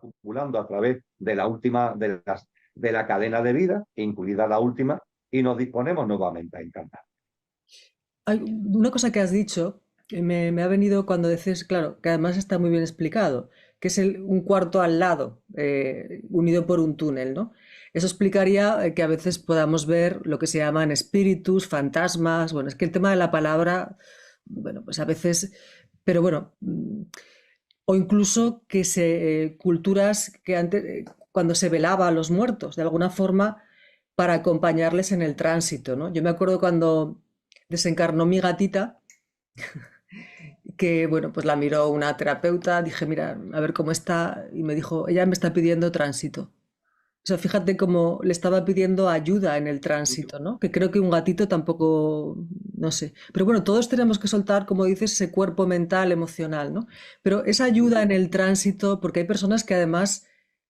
acumulando a través de la última, de la cadena de vida, incluida la última, y nos disponemos nuevamente a encarnar. Hay una cosa que has dicho que me ha venido cuando dices, claro, que además está muy bien explicado, que es un cuarto al lado, unido por un túnel, ¿no? Eso explicaría que a veces podamos ver lo que se llaman espíritus, fantasmas. Bueno, es que el tema de la palabra, bueno, pues a veces, pero bueno, o incluso que culturas que antes, cuando se velaba a los muertos, de alguna forma, para acompañarles en el tránsito, ¿no? Yo me acuerdo cuando desencarnó mi gatita, que bueno, pues la miró una terapeuta, dije, mira, a ver cómo está, y me dijo, ella me está pidiendo tránsito. O sea, fíjate cómo le estaba pidiendo ayuda en el tránsito, ¿no? Que creo que un gatito tampoco, no sé. Pero bueno, todos tenemos que soltar, como dices, ese cuerpo mental, emocional, ¿no? Pero esa ayuda en el tránsito, porque hay personas que además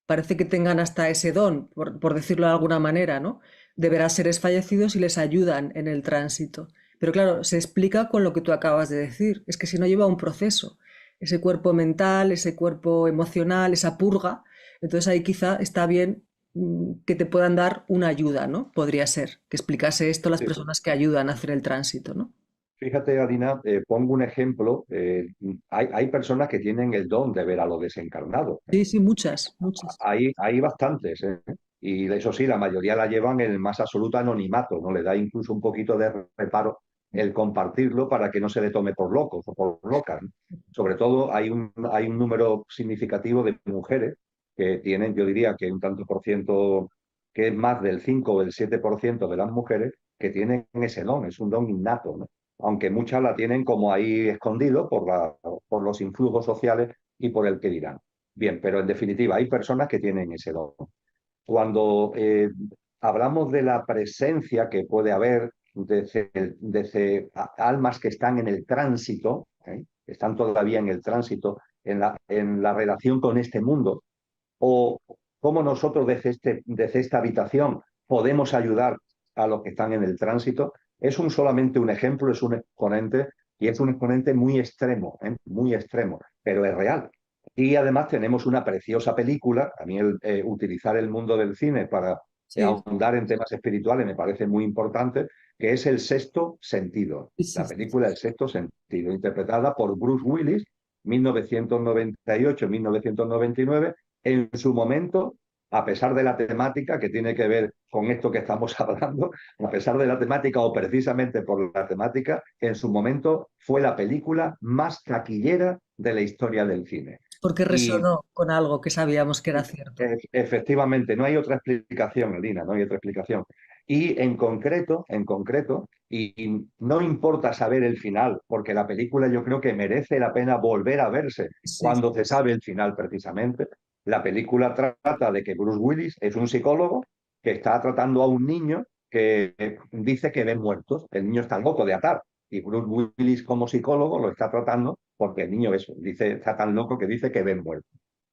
parece que tengan hasta ese don, por decirlo de alguna manera, ¿no? De ver a seres fallecidos y les ayudan en el tránsito. Pero claro, se explica con lo que tú acabas de decir. Es que si no lleva un proceso, ese cuerpo mental, ese cuerpo emocional, esa purga, entonces ahí quizá está bien que te puedan dar una ayuda, ¿no? Podría ser, que explicase esto a las Sí. personas que ayudan a hacer el tránsito, ¿no? Fíjate, Adina, pongo un ejemplo. Hay personas que tienen el don de ver a los desencarnados. Sí, sí, muchas, muchas. Hay bastantes, ¿eh? Y eso sí, la mayoría la llevan en el más absoluto anonimato, ¿no? Le da incluso un poquito de reparo el compartirlo para que no se le tome por locos o por locas, ¿no? Sobre todo hay un número significativo de mujeres que tienen, yo diría que un tanto por ciento, que es más del 5 o el 7% de las mujeres que tienen ese don, es un don innato, ¿no? Aunque muchas la tienen como ahí escondido por los influjos sociales y por el que dirán. Bien, pero en definitiva, hay personas que tienen ese don. Cuando hablamos de la presencia que puede haber de almas que están en el tránsito, ¿eh? Están todavía en el tránsito, en la relación con este mundo, o cómo nosotros desde esta habitación podemos ayudar a los que están en el tránsito, es solamente un ejemplo, es un exponente, y es un exponente muy extremo, ¿eh? Muy extremo, pero es real. Y además tenemos una preciosa película. A mí utilizar el mundo del cine para Sí, ahondar en temas espirituales me parece muy importante, que es El Sexto Sentido, sí, la sí, sí. película El Sexto Sentido, interpretada por Bruce Willis, 1998-1999. En su momento, a pesar de la temática que tiene que ver con esto que estamos hablando, a pesar de la temática o precisamente por la temática, en su momento fue la película más taquillera de la historia del cine. Porque Y resonó con algo que sabíamos que era cierto. efectivamente, no hay otra explicación, Elina, no hay otra explicación. Y en concreto, y no importa saber el final, porque la película yo creo que merece la pena volver a verse Sí, cuando se sabe el final precisamente. La película trata de que Bruce Willis es un psicólogo que está tratando a un niño que dice que ven muertos. El niño está loco de atar y Bruce Willis como psicólogo lo está tratando porque el niño eso, dice, está tan loco que dice que ven muertos.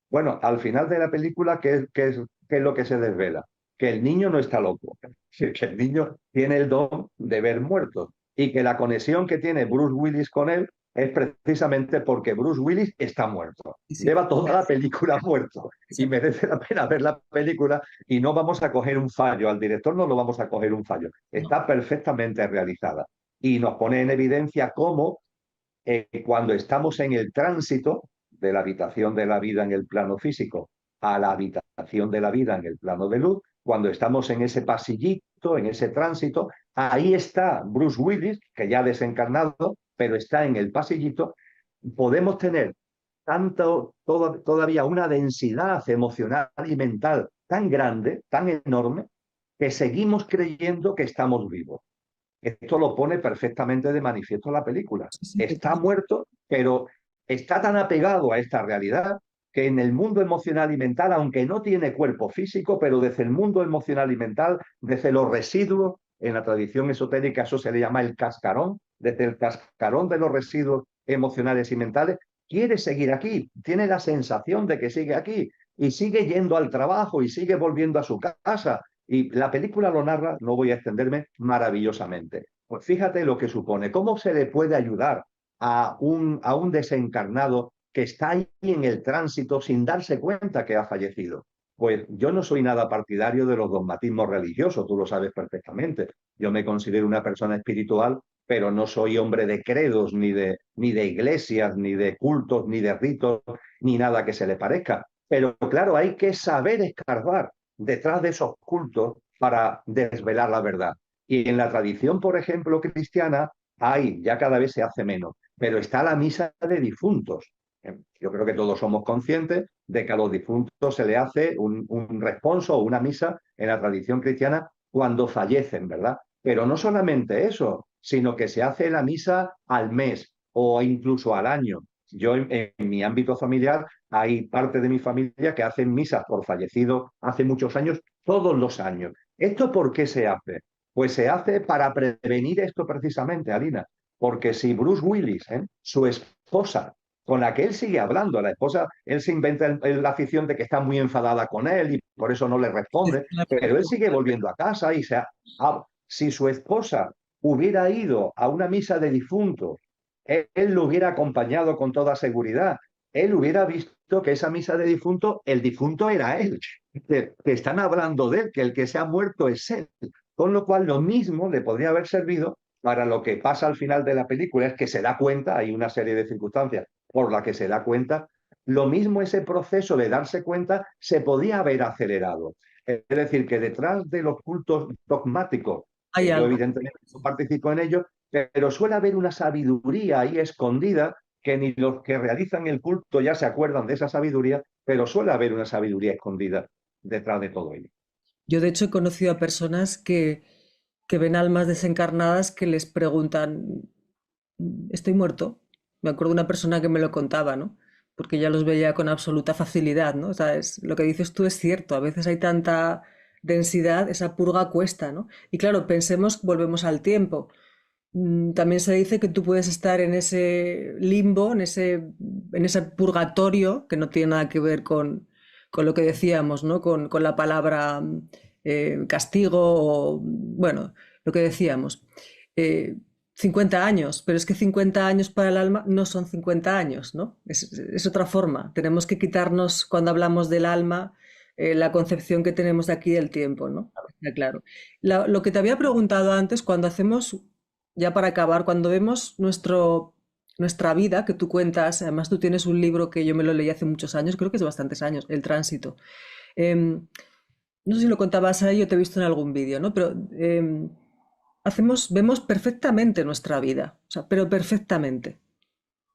Bueno, al final de la película, qué es lo que se desvela? Que el niño no está loco, que el niño tiene el don de ver muertos y que la conexión que tiene Bruce Willis con él es precisamente porque Bruce Willis está muerto. sí, sí, Lleva toda la película muerto y sí. merece la pena ver la película y no vamos a coger un fallo, al director no lo vamos a coger un fallo. No. Está perfectamente realizada y nos pone en evidencia cómo cuando estamos en el tránsito de la habitación de la vida en el plano físico a la habitación de la vida en el plano de luz, cuando estamos en ese pasillito, en ese tránsito, ahí está Bruce Willis, que ya ha desencarnado, pero está en el pasillito, podemos tener todavía una densidad emocional y mental tan grande, tan enorme, que seguimos creyendo que estamos vivos. Esto lo pone perfectamente de manifiesto la película. Sí, sí, Está muerto, pero está tan apegado a esta realidad que en el mundo emocional y mental, aunque no tiene cuerpo físico, pero desde el mundo emocional y mental, desde los residuos, en la tradición esotérica eso se le llama el cascarón, desde el cascarón de los residuos emocionales y mentales, quiere seguir aquí, tiene la sensación de que sigue aquí y sigue yendo al trabajo y sigue volviendo a su casa y la película lo narra, no voy a extenderme, maravillosamente. Pues fíjate lo que supone, cómo se le puede ayudar a un desencarnado que está ahí en el tránsito sin darse cuenta que ha fallecido. Pues yo no soy nada partidario de los dogmatismos religiosos, tú lo sabes perfectamente. Yo me considero una persona espiritual, pero no soy hombre de credos, ni de iglesias, ni de cultos, ni de ritos, ni nada que se le parezca. Pero claro, hay que saber escarbar detrás de esos cultos para desvelar la verdad. Y en la tradición, por ejemplo, cristiana, hay, ya cada vez se hace menos, pero está la misa de difuntos. Yo creo que todos somos conscientes de que a los difuntos se le hace un responso o una misa en la tradición cristiana cuando fallecen, ¿verdad? Pero no solamente eso, sino que se hace la misa al mes o incluso al año. Yo en mi ámbito familiar hay parte de mi familia que hacen misas por fallecido hace muchos años, todos los años. ¿Esto por qué se hace? Pues se hace para prevenir esto precisamente, Alina, porque si Bruce Willis, su esposa, con la que él sigue hablando, la esposa, él se inventa la afición de que está muy enfadada con él y por eso no le responde, pero él sigue volviendo a casa y si su esposa hubiera ido a una misa de difuntos, él lo hubiera acompañado con toda seguridad, él hubiera visto que esa misa de difuntos, el difunto era él, que están hablando de él, que el que se ha muerto es él. Con lo cual, lo mismo le podría haber servido para lo que pasa al final de la película, es que se da cuenta, hay una serie de circunstancias por las que se da cuenta, lo mismo ese proceso de darse cuenta se podía haber acelerado. Es decir, que detrás de los cultos dogmáticos, Hay que yo algo. evidentemente no participo en ello, pero suele haber una sabiduría ahí escondida que ni los que realizan el culto ya se acuerdan de esa sabiduría, pero suele haber una sabiduría escondida detrás de todo ello. Yo de hecho he conocido a personas que ven almas desencarnadas que les preguntan, ¿estoy muerto? Me acuerdo de una persona que me lo contaba, ¿no? Porque ya los veía con absoluta facilidad, ¿no? O sea, lo que dices tú es cierto, a veces hay tanta densidad, esa purga cuesta, ¿no? Y claro, pensemos, volvemos al tiempo. También se dice que tú puedes estar en ese limbo, en ese purgatorio, que no tiene nada que ver con lo que decíamos, ¿no? Con la palabra castigo o, bueno, lo que decíamos. Eh, 50 años, pero es que 50 años para el alma no son 50 años, ¿no? Es otra forma. Tenemos que quitarnos, cuando hablamos del alma, la concepción que tenemos de aquí del tiempo, ¿no? Está claro. Lo que te había preguntado antes, cuando hacemos ya para acabar, cuando vemos nuestra vida que tú cuentas, además tú tienes un libro que yo me lo leí hace muchos años, creo que es de bastantes años, El Tránsito. Em, no sé si lo contabas ahí o te he visto en algún vídeo, ¿no? Pero vemos perfectamente nuestra vida, o sea, pero perfectamente,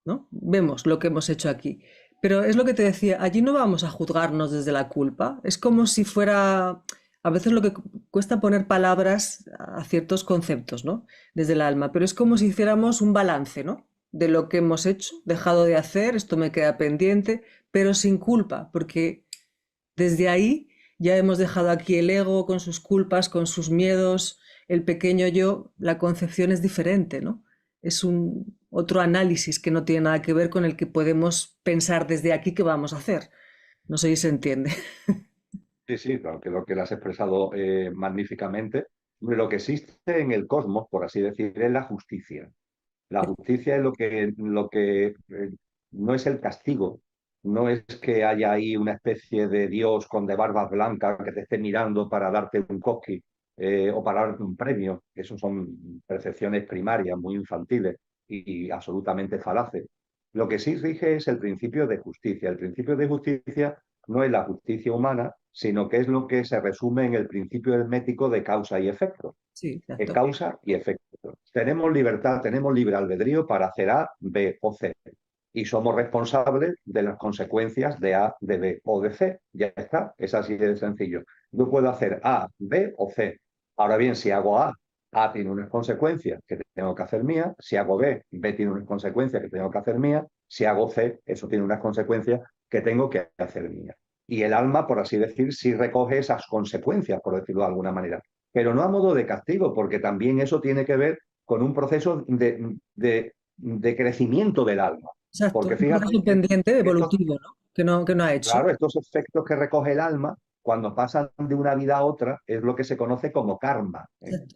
¿no? Vemos lo que hemos hecho aquí. Pero es lo que te decía, allí no vamos a juzgarnos desde la culpa. Es como si fuera, a veces lo que cuesta poner palabras a ciertos conceptos, ¿no? Desde el alma, pero es como si hiciéramos un balance, ¿no? De lo que hemos hecho, dejado de hacer, esto me queda pendiente, pero sin culpa, porque desde ahí ya hemos dejado aquí el ego con sus culpas, con sus miedos, el pequeño yo, la concepción es diferente, ¿no? Es un otro análisis que no tiene nada que ver con el que podemos pensar desde aquí qué vamos a hacer. No sé si se entiende. Sí, sí, claro, que lo que lo has expresado magníficamente. Lo que existe en el cosmos, por así decir, es la justicia. La justicia es lo que no es el castigo, no es que haya ahí una especie de Dios con de barbas blancas que te esté mirando para darte un coqui o para darte un premio. Eso son percepciones primarias, muy infantiles y absolutamente falaces. Lo que sí rige es el principio de justicia. El principio de justicia no es la justicia humana, sino que es lo que se resume en el principio hermético de causa y efecto, Sí, exacto. causa y efecto. Tenemos libertad, tenemos libre albedrío para hacer A, B o C. Y somos responsables de las consecuencias de A, de B o de C. Ya está, es así de sencillo. Yo puedo hacer A, B o C. Ahora bien, si hago A tiene unas consecuencias que tengo que hacer mía. Si hago B tiene unas consecuencias que tengo que hacer mía. Si hago C, eso tiene unas consecuencias que tengo que hacer mía. Y el alma, por así decir, sí recoge esas consecuencias, por decirlo de alguna manera, pero no a modo de castigo, porque también eso tiene que ver con un proceso de crecimiento del alma. Exacto. Porque Un fíjate proceso que pendiente, estos, evolutivo, ¿no? Que no ha hecho. claro, estos efectos que recoge el alma, cuando pasan de una vida a otra, es lo que se conoce como karma. Exacto.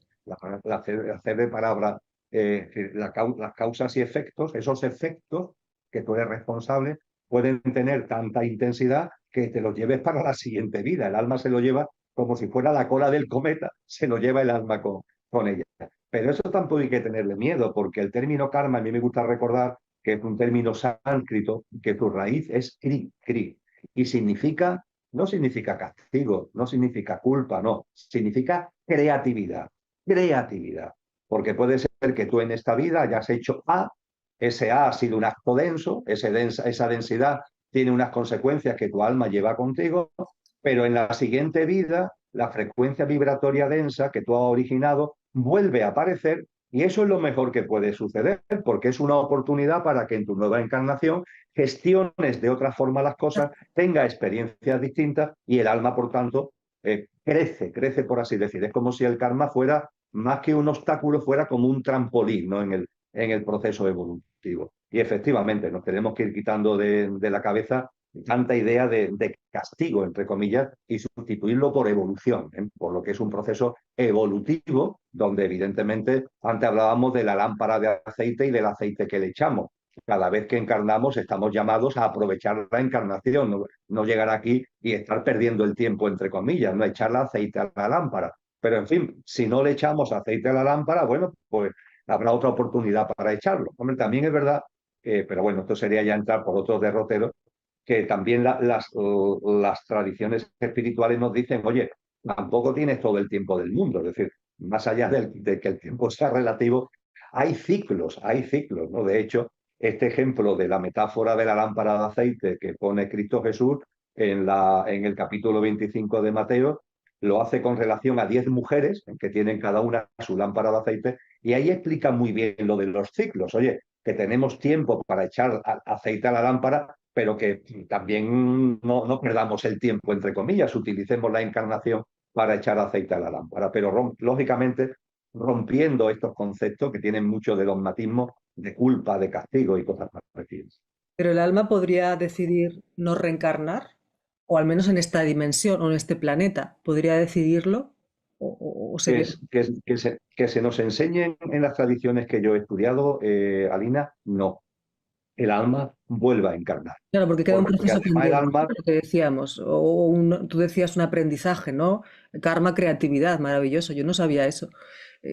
La célebre palabra, las causas y efectos, esos efectos que tú eres responsable, pueden tener tanta intensidad que te lo lleves para la siguiente vida. El alma se lo lleva como si fuera la cola del cometa, se lo lleva el alma con ella. Pero eso tampoco hay que tenerle miedo, porque el término karma, a mí me gusta recordar que es un término sánscrito, que su raíz es kri, kri, y significa, no significa castigo, no significa culpa, no, significa creatividad, creatividad. Porque puede ser que tú en esta vida hayas hecho A, ese A ha sido un acto denso, esa densidad tiene unas consecuencias que tu alma lleva contigo, pero en la siguiente vida la frecuencia vibratoria densa que tú has originado vuelve a aparecer y eso es lo mejor que puede suceder porque es una oportunidad para que en tu nueva encarnación gestiones de otra forma las cosas, tenga experiencias distintas y el alma, por tanto, crece por así decir. Es como si el karma fuera más que un obstáculo, fuera como un trampolín, ¿no? En el proceso evolutivo. Y efectivamente, nos tenemos que ir quitando de la cabeza tanta idea de castigo, entre comillas, y sustituirlo por evolución, ¿eh? Por lo que es un proceso evolutivo, donde evidentemente antes hablábamos de la lámpara de aceite y del aceite que le echamos. Cada vez que encarnamos estamos llamados a aprovechar la encarnación, no llegar aquí y estar perdiendo el tiempo, entre comillas, no echarle aceite a la lámpara. Pero en fin, si no le echamos aceite a la lámpara, bueno, pues habrá otra oportunidad para echarlo. Hombre, también es verdad, pero bueno, esto sería ya entrar por otros derroteros, que también las tradiciones espirituales nos dicen, oye, tampoco tienes todo el tiempo del mundo, es decir, más allá de que el tiempo sea relativo, hay ciclos, ¿no? De hecho, este ejemplo de la metáfora de la lámpara de aceite que pone Cristo Jesús en el capítulo 25 de Mateo, lo hace con relación a 10 mujeres que tienen cada una su lámpara de aceite y ahí explica muy bien lo de los ciclos. Oye, que tenemos tiempo para echar aceite a la lámpara, pero que también no perdamos el tiempo, entre comillas, utilicemos la encarnación para echar aceite a la lámpara, pero lógicamente rompiendo estos conceptos que tienen mucho de dogmatismo, de culpa, de castigo y cosas parecidas. Pero el alma podría decidir no reencarnar, o al menos en esta dimensión o en este planeta, podría decidirlo, o Que, sería. es, que, es, que se nos enseñen en las tradiciones que yo he estudiado, Alina, no. El alma vuelva a encarnar. Claro, porque queda un Porque proceso además el pendiente, ¿no? alma, Lo que decíamos, tú decías un aprendizaje, ¿no? Karma, creatividad, maravilloso, yo no sabía eso.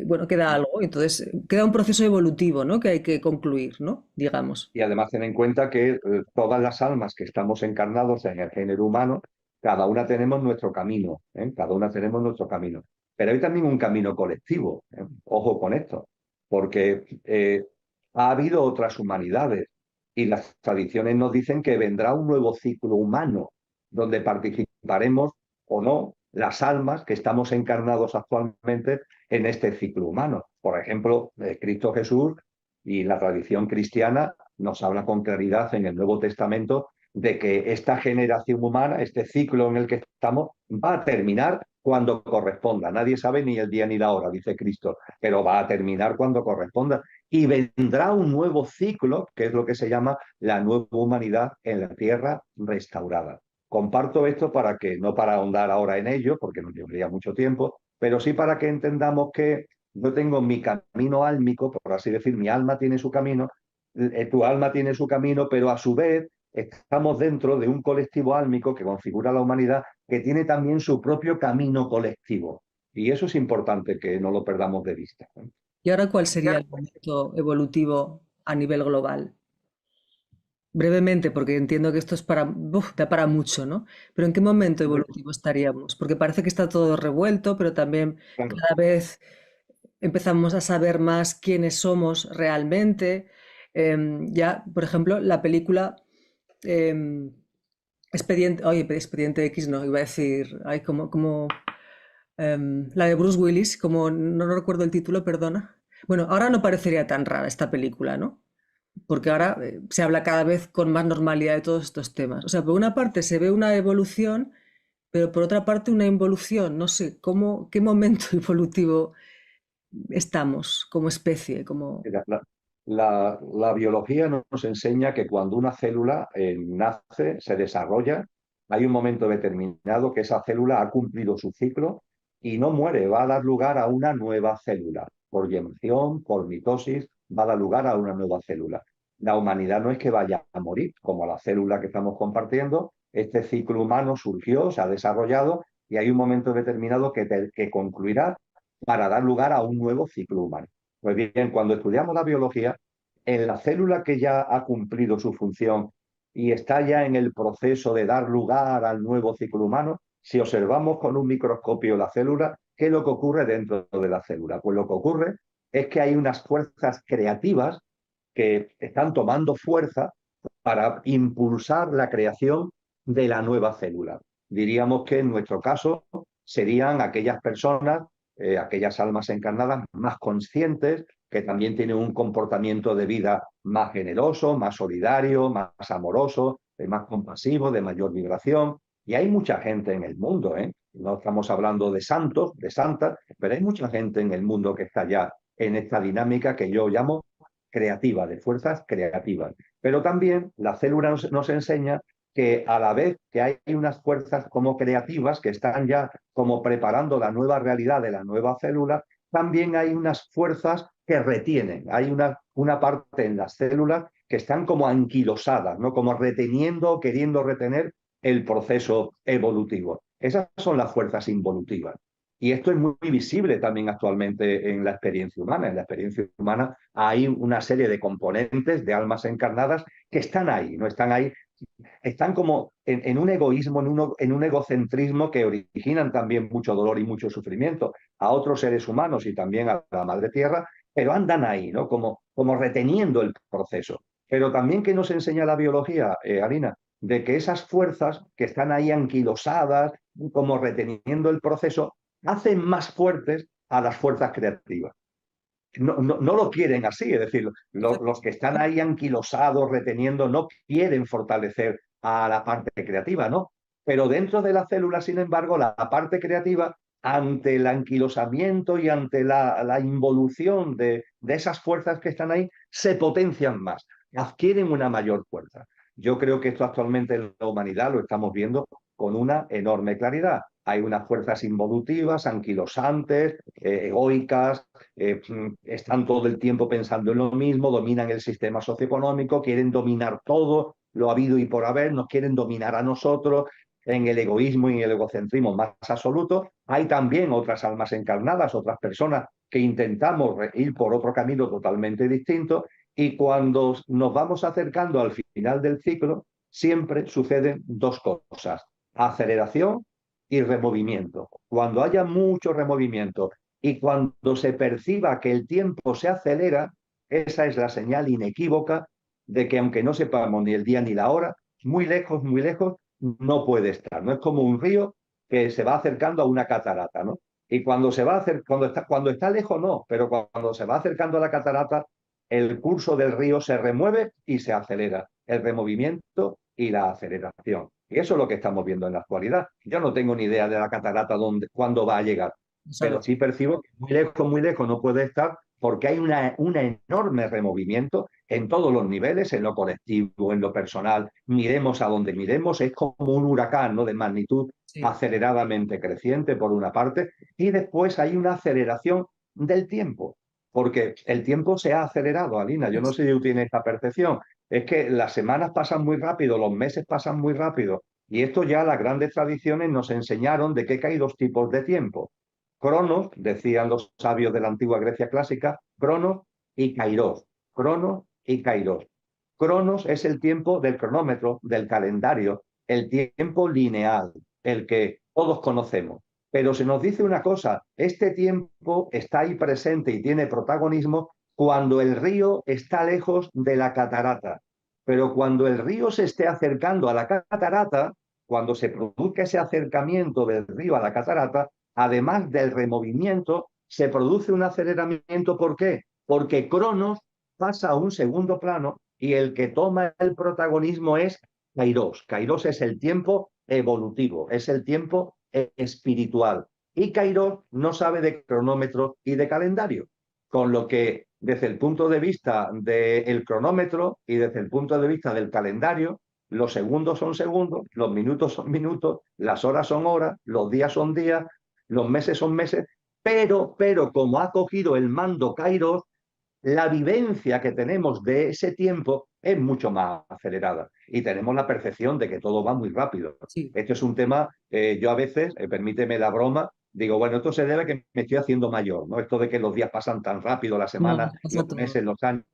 Bueno, queda algo, entonces queda un proceso evolutivo, ¿no? Que hay que concluir, ¿no? Digamos. y además ten en cuenta que todas las almas que estamos encarnados en el género humano, cada una tenemos nuestro camino, ¿eh? Cada una tenemos nuestro camino. Pero hay también un camino colectivo, ¿eh? Ojo con esto, porque ha habido otras humanidades y las tradiciones nos dicen que vendrá un nuevo ciclo humano donde participaremos o no las almas que estamos encarnados actualmente en este ciclo humano. Por ejemplo, Cristo Jesús y la tradición cristiana nos habla con claridad en el Nuevo Testamento de que esta generación humana, este ciclo en el que estamos, va a terminar cuando corresponda. Nadie sabe ni el día ni la hora, dice Cristo, pero va a terminar cuando corresponda. Y vendrá un nuevo ciclo, que es lo que se llama la nueva humanidad en la tierra restaurada. Comparto esto para que, no para ahondar ahora en ello, porque nos llevaría mucho tiempo, pero sí para que entendamos que yo tengo mi camino álmico, por así decir, mi alma tiene su camino, tu alma tiene su camino, pero a su vez estamos dentro de un colectivo álmico que configura la humanidad, que tiene también su propio camino colectivo. Y eso es importante que no lo perdamos de vista. ¿Y ahora cuál sería el momento evolutivo a nivel global? Brevemente, porque entiendo que esto es da para mucho, ¿no? Pero ¿en qué momento evolutivo estaríamos? Porque parece que está todo revuelto, pero también Claro. cada vez empezamos a saber más quiénes somos realmente. Ya, por ejemplo, la película em, Expediente X, no, iba a decir, ay, la de Bruce Willis, como no recuerdo el título, perdona. Bueno, ahora no parecería tan rara esta película, ¿no? Porque ahora se habla cada vez con más normalidad de todos estos temas. O sea, por una parte se ve una evolución, pero por otra parte una involución. No sé, ¿qué momento evolutivo estamos como especie? La biología nos enseña que cuando una célula nace, se desarrolla, hay un momento determinado que esa célula ha cumplido su ciclo y no muere, va a dar lugar a una nueva célula. Por generación, por mitosis, va a dar lugar a una nueva célula. la humanidad no es que vaya a morir, como la célula que estamos compartiendo. Este ciclo humano surgió, se ha desarrollado y hay un momento determinado que concluirá para dar lugar a un nuevo ciclo humano. Pues bien, cuando estudiamos la biología, en la célula que ya ha cumplido su función y está ya en el proceso de dar lugar al nuevo ciclo humano, si observamos con un microscopio la célula, ¿qué es lo que ocurre dentro de la célula? Pues lo que ocurre es que hay unas fuerzas creativas que están tomando fuerza para impulsar la creación de la nueva célula. Diríamos que en nuestro caso serían aquellas personas, aquellas almas encarnadas más conscientes, que también tienen un comportamiento de vida más generoso, más solidario, más amoroso, más compasivo, de mayor vibración. Y hay mucha gente en el mundo, ¿eh? No estamos hablando de santos, de santas, pero hay mucha gente en el mundo que está ya en esta dinámica que yo llamo creativa, de fuerzas creativas. Pero también la célula nos enseña que a la vez que hay unas fuerzas como creativas que están ya como preparando la nueva realidad de la nueva célula, también hay unas fuerzas que retienen. Hay una parte en las células que están como anquilosadas, ¿no? Como reteniendo, queriendo retener el proceso evolutivo. Esas son las fuerzas involutivas. Y esto es muy visible también actualmente en la experiencia humana. En la experiencia humana hay una serie de componentes de almas encarnadas que están ahí, no están ahí, están como en un egoísmo, en un egocentrismo que originan también mucho dolor y mucho sufrimiento a otros seres humanos y también a la Madre Tierra, pero andan ahí, ¿no? Como reteniendo el proceso. Pero también que nos enseña la biología, Alina, de que esas fuerzas que están ahí anquilosadas, como reteniendo el proceso, hacen más fuertes a las fuerzas creativas. No lo quieren así, es decir, los que están ahí anquilosados, reteniendo, no quieren fortalecer a la parte creativa, ¿no? Pero dentro de la célula, sin embargo, la parte creativa, ante el anquilosamiento y ante la involución de esas fuerzas que están ahí, se potencian más, adquieren una mayor fuerza. Yo creo que esto actualmente en la humanidad lo estamos viendo con una enorme claridad. Hay unas fuerzas involutivas, anquilosantes, egoicas, están todo el tiempo pensando en lo mismo, dominan el sistema socioeconómico, quieren dominar todo, lo habido y por haber, nos quieren dominar a nosotros en el egoísmo y en el egocentrismo más absoluto. Hay también otras almas encarnadas, otras personas que intentamos ir por otro camino totalmente distinto y cuando nos vamos acercando al final del ciclo, siempre suceden dos cosas, aceleración y removimiento. Cuando haya mucho removimiento y cuando se perciba que el tiempo se acelera, esa es la señal inequívoca de que aunque no sepamos ni el día ni la hora, muy lejos, no puede estar. No es como un río que se va acercando a una catarata, ¿no? Y cuando se va a hacer, cuando está lejos, no, pero cuando se va acercando a la catarata, el curso del río se remueve y se acelera. El removimiento y la aceleración. Y eso es lo que estamos viendo en la actualidad. Yo no tengo ni idea de la catarata cuándo va a llegar, pero sí percibo que muy lejos no puede estar porque hay un enorme removimiento en todos los niveles, en lo colectivo, en lo personal. Miremos a donde miremos, es como un huracán, ¿no? De magnitud Sí. aceleradamente creciente, por una parte, y después hay una aceleración del tiempo, porque el tiempo se ha acelerado, Alina. Yo no sé si tú tienes esta percepción. Es que las semanas pasan muy rápido, los meses pasan muy rápido, y esto ya las grandes tradiciones nos enseñaron de que hay dos tipos de tiempo. Cronos, decían los sabios de la antigua Grecia clásica, Cronos y Kairos. Cronos y Kairos. Cronos es el tiempo del cronómetro, del calendario, el tiempo lineal, el que todos conocemos. Pero se nos dice una cosa, este tiempo está ahí presente y tiene protagonismo cuando el río está lejos de la catarata. Pero cuando el río se esté acercando a la catarata, cuando se produzca ese acercamiento del río a la catarata, además del removimiento, se produce un aceleramiento. ¿Por qué? Porque Cronos pasa a un segundo plano y el que toma el protagonismo es Kairos. Kairos es el tiempo evolutivo, es el tiempo espiritual. Y Kairos no sabe de cronómetro y de calendario, con lo que desde el punto de vista del cronómetro y desde el punto de vista del calendario, los segundos son segundos, los minutos son minutos, las horas son horas, los días son días, los meses son meses, pero como ha cogido el mando Kairos, la vivencia que tenemos de ese tiempo es mucho más acelerada y tenemos la percepción de que todo va muy rápido. Sí, Esto es un tema, yo a veces, permíteme la broma, digo, bueno, esto se debe a que me estoy haciendo mayor, ¿no? Esto de que los días pasan tan rápido, las no, semanas, nos pasa los a todos. meses, los años,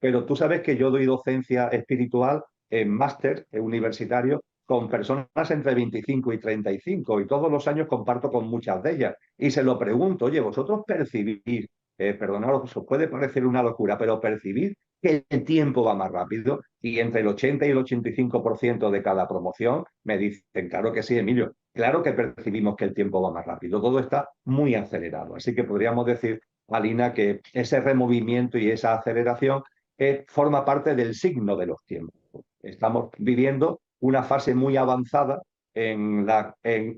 pero tú sabes que yo doy docencia espiritual en máster universitario con personas entre 25 y 35 y todos los años comparto con muchas de ellas y se lo pregunto, oye, vosotros percibís, perdonad, os puede parecer una locura, pero percibir que el tiempo va más rápido y entre el 80 y el 85% de cada promoción me dicen, claro que sí, Emilio, claro que percibimos que el tiempo va más rápido, todo está muy acelerado. Así que podríamos decir, Alina, que ese removimiento y esa aceleración forma parte del signo de los tiempos. Estamos viviendo una fase muy avanzada en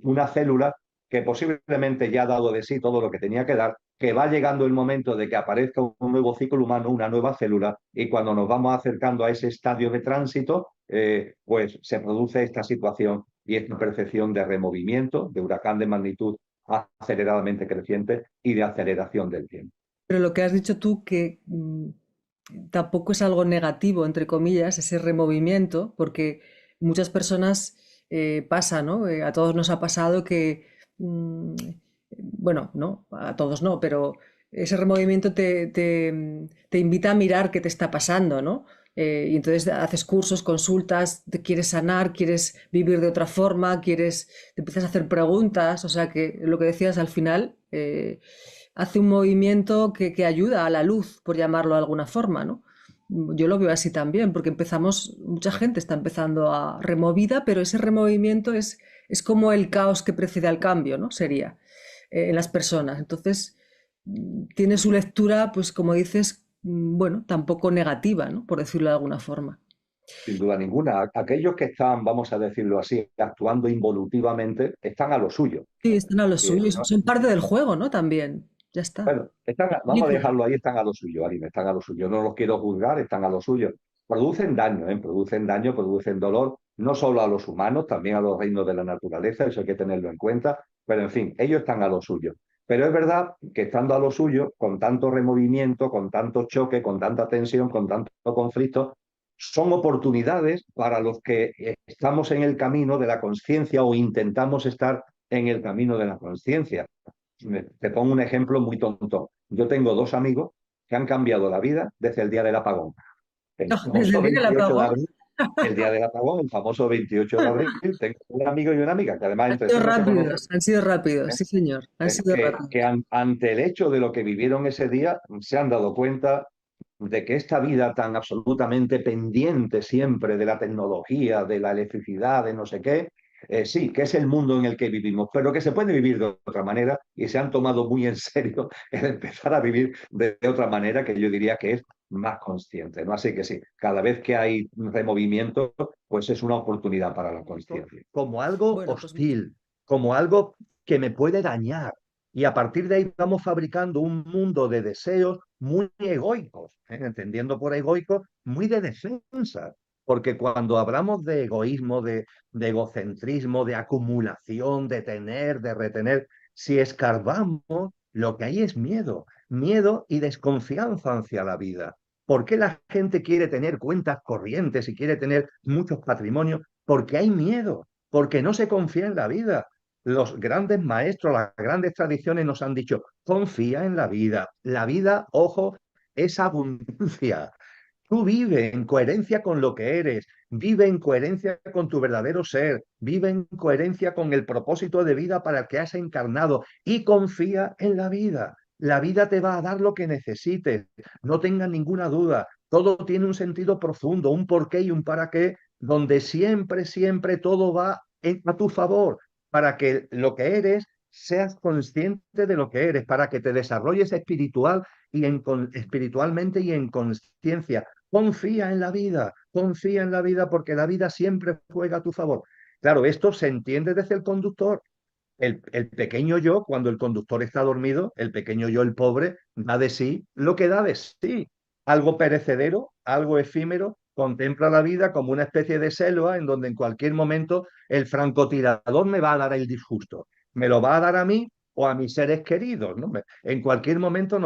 una célula que posiblemente ya ha dado de sí todo lo que tenía que dar, que va llegando el momento de que aparezca un nuevo ciclo humano, una nueva célula, y cuando nos vamos acercando a ese estadio de tránsito, pues se produce esta situación y esta percepción de removimiento, de huracán de magnitud aceleradamente creciente y de aceleración del tiempo. Pero lo que has dicho tú, que tampoco es algo negativo, entre comillas, ese removimiento, porque muchas personas pasa, ¿no? A todos nos ha pasado que, bueno, no, a todos no, pero ese removimiento te invita a mirar qué te está pasando, ¿no? Y entonces haces cursos, consultas, te quieres sanar, quieres vivir de otra forma, te empiezas a hacer preguntas, o sea que lo que decías al final, hace un movimiento que ayuda a la luz, por llamarlo de alguna forma, ¿no? Yo lo veo así también, porque mucha gente está empezando a removida, pero ese removimiento es como el caos que precede al cambio, ¿no? Sería en las personas. Entonces, tiene su lectura, pues como dices, bueno, tampoco negativa, ¿no? Por decirlo de alguna forma. Sin duda ninguna. Aquellos que están, vamos a decirlo así, actuando involutivamente, están a lo suyo. Sí, están a lo suyo, ¿No? son parte del juego, ¿no? También, ya está. Bueno, vamos a Película. dejarlo ahí, están a lo suyo, Arina, están a lo suyo. No los quiero juzgar, están a lo suyo. Producen daño, ¿eh? Producen daño, producen dolor, no solo a los humanos, también a los reinos de la naturaleza, eso hay que tenerlo en cuenta. Pero en fin, ellos están a lo suyo. Pero es verdad que estando a lo suyo, con tanto removimiento, con tanto choque, con tanta tensión, con tanto conflicto, son oportunidades para los que estamos en el camino de la conciencia o intentamos estar en el camino de la conciencia. Te pongo un ejemplo muy tonto. Yo tengo dos amigos que han cambiado la vida desde el día del apagón. El No, desde famoso el día que la 28 de apagó, abril, el día del apagón, el famoso 28 de abril, tengo un amigo y una amiga que además entre sí no se conocen, han sido rápidos, ¿eh? sí señor, han sido Que rápidos. ante el hecho de lo que vivieron ese día se han dado cuenta de que esta vida tan absolutamente pendiente siempre de la tecnología, de la electricidad, de no sé qué, sí, que es el mundo en el que vivimos, pero que se puede vivir de otra manera y se han tomado muy en serio el empezar a vivir de otra manera que yo diría que es más consciente, ¿no? Así que sí, cada vez que hay removimiento, pues es una oportunidad para la conciencia. Como algo Bueno, pues hostil, como algo que me puede dañar. Y a partir de ahí vamos fabricando un mundo de deseos muy egoicos, ¿eh? Entendiendo por egoico, muy de defensa. Porque cuando hablamos de egoísmo, de egocentrismo, de acumulación, de tener, de retener, si escarbamos, lo que hay es miedo, miedo y desconfianza hacia la vida. ¿Por qué la gente quiere tener cuentas corrientes y quiere tener muchos patrimonios? Porque hay miedo, porque no se confía en la vida. Los grandes maestros, las grandes tradiciones nos han dicho, confía en la vida. La vida, ojo, es abundancia. Tú vive en coherencia con lo que eres, vive en coherencia con tu verdadero ser, vive en coherencia con el propósito de vida para el que has encarnado y confía en la vida. La vida te va a dar lo que necesites, no tengas ninguna duda. Todo tiene un sentido profundo, un porqué y un para qué, donde siempre, siempre todo va a tu favor, para que lo que eres seas consciente de lo que eres, para que te desarrolles espiritualmente y en conciencia. Confía en la vida porque la vida siempre juega a tu favor. Claro, esto se entiende desde el conductor. El pequeño yo, cuando el conductor está dormido, el pequeño yo, el pobre, da de sí lo que da de sí. Algo perecedero, algo efímero, contempla la vida como una especie de selva en donde en cualquier momento el francotirador me va a dar el disgusto. Me lo va a dar a mí o a mis seres queridos, ¿no? En cualquier momento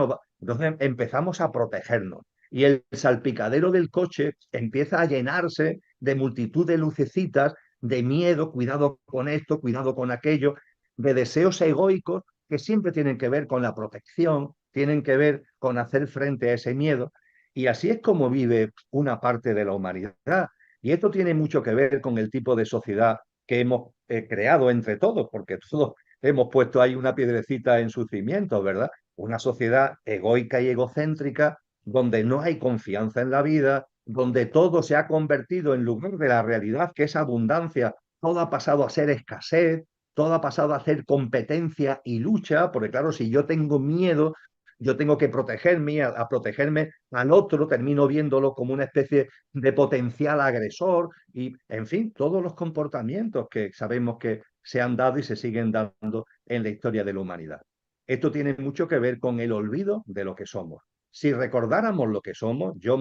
entonces empezamos a protegernos. Y el salpicadero del coche empieza a llenarse de multitud de lucecitas, de miedo, cuidado con esto, cuidado con aquello, de deseos egoicos que siempre tienen que ver con la protección, tienen que ver con hacer frente a ese miedo. Y así es como vive una parte de la humanidad. Y esto tiene mucho que ver con el tipo de sociedad que hemos creado entre todos, porque todos hemos puesto ahí una piedrecita en sus cimientos, ¿verdad? Una sociedad egoica y egocéntrica, donde no hay confianza en la vida, donde todo se ha convertido en lugar de la realidad, que es abundancia, todo ha pasado a ser escasez, todo ha pasado a ser competencia y lucha, porque claro, si yo tengo miedo, yo tengo que protegerme, a protegerme al otro, termino viéndolo como una especie de potencial agresor y, en fin, todos los comportamientos que sabemos que se han dado y se siguen dando en la historia de la humanidad. Esto tiene mucho que ver con el olvido de lo que somos. Si recordáramos lo que somos, yo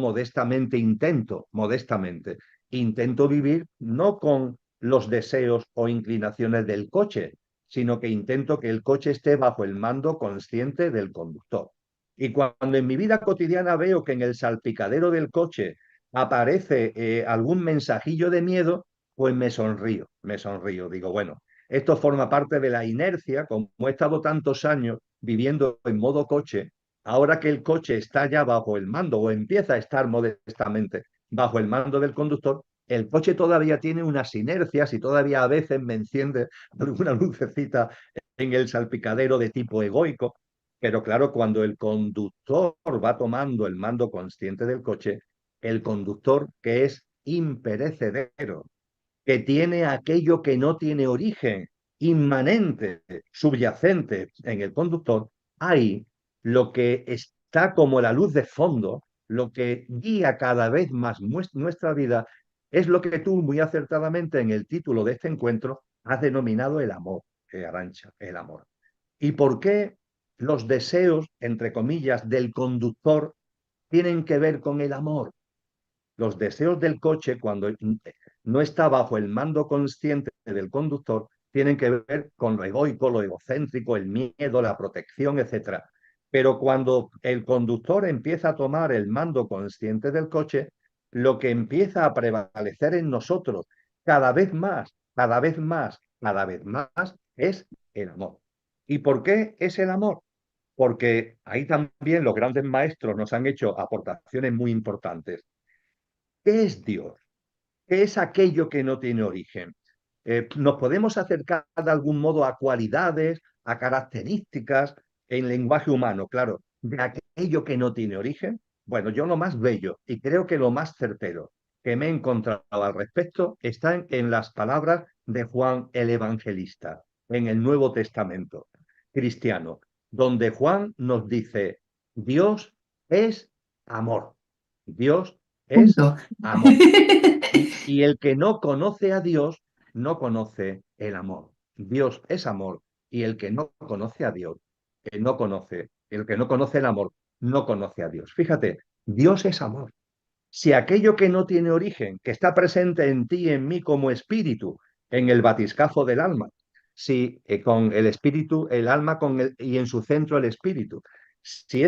intento vivir no con los deseos o inclinaciones del coche, sino que intento que el coche esté bajo el mando consciente del conductor. Y cuando en mi vida cotidiana veo que en el salpicadero del coche aparece algún mensajillo de miedo, pues me sonrío. Digo, bueno, esto forma parte de la inercia, como he estado tantos años viviendo en modo coche, ahora que el coche está ya bajo el mando o empieza a estar modestamente bajo el mando del conductor, el coche todavía tiene unas inercias y todavía a veces me enciende alguna lucecita en el salpicadero de tipo egoico. Pero claro, cuando el conductor va tomando el mando consciente del coche, el conductor que es imperecedero, que tiene aquello que no tiene origen, inmanente, subyacente en el conductor, ahí lo que está como la luz de fondo, lo que guía cada vez más nuestra vida, es lo que tú muy acertadamente en el título de este encuentro has denominado el amor, Arantxa, el amor. ¿Y por qué los deseos, entre comillas, del conductor tienen que ver con el amor? Los deseos del coche, cuando no está bajo el mando consciente del conductor, tienen que ver con lo egoico, lo egocéntrico, el miedo, la protección, etcétera. Pero cuando el conductor empieza a tomar el mando consciente del coche, lo que empieza a prevalecer en nosotros cada vez más, cada vez más, cada vez más, es el amor. ¿Y por qué es el amor? Porque ahí también los grandes maestros nos han hecho aportaciones muy importantes. ¿Qué es Dios? ¿Qué es aquello que no tiene origen? ¿Nos podemos acercar de algún modo a cualidades, a características en lenguaje humano, claro, de aquello que no tiene origen? Bueno, yo lo más bello y creo que lo más certero que me he encontrado al respecto están en las palabras de Juan el Evangelista, en el Nuevo Testamento cristiano, donde Juan nos dice, Dios es amor. Dios es Punto. amor. Y el que no conoce a Dios no conoce el amor. Dios es amor y el que no conoce a Dios, el que no conoce el amor, no conoce a Dios. Fíjate, Dios es amor. Si aquello que no tiene origen, que está presente en ti y en mí como espíritu, en el batiscafo del alma, si con el espíritu, el alma y en su centro el espíritu, si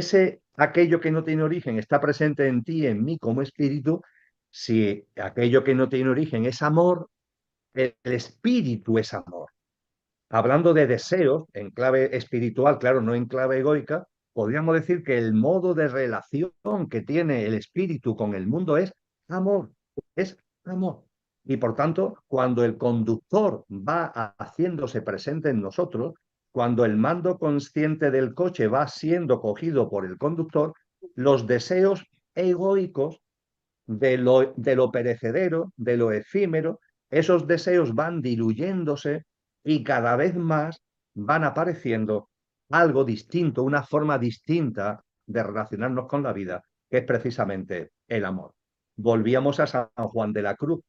aquello que no tiene origen está presente en ti y en mí como espíritu, si aquello que no tiene origen es amor, el espíritu es amor. Hablando de deseos en clave espiritual, claro, no en clave egoica, podríamos decir que el modo de relación que tiene el espíritu con el mundo amor, es amor. Y por tanto, cuando el conductor va haciéndose presente en nosotros, cuando el mando consciente del coche va siendo cogido por el conductor, los deseos egoicos de lo perecedero, de lo efímero, esos deseos van diluyéndose y cada vez más van apareciendo algo distinto, una forma distinta de relacionarnos con la vida, que es precisamente el amor. Volvíamos a San Juan de la Cruz.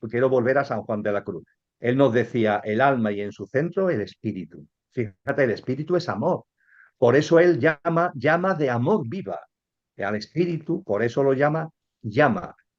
Quiero volver a San Juan de la Cruz. Él nos decía el alma y en su centro el espíritu. Fíjate, el espíritu es amor. Por eso él llama de amor viva al espíritu, por eso lo llama,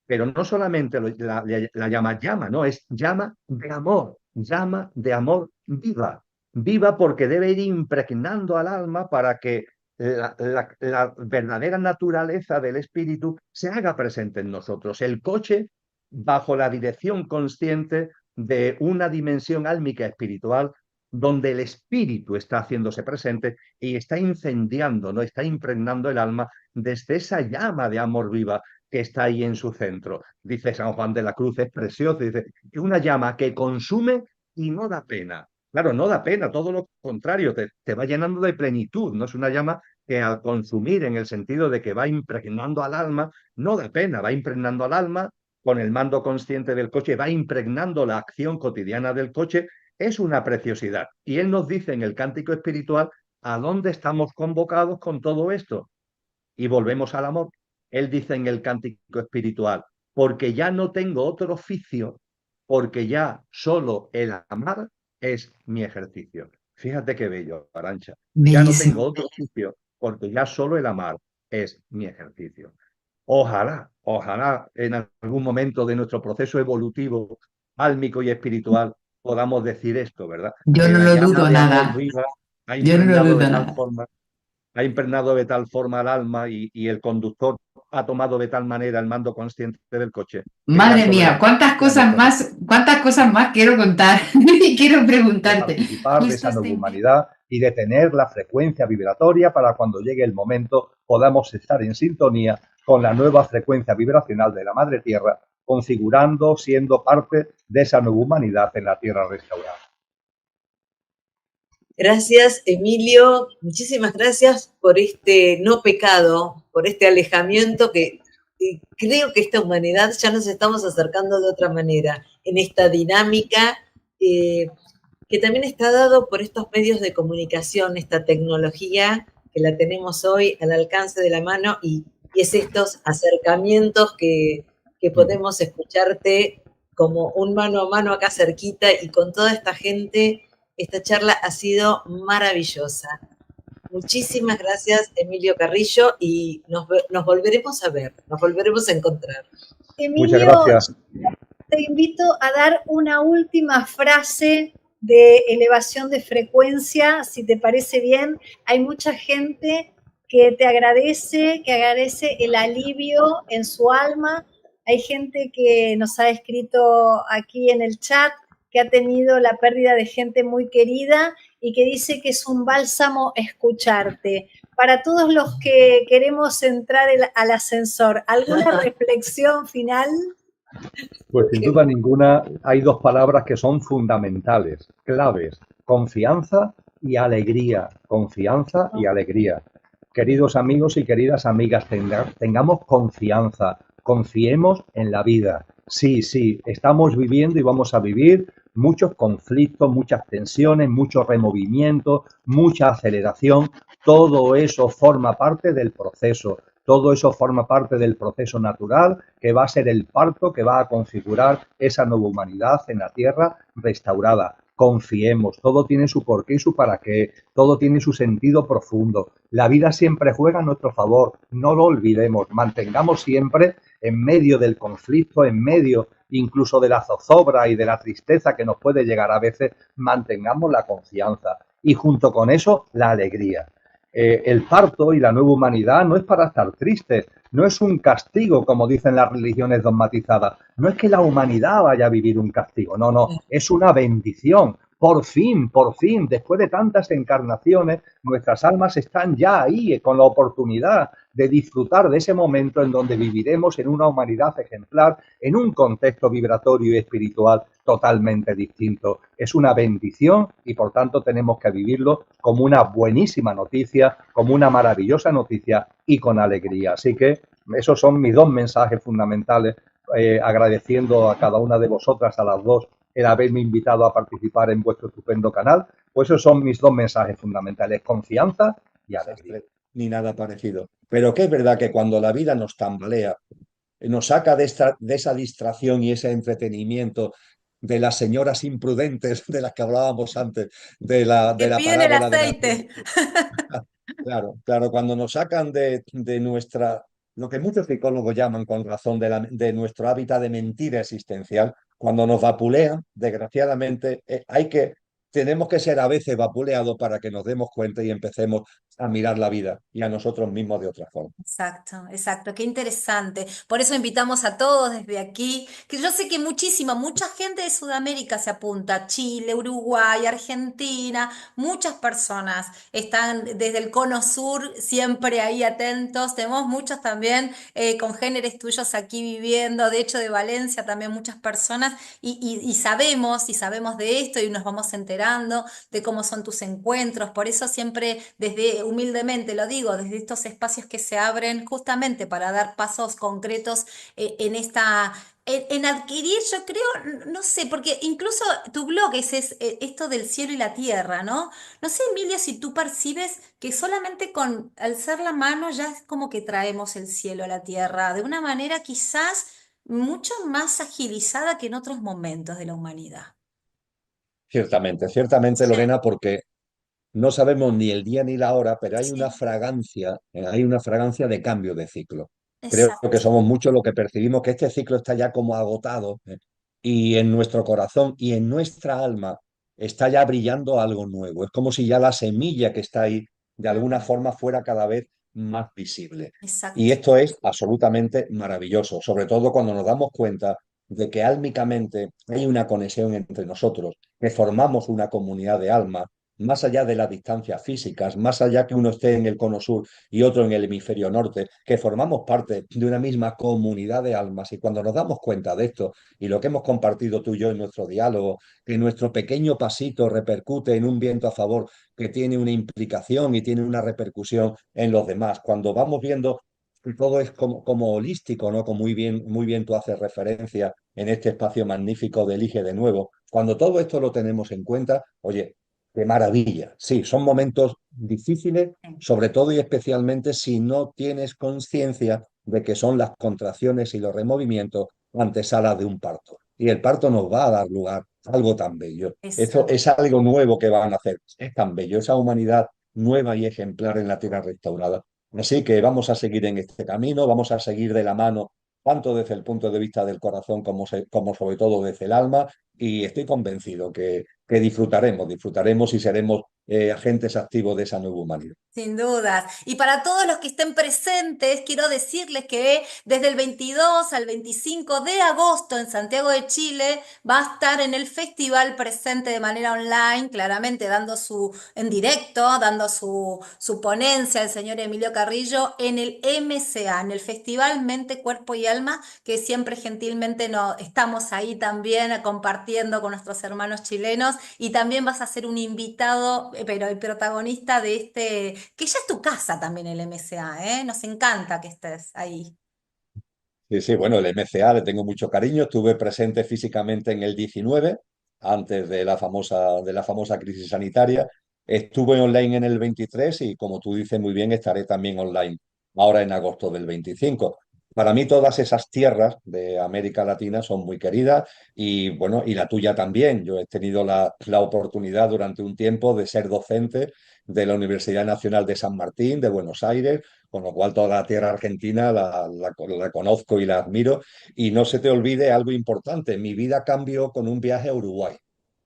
pero no solamente la llama, no, es llama de amor viva. viva porque debe ir impregnando al alma para que la verdadera naturaleza del espíritu se haga presente en nosotros. El coche, bajo la dirección consciente de una dimensión álmica espiritual, donde el espíritu está haciéndose presente y está incendiando, ¿no? Está impregnando el alma desde esa llama de amor viva que está ahí en su centro. Dice San Juan de la Cruz, es precioso, dice, es una llama que consume y no da pena. Claro, no da pena, todo lo contrario, te va llenando de plenitud, no es una llama que al consumir en el sentido de que va impregnando al alma, no da pena, va impregnando al alma con el mando consciente del coche, va impregnando la acción cotidiana del coche, es una preciosidad. Y él nos dice en el cántico espiritual a dónde estamos convocados con todo esto. Y volvemos al amor. Él dice en el cántico espiritual, porque ya no tengo otro oficio, porque ya solo el amar es mi ejercicio. Fíjate qué bello, Arancha. Ya no tengo Bellísimo. otro oficio, porque ya solo el amar es mi ejercicio. Ojalá, ojalá en algún momento de nuestro proceso evolutivo, álmico y espiritual, podamos decir esto, ¿verdad? Yo Que no la lo llama dudo de amor nada. viva ha Yo no lo impregnado de dudo tal nada. forma ha impregnado de tal forma el alma y el conductor ha tomado de tal manera el mando consciente del coche que ya Madre solo el mía, amor ya no puede cuántas cosas más quiero contar y quiero de preguntarte. participar de Justo esa nueva este humanidad y de tener la frecuencia vibratoria para cuando llegue el momento podamos estar en sintonía con la nueva frecuencia vibracional de la Madre Tierra, configurando, siendo parte de esa nueva humanidad en la Tierra restaurada. Gracias, Emilio. Muchísimas gracias por este no pecado, por este alejamiento que creo que esta humanidad ya nos estamos acercando de otra manera, en esta dinámica que también está dado por estos medios de comunicación, esta tecnología que la tenemos hoy al alcance de la mano y es estos acercamientos que podemos escucharte como un mano a mano acá cerquita y con toda esta gente. Esta charla ha sido maravillosa. Muchísimas gracias, Emilio Carrillo, y nos volveremos a ver, nos volveremos a encontrar. Muchas Emilio, gracias. te invito a dar una última frase de elevación de frecuencia, si te parece bien. Hay mucha gente que agradece el alivio en su alma. Hay gente que nos ha escrito aquí en el chat que ha tenido la pérdida de gente muy querida y que dice que es un bálsamo escucharte. Para todos los que queremos entrar al ascensor, ¿alguna reflexión final? Pues sin duda ninguna hay dos palabras que son fundamentales, claves, confianza y alegría, confianza y alegría. Queridos amigos y queridas amigas, tengamos confianza, confiemos en la vida. Sí, sí, estamos viviendo y vamos a vivir muchos conflictos, muchas tensiones, mucho removimiento, mucha aceleración. Todo eso forma parte del proceso. Todo eso forma parte del proceso natural que va a ser el parto que va a configurar esa nueva humanidad en la tierra restaurada. Confiemos, todo tiene su porqué y su para qué, todo tiene su sentido profundo. La vida siempre juega a nuestro favor, no lo olvidemos, mantengamos siempre en medio del conflicto, en medio incluso de la zozobra y de la tristeza que nos puede llegar a veces, mantengamos la confianza y junto con eso la alegría. El parto y la nueva humanidad no es para estar tristes, no es un castigo, como dicen las religiones dogmatizadas, no es que la humanidad vaya a vivir un castigo, no, no, es una bendición. Por fin, después de tantas encarnaciones, nuestras almas están ya ahí con la oportunidad de disfrutar de ese momento en donde viviremos en una humanidad ejemplar, en un contexto vibratorio y espiritual totalmente distinto. Es una bendición y por tanto tenemos que vivirlo como una buenísima noticia, como una maravillosa noticia y con alegría. Así que esos son mis dos mensajes fundamentales, agradeciendo a cada una de vosotras, a las dos, el haberme invitado a participar en vuestro estupendo canal. Pues esos son mis dos mensajes fundamentales, confianza y alegría. Ni nada parecido. Pero que es verdad que cuando la vida nos tambalea, nos saca de esa distracción y ese entretenimiento de las señoras imprudentes de las que hablábamos antes, de la piden el parábola aceite. Claro, claro, cuando nos sacan de nuestra, lo que muchos psicólogos llaman con razón de nuestro hábitat de mentira existencial, cuando nos vapulean, desgraciadamente, hay que tenemos que ser a veces vapuleados para que nos demos cuenta y empecemos a mirar la vida y a nosotros mismos de otra forma. Exacto, exacto, qué interesante. Por eso invitamos a todos desde aquí, que yo sé que mucha gente de Sudamérica se apunta, Chile, Uruguay, Argentina, muchas personas están desde el cono sur siempre ahí atentos. Tenemos muchos también congéneres tuyos aquí viviendo, de hecho de Valencia también muchas personas, y sabemos de esto y nos vamos enterando de cómo son tus encuentros. Por eso siempre desde humildemente lo digo, desde estos espacios que se abren justamente para dar pasos concretos en adquirir, yo creo, no sé, porque incluso tu blog es esto del cielo y la tierra, ¿no? No sé, Emilia, si tú percibes que solamente con alzar la mano ya es como que traemos el cielo a la tierra, de una manera quizás mucho más agilizada que en otros momentos de la humanidad. Ciertamente, ciertamente, Sí, Lorena, porque no sabemos ni el día ni la hora, pero sí, hay una fragancia de cambio de ciclo. Creo que exacto, somos muchos los que percibimos que este ciclo está ya como agotado, y en nuestro corazón y en nuestra alma está ya brillando algo nuevo. Es como si ya la semilla que está ahí de alguna mm, forma fuera cada vez más visible. Y exacto, esto es absolutamente maravilloso, sobre todo cuando nos damos cuenta de que álmicamente hay una conexión entre nosotros, que formamos una comunidad de alma más allá de las distancias físicas, más allá que uno esté en el cono sur y otro en el hemisferio norte, que formamos parte de una misma comunidad de almas. Y cuando nos damos cuenta de esto y lo que hemos compartido tú y yo en nuestro diálogo, que nuestro pequeño pasito repercute en un viento a favor que tiene una implicación y tiene una repercusión en los demás, cuando vamos viendo que todo es como holístico, ¿no? Como muy bien tú haces referencia en este espacio magnífico de Elige de Nuevo. Cuando todo esto lo tenemos en cuenta, oye, qué maravilla. Sí, son momentos difíciles, sobre todo y especialmente si no tienes conciencia de que son las contracciones y los removimientos antesala de un parto. Y el parto nos va a dar lugar a algo tan bello. Esto exacto. es algo nuevo que van a hacer. Es tan bello, esa humanidad nueva y ejemplar en la tierra restaurada. Así que vamos a seguir en este camino, vamos a seguir de la mano, tanto desde el punto de vista del corazón como sobre todo desde el alma, y estoy convencido que disfrutaremos y seremos agentes activos de esa nueva humanidad. Sin dudas. Y para todos los que estén presentes, quiero decirles que desde el 22 al 25 de agosto en Santiago de Chile va a estar en el festival presente de manera online, claramente en directo, dando su ponencia el señor Emilio Carrillo en el MCA, en el Festival Mente, Cuerpo y Alma, que siempre gentilmente estamos ahí también compartiendo con nuestros hermanos chilenos. Y también vas a ser un invitado, pero el protagonista de que ya es tu casa también el MCA, ¿eh? Nos encanta que estés ahí. Sí, sí, bueno, el MCA le tengo mucho cariño. Estuve presente físicamente en el 19, antes de la famosa crisis sanitaria. Estuve online en el 23 y, como tú dices muy bien, estaré también online ahora en agosto del 25. Para mí todas esas tierras de América Latina son muy queridas y, bueno, y la tuya también. Yo he tenido la oportunidad durante un tiempo de ser docente de la Universidad Nacional de San Martín, de Buenos Aires, con lo cual toda la tierra argentina la conozco y la admiro. Y no se te olvide algo importante, mi vida cambió con un viaje a Uruguay.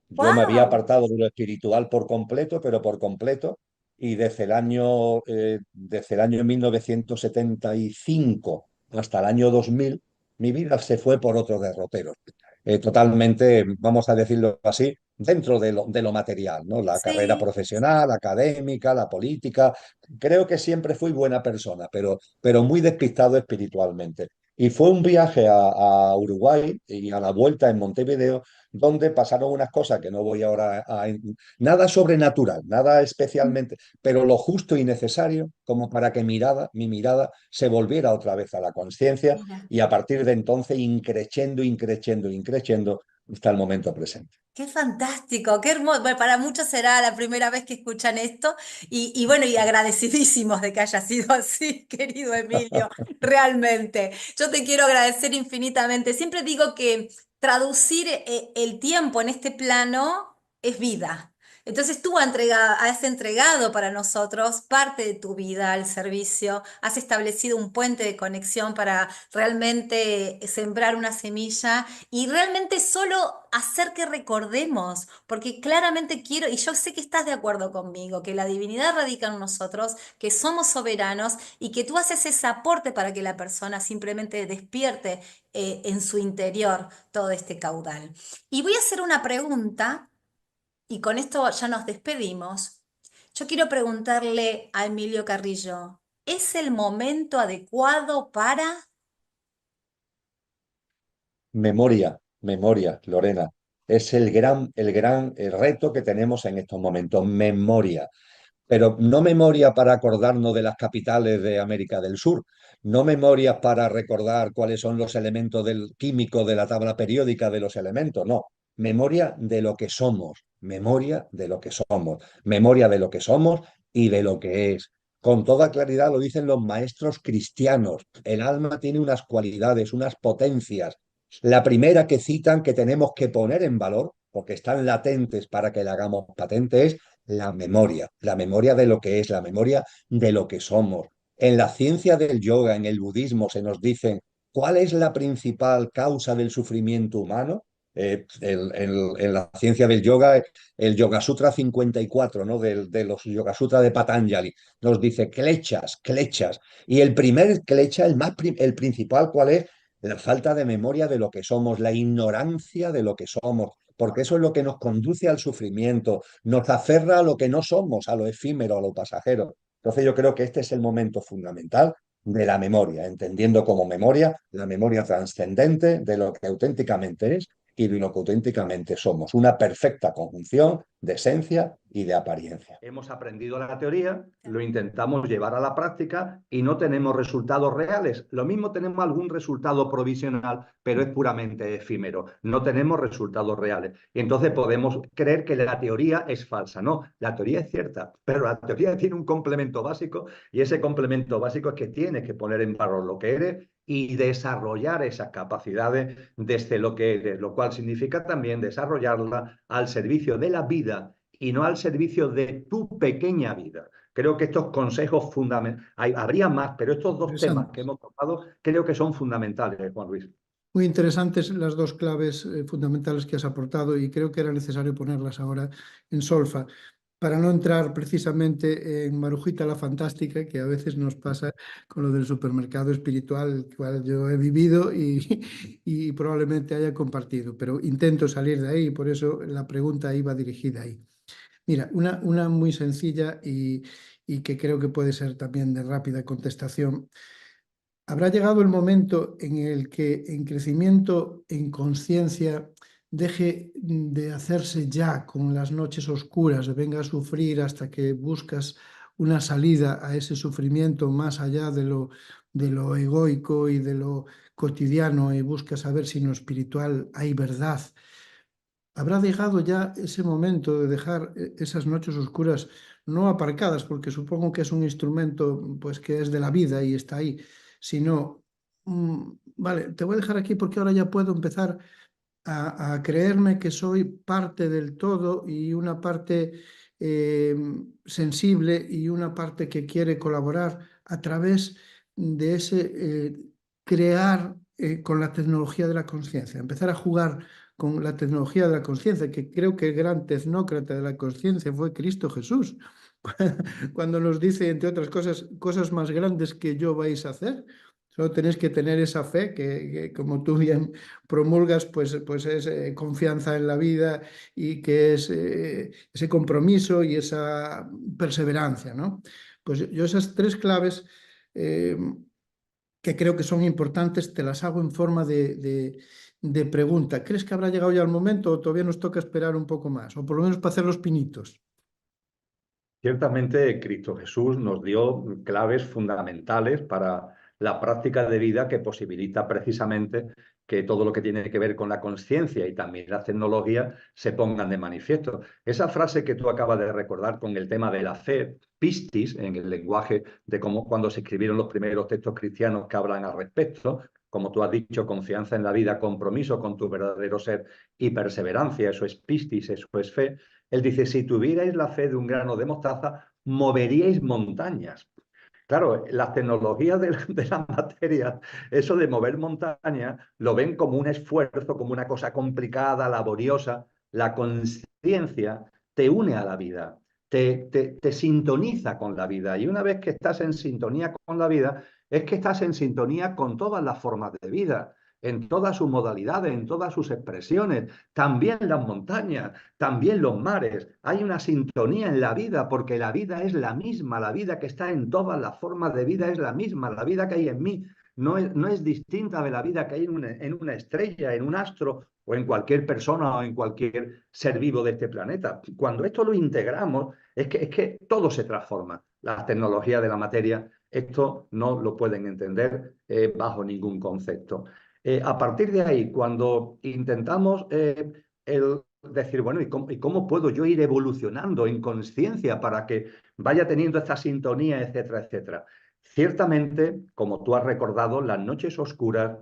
Yo me había ¡Wow! apartado de lo espiritual por completo, pero por completo, y desde el año 1975 hasta el año 2000, mi vida se fue por otros derroteros. Totalmente, vamos a decirlo así, dentro de lo material, ¿no? La carrera Sí. profesional, académica, la política. Creo que siempre fui buena persona, pero muy despistado espiritualmente. Y fue un viaje a Uruguay y a la vuelta en Montevideo donde pasaron unas cosas que no voy ahora nada sobrenatural, nada especialmente, pero lo justo y necesario como para que mi mirada se volviera otra vez a la conciencia Mira. y a partir de entonces increciendo, increciendo, increciendo hasta el momento presente. Qué fantástico, qué hermoso. Bueno, para muchos será la primera vez que escuchan esto y bueno, y agradecidísimos de que haya sido así, querido Emilio, realmente. Yo te quiero agradecer infinitamente. Siempre digo que traducir el tiempo en este plano es vida. Entonces tú has entregado para nosotros parte de tu vida al servicio, has establecido un puente de conexión para realmente sembrar una semilla y realmente solo hacer que recordemos, porque claramente quiero, y yo sé que estás de acuerdo conmigo, que la divinidad radica en nosotros, que somos soberanos y que tú haces ese aporte para que la persona simplemente despierte en su interior todo este caudal. Y voy a hacer una pregunta y con esto ya nos despedimos. Yo quiero preguntarle a Emilio Carrillo, ¿es el momento adecuado para? Memoria, memoria, Lorena. Es el reto que tenemos en estos momentos, memoria. Pero no memoria para acordarnos de las capitales de América del Sur, no memoria para recordar cuáles son los elementos del químico de la tabla periódica de los elementos, no. Memoria de lo que somos, memoria de lo que somos, memoria de lo que somos y de lo que es. Con toda claridad lo dicen los maestros cristianos. El alma tiene unas cualidades, unas potencias. La primera que citan que tenemos que poner en valor, porque están latentes para que la hagamos patente, es la memoria de lo que es, la memoria de lo que somos. En la ciencia del yoga, en el budismo, se nos dicen cuál es la principal causa del sufrimiento humano. En la ciencia del yoga, el Yoga Sutra 54, ¿no? De los Yoga Sutra de Patanjali, nos dice klechas, klechas. Y el primer klecha, el principal, ¿cuál es? La falta de memoria de lo que somos, la ignorancia de lo que somos, porque eso es lo que nos conduce al sufrimiento, nos aferra a lo que no somos, a lo efímero, a lo pasajero. Entonces yo creo que este es el momento fundamental de la memoria, entendiendo como memoria la memoria trascendente de lo que auténticamente es y de lo que auténticamente somos, una perfecta conjunción de esencia y de apariencia. Hemos aprendido la teoría, lo intentamos llevar a la práctica y no tenemos resultados reales. Lo mismo tenemos algún resultado provisional, pero es puramente efímero. No tenemos resultados reales. Y entonces podemos creer que la teoría es falsa. No, la teoría es cierta, pero la teoría tiene un complemento básico y ese complemento básico es que tienes que poner en valor lo que eres y desarrollar esas capacidades desde lo que eres, lo cual significa también desarrollarla al servicio de la vida y no al servicio de tu pequeña vida. Creo que estos consejos fundamentales, habría más, pero estos dos temas que hemos tocado creo que son fundamentales, Juan Luis. Muy interesantes las dos claves fundamentales que has aportado y creo que era necesario ponerlas ahora en solfa para no entrar precisamente en Marujita la Fantástica, que a veces nos pasa con lo del supermercado espiritual, el cual yo he vivido y probablemente haya compartido, pero intento salir de ahí y por eso la pregunta iba dirigida ahí. Mira, una muy sencilla y que creo que puede ser también de rápida contestación. ¿Habrá llegado el momento en el que en crecimiento, en conciencia, deje de hacerse ya con las noches oscuras, de venga a sufrir hasta que buscas una salida a ese sufrimiento más allá de lo egoico y de lo cotidiano y buscas saber si en lo espiritual hay verdad? ¿Habrá llegado ya ese momento de dejar esas noches oscuras no aparcadas, porque supongo que es un instrumento pues, que es de la vida y está ahí, sino, vale, te voy a dejar aquí porque ahora ya puedo empezar a creerme que soy parte del todo y una parte sensible y una parte que quiere colaborar a través de ese crear con la tecnología de la conciencia, empezar a jugar con la tecnología de la conciencia, que creo que el gran tecnócrata de la conciencia fue Cristo Jesús, cuando nos dice, entre otras cosas, cosas más grandes que yo vais a hacer. Solo tenéis que tener esa fe que como tú bien promulgas, pues es confianza en la vida y que es ese compromiso y esa perseverancia, ¿no? Pues yo esas tres claves que creo que son importantes, te las hago en forma de pregunta. ¿Crees que habrá llegado ya el momento o todavía nos toca esperar un poco más? O por lo menos para hacer los pinitos. Ciertamente, Cristo Jesús nos dio claves fundamentales para la práctica de vida que posibilita precisamente que todo lo que tiene que ver con la conciencia y también la tecnología se pongan de manifiesto. Esa frase que tú acabas de recordar con el tema de la fe, pistis, en el lenguaje de cómo cuando se escribieron los primeros textos cristianos que hablan al respecto, como tú has dicho, confianza en la vida, compromiso con tu verdadero ser y perseverancia, eso es pistis, eso es fe. Él dice, si tuvierais la fe de un grano de mostaza, moveríais montañas. Claro, las tecnologías de la materia, eso de mover montañas, lo ven como un esfuerzo, como una cosa complicada, laboriosa. La conciencia te une a la vida, te sintoniza con la vida. Y una vez que estás en sintonía con la vida, es que estás en sintonía con todas las formas de vida, en todas sus modalidades, en todas sus expresiones, también las montañas, también los mares. Hay una sintonía en la vida porque la vida es la misma, la vida que está en todas las formas de vida es la misma, la vida que hay en mí no es distinta de la vida que hay en una estrella, en un astro o en cualquier persona o en cualquier ser vivo de este planeta. Cuando esto lo integramos, es que todo se transforma. Las tecnologías de la materia, esto no lo pueden entender bajo ningún concepto. A partir de ahí, cuando intentamos decir, bueno, ¿y cómo puedo yo ir evolucionando en conciencia para que vaya teniendo esta sintonía, etcétera, etcétera? Ciertamente, como tú has recordado, las noches oscuras,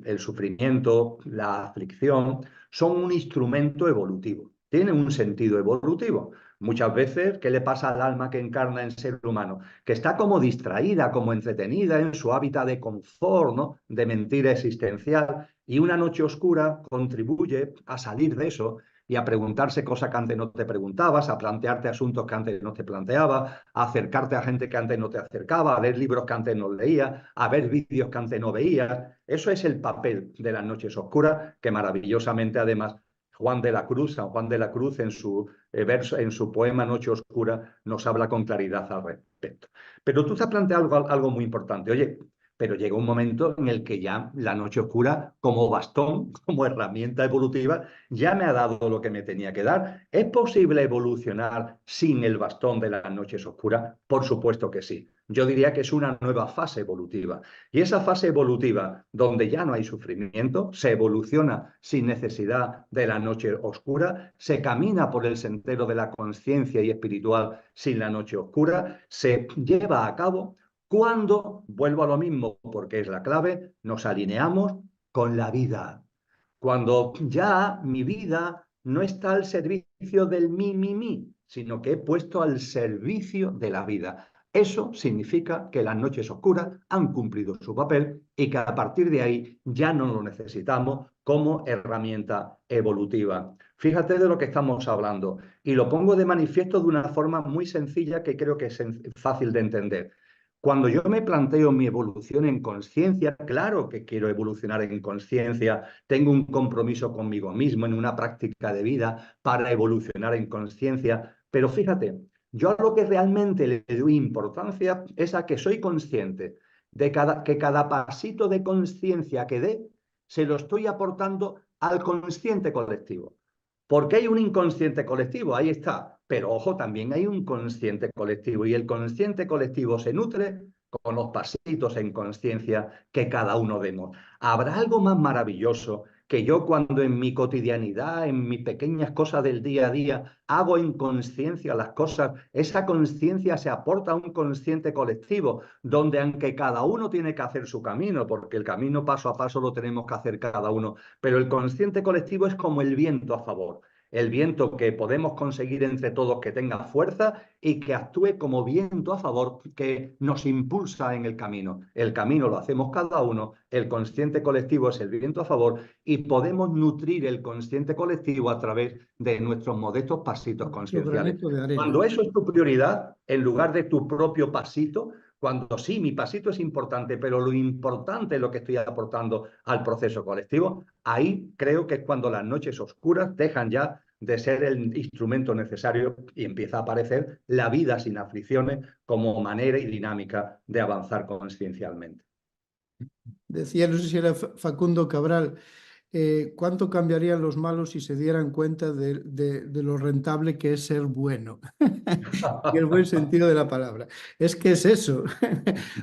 el sufrimiento, la aflicción, son un instrumento evolutivo, tienen un sentido evolutivo. Muchas veces, ¿qué le pasa al alma que encarna en ser humano? Que está como distraída, como entretenida en su hábitat de confort, ¿no? De mentira existencial, y una noche oscura contribuye a salir de eso y a preguntarse cosas que antes no te preguntabas, a plantearte asuntos que antes no te planteabas, a acercarte a gente que antes no te acercaba, a leer libros que antes no leías, a ver vídeos que antes no veías. Eso es el papel de las noches oscuras, que maravillosamente además San Juan de la Cruz, en su poema Noche Oscura, nos habla con claridad al respecto. Pero tú te has planteado algo muy importante. Oye, pero llega un momento en el que ya la noche oscura, como bastón, como herramienta evolutiva, ya me ha dado lo que me tenía que dar. ¿Es posible evolucionar sin el bastón de las noches oscuras? Por supuesto que sí. Yo diría que es una nueva fase evolutiva. Y esa fase evolutiva, donde ya no hay sufrimiento, se evoluciona sin necesidad de la noche oscura, se camina por el sendero de la conciencia y espiritual sin la noche oscura, se lleva a cabo cuando, vuelvo a lo mismo porque es la clave, nos alineamos con la vida. Cuando ya mi vida no está al servicio del mí, sino que he puesto al servicio de la vida. Eso significa que las noches oscuras han cumplido su papel y que a partir de ahí ya no lo necesitamos como herramienta evolutiva. Fíjate de lo que estamos hablando y lo pongo de manifiesto de una forma muy sencilla que creo que es fácil de entender. Cuando yo me planteo mi evolución en conciencia, claro que quiero evolucionar en conciencia, tengo un compromiso conmigo mismo en una práctica de vida para evolucionar en conciencia, pero fíjate, yo a lo que realmente le doy importancia es a que soy consciente de que cada pasito de conciencia que dé, se lo estoy aportando al consciente colectivo. Porque hay un inconsciente colectivo, ahí está. Pero ojo, también hay un consciente colectivo y el consciente colectivo se nutre con los pasitos en conciencia que cada uno demos. ¿Habrá algo más maravilloso que yo cuando en mi cotidianidad, en mis pequeñas cosas del día a día, hago en conciencia las cosas? Esa conciencia se aporta a un consciente colectivo, donde aunque cada uno tiene que hacer su camino, porque el camino paso a paso lo tenemos que hacer cada uno, pero el consciente colectivo es como el viento a favor. El viento que podemos conseguir entre todos que tenga fuerza y que actúe como viento a favor que nos impulsa en el camino. El camino lo hacemos cada uno, el consciente colectivo es el viento a favor y podemos nutrir el consciente colectivo a través de nuestros modestos pasitos concienciales. Cuando eso es tu prioridad, en lugar de tu propio pasito, cuando sí, mi pasito es importante, pero lo importante es lo que estoy aportando al proceso colectivo, ahí creo que es cuando las noches oscuras dejan ya de ser el instrumento necesario y empieza a aparecer la vida sin aflicciones como manera y dinámica de avanzar consciencialmente. Decía, no sé si era Facundo Cabral, ¿cuánto cambiarían los malos si se dieran cuenta de lo rentable que es ser bueno? Y el buen sentido de la palabra. Es que es eso,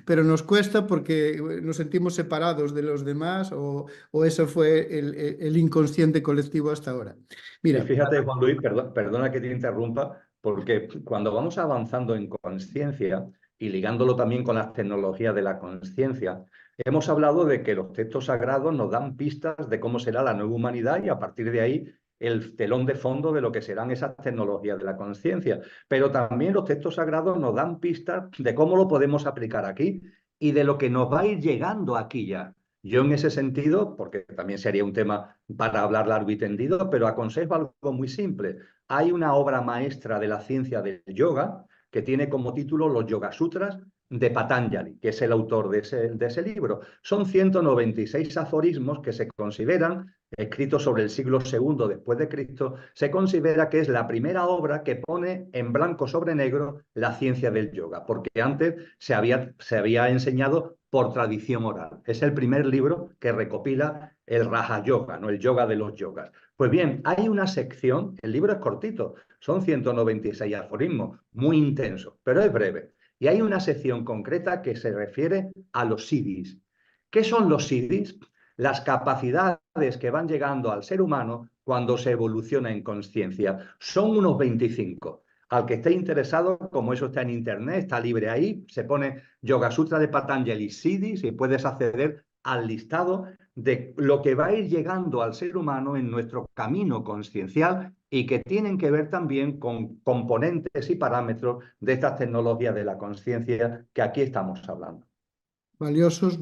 pero nos cuesta porque nos sentimos separados de los demás o eso fue el inconsciente colectivo hasta ahora. Mira, y fíjate, Juan Luis, perdona que te interrumpa, porque cuando vamos avanzando en conciencia y ligándolo también con las tecnologías de la conciencia, hemos hablado de que los textos sagrados nos dan pistas de cómo será la nueva humanidad y a partir de ahí el telón de fondo de lo que serán esas tecnologías de la conciencia. Pero también los textos sagrados nos dan pistas de cómo lo podemos aplicar aquí y de lo que nos va a ir llegando aquí ya. Yo en ese sentido, porque también sería un tema para hablar largo y tendido, pero aconsejo algo muy simple. Hay una obra maestra de la ciencia del yoga que tiene como título Los Yoga Sutras de Patanjali, que es el autor de ese libro. Son 196 aforismos que se consideran, escritos sobre el siglo II después de Cristo, se considera que es la primera obra que pone en blanco sobre negro la ciencia del yoga, porque antes se había enseñado por tradición oral. Es el primer libro que recopila el Raja Yoga, ¿no? El yoga de los yogas. Pues bien, hay una sección, el libro es cortito, son 196 aforismos, muy intenso, pero es breve. Y hay una sección concreta que se refiere a los siddhis. ¿Qué son los siddhis? Las capacidades que van llegando al ser humano cuando se evoluciona en conciencia. Son unos 25. Al que esté interesado, como eso está en internet, está libre ahí, se pone Yoga Sutra de Patanjali Siddhis y puedes acceder al listado de lo que va a ir llegando al ser humano en nuestro camino consciencial y que tienen que ver también con componentes y parámetros de estas tecnologías de la conciencia que aquí estamos hablando. Valiosos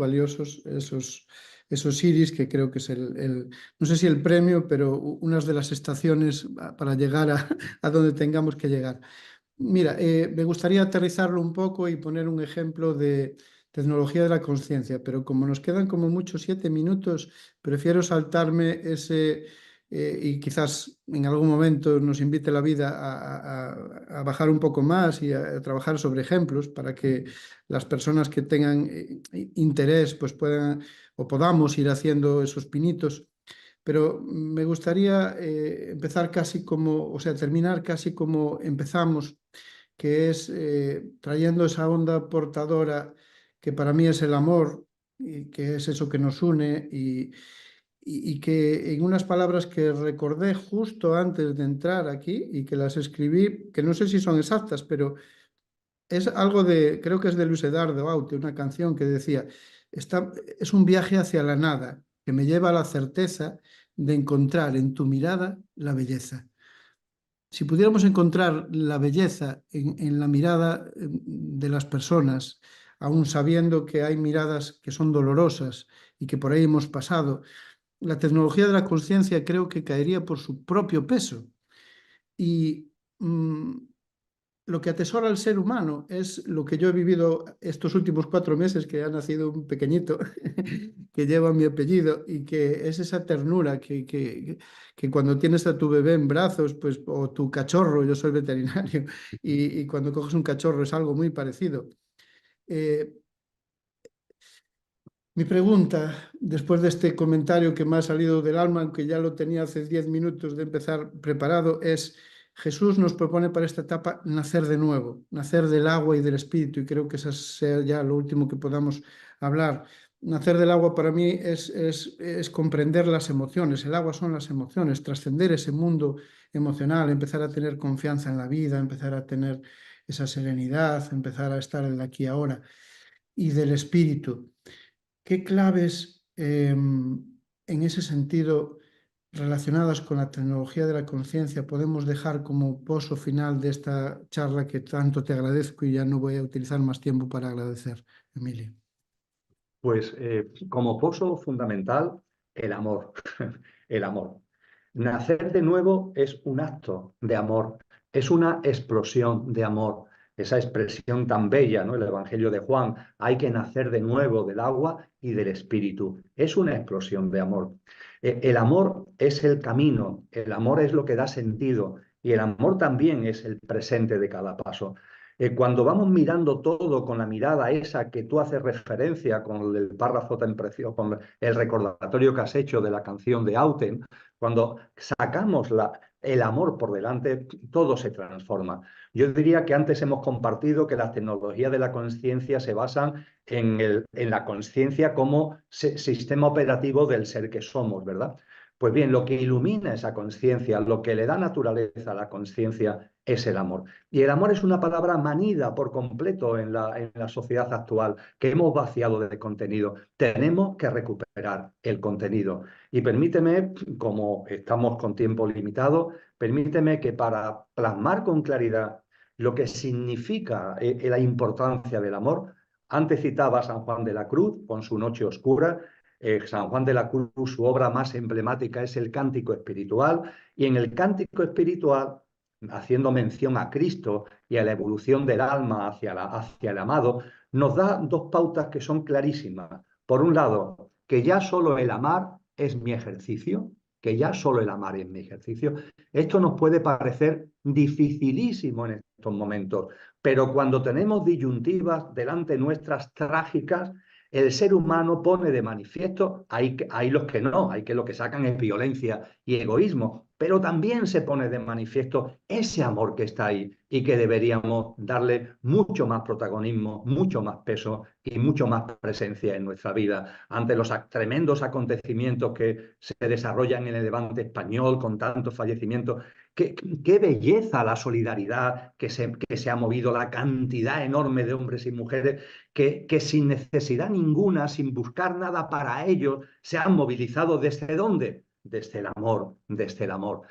esos siddhis, que creo que es no sé si el premio, pero una de las estaciones para llegar a donde tengamos que llegar. Mira, me gustaría aterrizarlo un poco y poner un ejemplo de tecnología de la conciencia, pero como nos quedan como mucho 7 minutos, prefiero saltarme ese y quizás en algún momento nos invite la vida a bajar un poco más y a trabajar sobre ejemplos para que las personas que tengan interés pues puedan o podamos ir haciendo esos pinitos. Pero me gustaría empezar casi como, o sea, terminar casi como empezamos, que es trayendo esa onda portadora que para mí es el amor, y que es eso que nos une y que en unas palabras que recordé justo antes de entrar aquí y que las escribí, que no sé si son exactas, pero es algo de, creo que es de Luis Eduardo Aute, una canción que decía, es un viaje hacia la nada que me lleva a la certeza de encontrar en tu mirada la belleza. Si pudiéramos encontrar la belleza en la mirada de las personas, aún sabiendo que hay miradas que son dolorosas y que por ahí hemos pasado, la tecnología de la conciencia creo que caería por su propio peso. Y lo que atesora al ser humano es lo que yo he vivido estos últimos 4 meses, que ha nacido un pequeñito que lleva mi apellido, y que es esa ternura que cuando tienes a tu bebé en brazos, pues, o tu cachorro, yo soy veterinario, y cuando coges un cachorro es algo muy parecido. Mi pregunta, después de este comentario que me ha salido del alma, aunque ya lo tenía hace 10 minutos de empezar preparado, es: Jesús nos propone para esta etapa nacer de nuevo, nacer del agua y del espíritu, y creo que eso sea ya lo último que podamos hablar. Nacer del agua para mí es comprender las emociones. El agua son las emociones, trascender ese mundo emocional, empezar a tener confianza en la vida, empezar a tener esa serenidad, empezar a estar en el aquí y ahora. Y del espíritu, ¿qué claves en ese sentido relacionadas con la tecnología de la conciencia podemos dejar como pozo final de esta charla, que tanto te agradezco y ya no voy a utilizar más tiempo para agradecer, Emilio? Pues como pozo fundamental, el amor. El amor. Nacer de nuevo es un acto de amor, es una explosión de amor. Esa expresión tan bella, ¿no? El Evangelio de Juan, hay que nacer de nuevo del agua y del espíritu. Es una explosión de amor. El amor es el camino, el amor es lo que da sentido y el amor también es el presente de cada paso. Cuando vamos mirando todo con la mirada esa que tú haces referencia con el párrafo tan precioso, con el recordatorio que has hecho de la canción de Auten, cuando sacamos el amor por delante, todo se transforma. Yo diría que antes hemos compartido que las tecnologías de la conciencia se basan en la conciencia como sistema operativo del ser que somos, ¿verdad? Pues bien, lo que ilumina esa conciencia, lo que le da naturaleza a la conciencia, es el amor. Y el amor es una palabra manida por completo en la sociedad actual, que hemos vaciado de contenido. Tenemos que recuperar el contenido. Y permíteme, como estamos con tiempo limitado, permíteme que para plasmar con claridad lo que significa la importancia del amor, antes citaba a San Juan de la Cruz con su Noche Oscura. San Juan de la Cruz, su obra más emblemática es el Cántico Espiritual, y en el Cántico Espiritual, haciendo mención a Cristo y a la evolución del alma hacia el amado, nos da dos pautas que son clarísimas. Por un lado, que ya solo el amar es mi ejercicio, que ya solo el amar es mi ejercicio. Esto nos puede parecer dificilísimo en estos momentos, pero cuando tenemos disyuntivas delante nuestras trágicas, el ser humano pone de manifiesto, hay los que no, hay que lo que sacan es violencia y egoísmo, pero también se pone de manifiesto ese amor que está ahí y que deberíamos darle mucho más protagonismo, mucho más peso y mucho más presencia en nuestra vida. Ante los tremendos acontecimientos que se desarrollan en el Levante español con tantos fallecimientos, qué belleza la solidaridad que se ha movido, la cantidad enorme de hombres y mujeres que sin necesidad ninguna, sin buscar nada para ellos, se han movilizado. ¿Desde dónde? Desde el amor, desde el amor.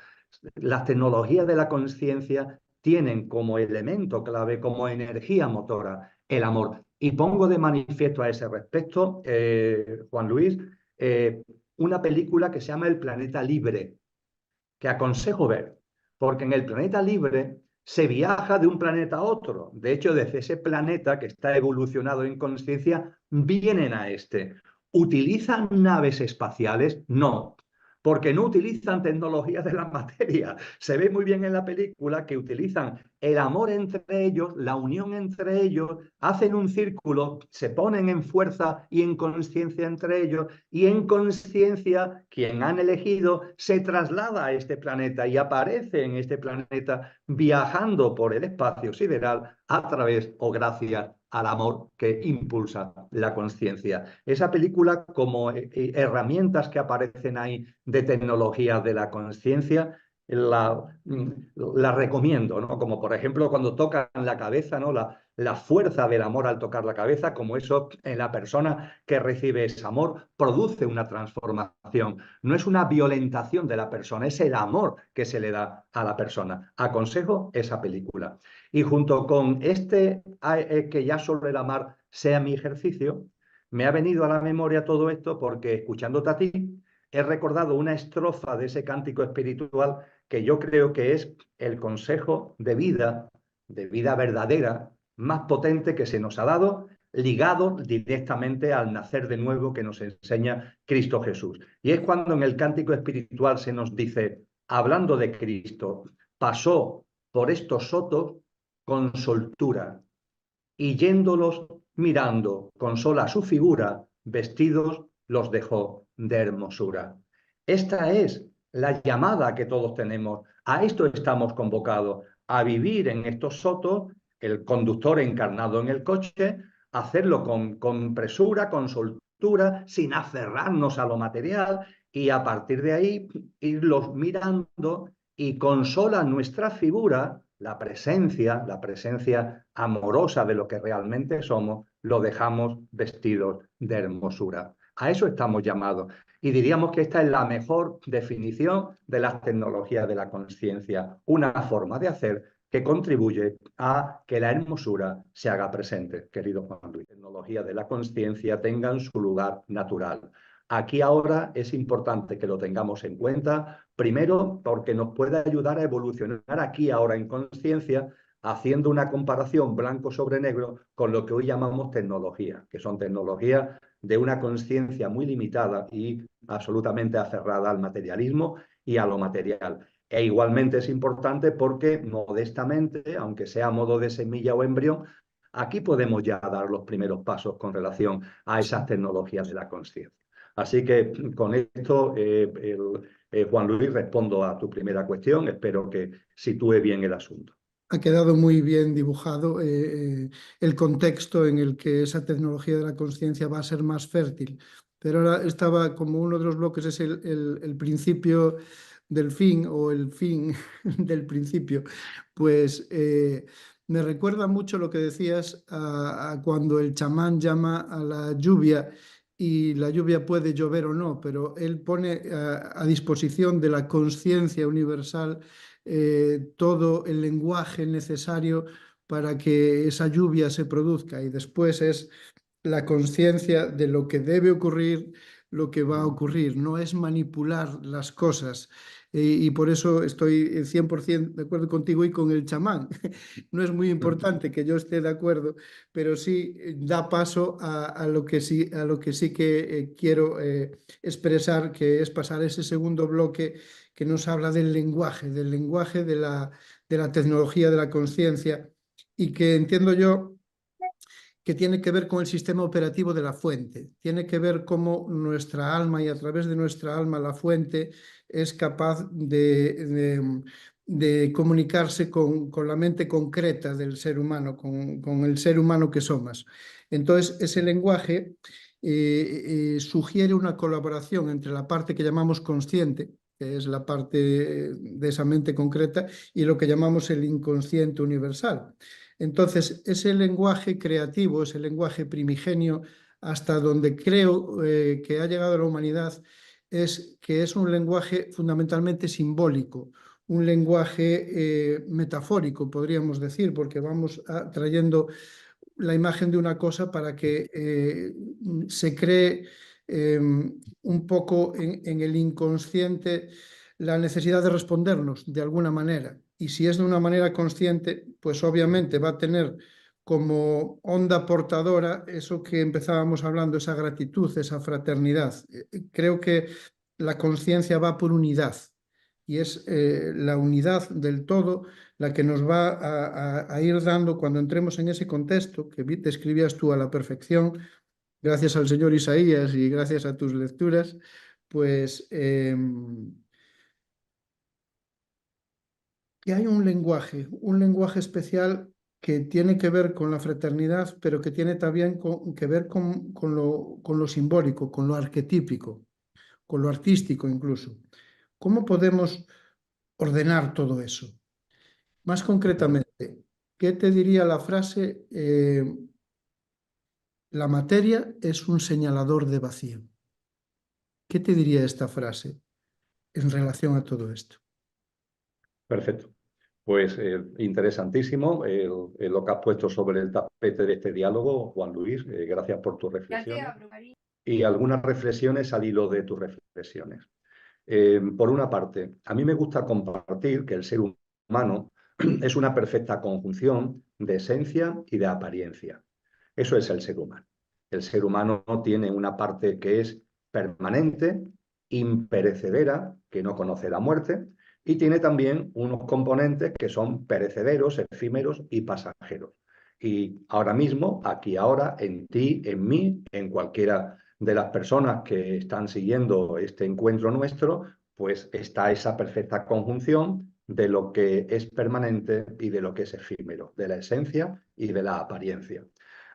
Las tecnologías de la conciencia tienen como elemento clave, como energía motora, el amor. Y pongo de manifiesto a ese respecto, Juan Luis, una película que se llama El Planeta Libre, que aconsejo ver, porque en El Planeta Libre se viaja de un planeta a otro. De hecho, desde ese planeta que está evolucionado en conciencia, vienen a este. ¿Utilizan naves espaciales? No, porque no utilizan tecnologías de la materia. Se ve muy bien en la película que utilizan el amor entre ellos, la unión entre ellos, hacen un círculo, se ponen en fuerza y en conciencia entre ellos, y en conciencia quien han elegido se traslada a este planeta y aparece en este planeta viajando por el espacio sideral a través o gracias al amor que impulsa la conciencia. Esa película, como herramientas que aparecen ahí de tecnología de la conciencia, la recomiendo, ¿no? Como por ejemplo cuando tocan la cabeza, ¿no? La fuerza del amor al tocar la cabeza, como eso en la persona que recibe ese amor produce una transformación. No es una violentación de la persona, es el amor que se le da a la persona. Aconsejo esa película. Y junto con que ya solo el amar sea mi ejercicio, me ha venido a la memoria todo esto porque escuchándote a ti he recordado una estrofa de ese cántico espiritual que yo creo que es el consejo de vida verdadera, más potente que se nos ha dado, ligado directamente al nacer de nuevo que nos enseña Cristo Jesús. Y es cuando en el cántico espiritual se nos dice, hablando de Cristo, pasó por estos sotos con soltura, y yéndolos mirando con sola su figura, vestidos los dejó de hermosura. Esta es la llamada que todos tenemos. A esto estamos convocados, a vivir en estos sotos, el conductor encarnado en el coche, hacerlo con presura, con soltura, sin aferrarnos a lo material, y a partir de ahí irlos mirando, y con sola nuestra figura, la presencia amorosa de lo que realmente somos, lo dejamos vestidos de hermosura. A eso estamos llamados. Y diríamos que esta es la mejor definición de las tecnologías de la conciencia, una forma de hacer que contribuye a que la hermosura se haga presente, querido Juan Luis. Las tecnologías de la conciencia tengan su lugar natural. Aquí ahora es importante que lo tengamos en cuenta, primero porque nos puede ayudar a evolucionar aquí ahora en conciencia, haciendo una comparación blanco sobre negro con lo que hoy llamamos tecnología, que son tecnologías de una conciencia muy limitada y absolutamente aferrada al materialismo y a lo material. E igualmente es importante porque modestamente, aunque sea a modo de semilla o embrión, aquí podemos ya dar los primeros pasos con relación a esas tecnologías de la conciencia. Así que con esto, Juan Luis, respondo a tu primera cuestión. Espero que sitúe bien el asunto. Ha quedado muy bien dibujado el contexto en el que esa tecnología de la conciencia va a ser más fértil. Pero ahora estaba como uno de los bloques es el principio del fin o el fin del principio, pues me recuerda mucho lo que decías a cuando el chamán llama a la lluvia y la lluvia puede llover o no, pero él pone a disposición de la conciencia universal todo el lenguaje necesario para que esa lluvia se produzca y después es la conciencia de lo que debe ocurrir, lo que va a ocurrir, no es manipular las cosas. Y por eso estoy 100% de acuerdo contigo y con el chamán. No es muy importante que yo esté de acuerdo, pero sí da paso a lo que sí que quiero expresar, que es pasar ese segundo bloque que nos habla del lenguaje de la tecnología, de la conciencia, y que entiendo yo que tiene que ver con el sistema operativo de la fuente, tiene que ver cómo nuestra alma y a través de nuestra alma la fuente es capaz de comunicarse con la mente concreta del ser humano, con el ser humano que somos. Entonces, ese lenguaje sugiere una colaboración entre la parte que llamamos consciente, que es la parte de esa mente concreta, y lo que llamamos el inconsciente universal. Entonces, ese lenguaje creativo, ese lenguaje primigenio, hasta donde creo que ha llegado la humanidad, es que es un lenguaje fundamentalmente simbólico, un lenguaje metafórico, podríamos decir, porque vamos trayendo la imagen de una cosa para que se cree un poco en el inconsciente la necesidad de respondernos de alguna manera. Y si es de una manera consciente, pues obviamente va a tener como onda portadora eso que empezábamos hablando, esa gratitud, esa fraternidad. Creo que la conciencia va por unidad y es la unidad del todo la que nos va a ir dando cuando entremos en ese contexto que describías tú a la perfección, gracias al señor Isaías y gracias a tus lecturas, pues que hay un lenguaje especial que tiene que ver con la fraternidad, pero que tiene también que ver con lo simbólico, con lo arquetípico, con lo artístico incluso. ¿Cómo podemos ordenar todo eso? Más concretamente, ¿qué te diría la frase? La materia es un señalador de vacío. ¿Qué te diría esta frase en relación a todo esto? Perfecto. Pues interesantísimo lo que has puesto sobre el tapete de este diálogo, Juan Luis. Gracias por tus reflexiones. Y algunas reflexiones al hilo de tus reflexiones. Por una parte, a mí me gusta compartir que el ser humano es una perfecta conjunción de esencia y de apariencia. Eso es el ser humano. El ser humano tiene una parte que es permanente, imperecedera, que no conoce la muerte, y tiene también unos componentes que son perecederos, efímeros y pasajeros. Y ahora mismo, aquí ahora, en ti, en mí, en cualquiera de las personas que están siguiendo este encuentro nuestro, pues está esa perfecta conjunción de lo que es permanente y de lo que es efímero, de la esencia y de la apariencia.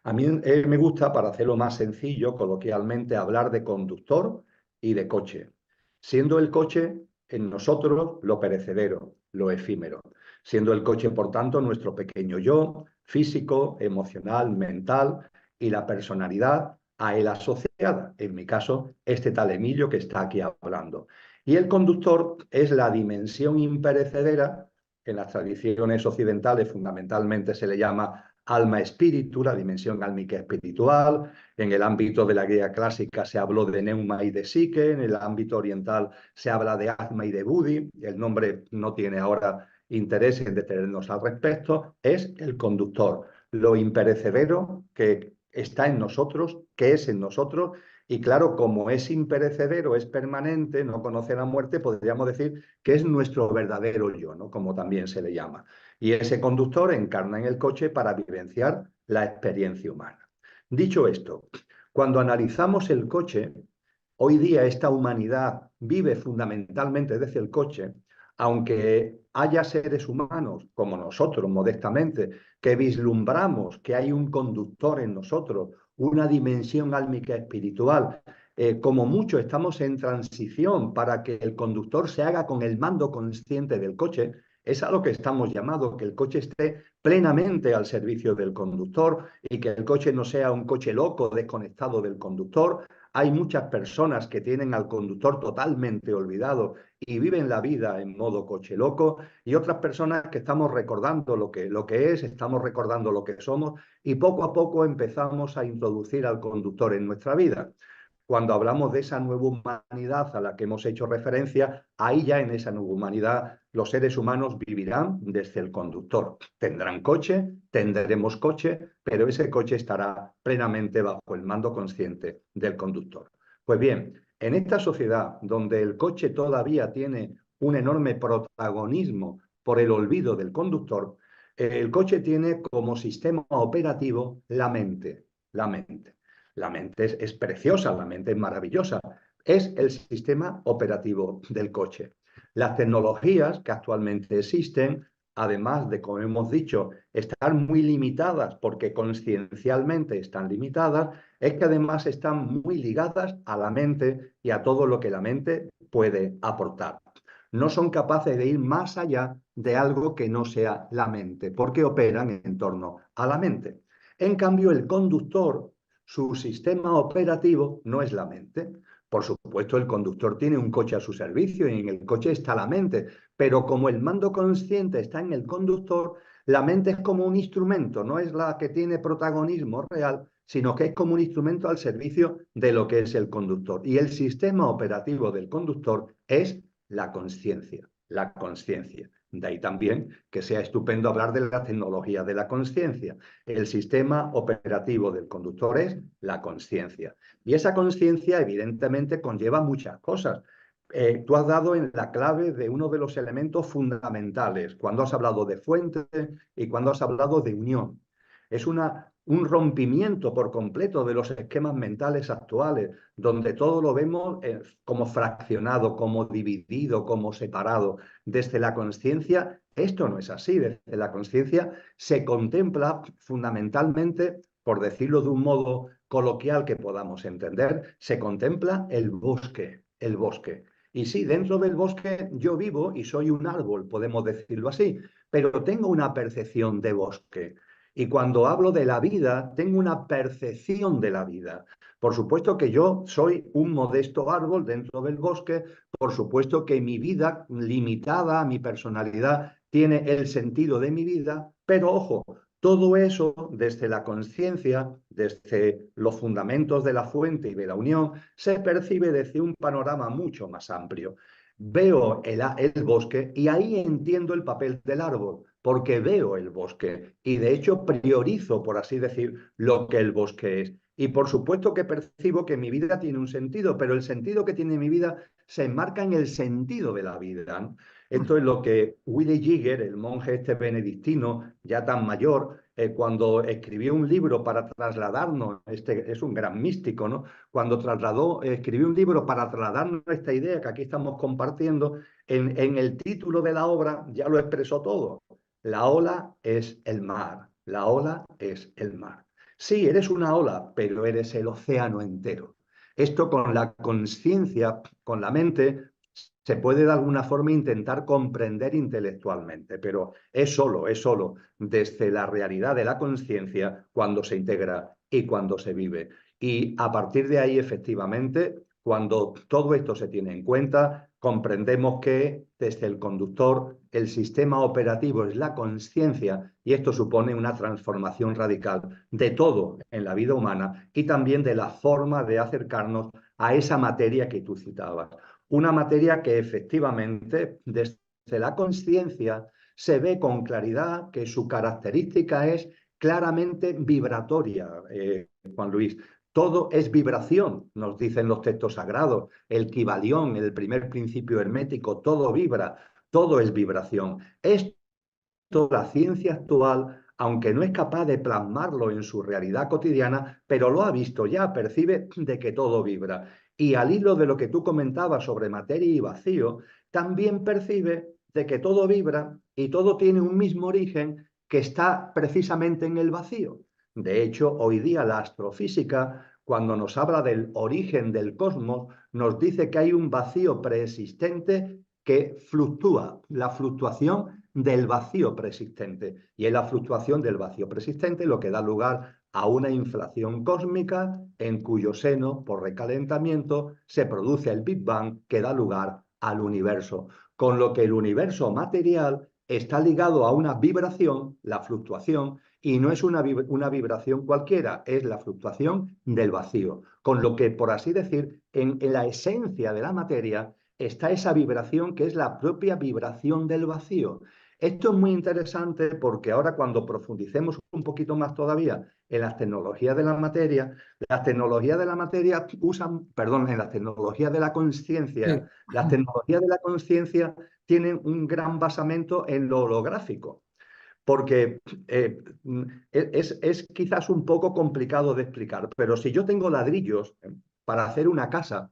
A mí me gusta, para hacerlo más sencillo, coloquialmente, hablar de conductor y de coche, siendo el coche en nosotros lo perecedero, lo efímero, siendo el coche, por tanto, nuestro pequeño yo, físico, emocional, mental, y la personalidad a él asociada, en mi caso, este tal Emilio que está aquí hablando. Y el conductor es la dimensión imperecedera, en las tradiciones occidentales fundamentalmente se le llama alma-espíritu, la dimensión álmica espiritual. En el ámbito de la griega clásica se habló de neuma y de psique, en el ámbito oriental se habla de atma y de buddhi. El nombre no tiene ahora interés en detenernos al respecto. Es el conductor, lo imperecedero que está en nosotros, que es en nosotros. Y claro, como es imperecedero, es permanente, no conoce la muerte, podríamos decir que es nuestro verdadero yo, ¿no? Como también se le llama. Y ese conductor encarna en el coche para vivenciar la experiencia humana. Dicho esto, cuando analizamos el coche, hoy día esta humanidad vive fundamentalmente desde el coche, aunque haya seres humanos como nosotros, modestamente, que vislumbramos que hay un conductor en nosotros, una dimensión álmica espiritual como mucho estamos en transición para que el conductor se haga con el mando consciente del coche. Es a lo que estamos llamados, que el coche esté plenamente al servicio del conductor y que el coche no sea un coche loco desconectado del conductor. Hay muchas personas que tienen al conductor totalmente olvidado y viven la vida en modo coche loco, y otras personas que estamos recordando lo que es, estamos recordando lo que somos, y poco a poco empezamos a introducir al conductor en nuestra vida. Cuando hablamos de esa nueva humanidad a la que hemos hecho referencia, ahí ya en esa nueva humanidad los seres humanos vivirán desde el conductor. Tendrán coche, tendremos coche, pero ese coche estará plenamente bajo el mando consciente del conductor. Pues bien, en esta sociedad donde el coche todavía tiene un enorme protagonismo por el olvido del conductor, el coche tiene como sistema operativo la mente. La mente. La mente es preciosa, la mente es maravillosa. Es el sistema operativo del coche. Las tecnologías que actualmente existen, además de, como hemos dicho, estar muy limitadas porque consciencialmente están limitadas, es que además están muy ligadas a la mente y a todo lo que la mente puede aportar. No son capaces de ir más allá de algo que no sea la mente, porque operan en torno a la mente. En cambio, el conductor, su sistema operativo no es la mente. Por supuesto, el conductor tiene un coche a su servicio y en el coche está la mente, pero como el mando consciente está en el conductor, la mente es como un instrumento, no es la que tiene protagonismo real, sino que es como un instrumento al servicio de lo que es el conductor. Y el sistema operativo del conductor es la conciencia, la conciencia. De ahí también que sea estupendo hablar de la tecnología de la conciencia. El sistema operativo del conductor es la conciencia. Y esa conciencia evidentemente conlleva muchas cosas. Tú has dado en la clave de uno de los elementos fundamentales cuando has hablado de fuente y cuando has hablado de unión. Es un rompimiento por completo de los esquemas mentales actuales, donde todo lo vemos como fraccionado, como dividido, como separado. Desde la conciencia, esto no es así. Desde la conciencia se contempla fundamentalmente, por decirlo de un modo coloquial que podamos entender, se contempla el bosque, el bosque. Y sí, dentro del bosque yo vivo y soy un árbol, podemos decirlo así, pero tengo una percepción de bosque. Y cuando hablo de la vida, tengo una percepción de la vida. Por supuesto que yo soy un modesto árbol dentro del bosque, por supuesto que mi vida, limitada a mi personalidad, tiene el sentido de mi vida, pero ojo, todo eso desde la conciencia, desde los fundamentos de la fuente y de la unión, se percibe desde un panorama mucho más amplio. Veo el bosque y ahí entiendo el papel del árbol, porque veo el bosque y de hecho priorizo, por así decir, lo que el bosque es. Y por supuesto que percibo que mi vida tiene un sentido, pero el sentido que tiene mi vida se enmarca en el sentido de la vida, ¿no? Esto es lo que Willy Geiger, el monje este benedictino, ya tan mayor, cuando escribió un libro para trasladarnos, es un gran místico, ¿no? Cuando escribió un libro para trasladarnos esta idea que aquí estamos compartiendo, en el título de la obra ya lo expresó todo. La ola es el mar, la ola es el mar. Sí, eres una ola, pero eres el océano entero. Esto con la conciencia, con la mente, se puede de alguna forma intentar comprender intelectualmente, pero es solo desde la realidad de la conciencia cuando se integra y cuando se vive. Y a partir de ahí, efectivamente, cuando todo esto se tiene en cuenta, comprendemos que desde el conductor el sistema operativo es la conciencia y esto supone una transformación radical de todo en la vida humana y también de la forma de acercarnos a esa materia que tú citabas. Una materia que efectivamente desde la conciencia se ve con claridad que su característica es claramente vibratoria, Juan Luis. Todo es vibración, nos dicen los textos sagrados. El Kybalión, el primer principio hermético, todo vibra, todo es vibración. Esto la ciencia actual, aunque no es capaz de plasmarlo en su realidad cotidiana, pero lo ha visto ya, percibe de que todo vibra. Y al hilo de lo que tú comentabas sobre materia y vacío, también percibe de que todo vibra y todo tiene un mismo origen que está precisamente en el vacío. De hecho, hoy día la astrofísica, cuando nos habla del origen del cosmos, nos dice que hay un vacío preexistente que fluctúa, la fluctuación del vacío preexistente. Y es la fluctuación del vacío preexistente lo que da lugar a una inflación cósmica en cuyo seno, por recalentamiento, se produce el Big Bang que da lugar al universo. Con lo que el universo material está ligado a una vibración, la fluctuación, y no es una vibración cualquiera, es la fluctuación del vacío. Con lo que, por así decir, en la esencia de la materia está esa vibración que es la propia vibración del vacío. Esto es muy interesante porque ahora cuando profundicemos un poquito más todavía en las tecnologías de la materia usan, perdón, en las tecnologías de la conciencia, las tecnologías de la conciencia tienen un gran basamento en lo holográfico, porque es quizás un poco complicado de explicar, pero si yo tengo ladrillos para hacer una casa,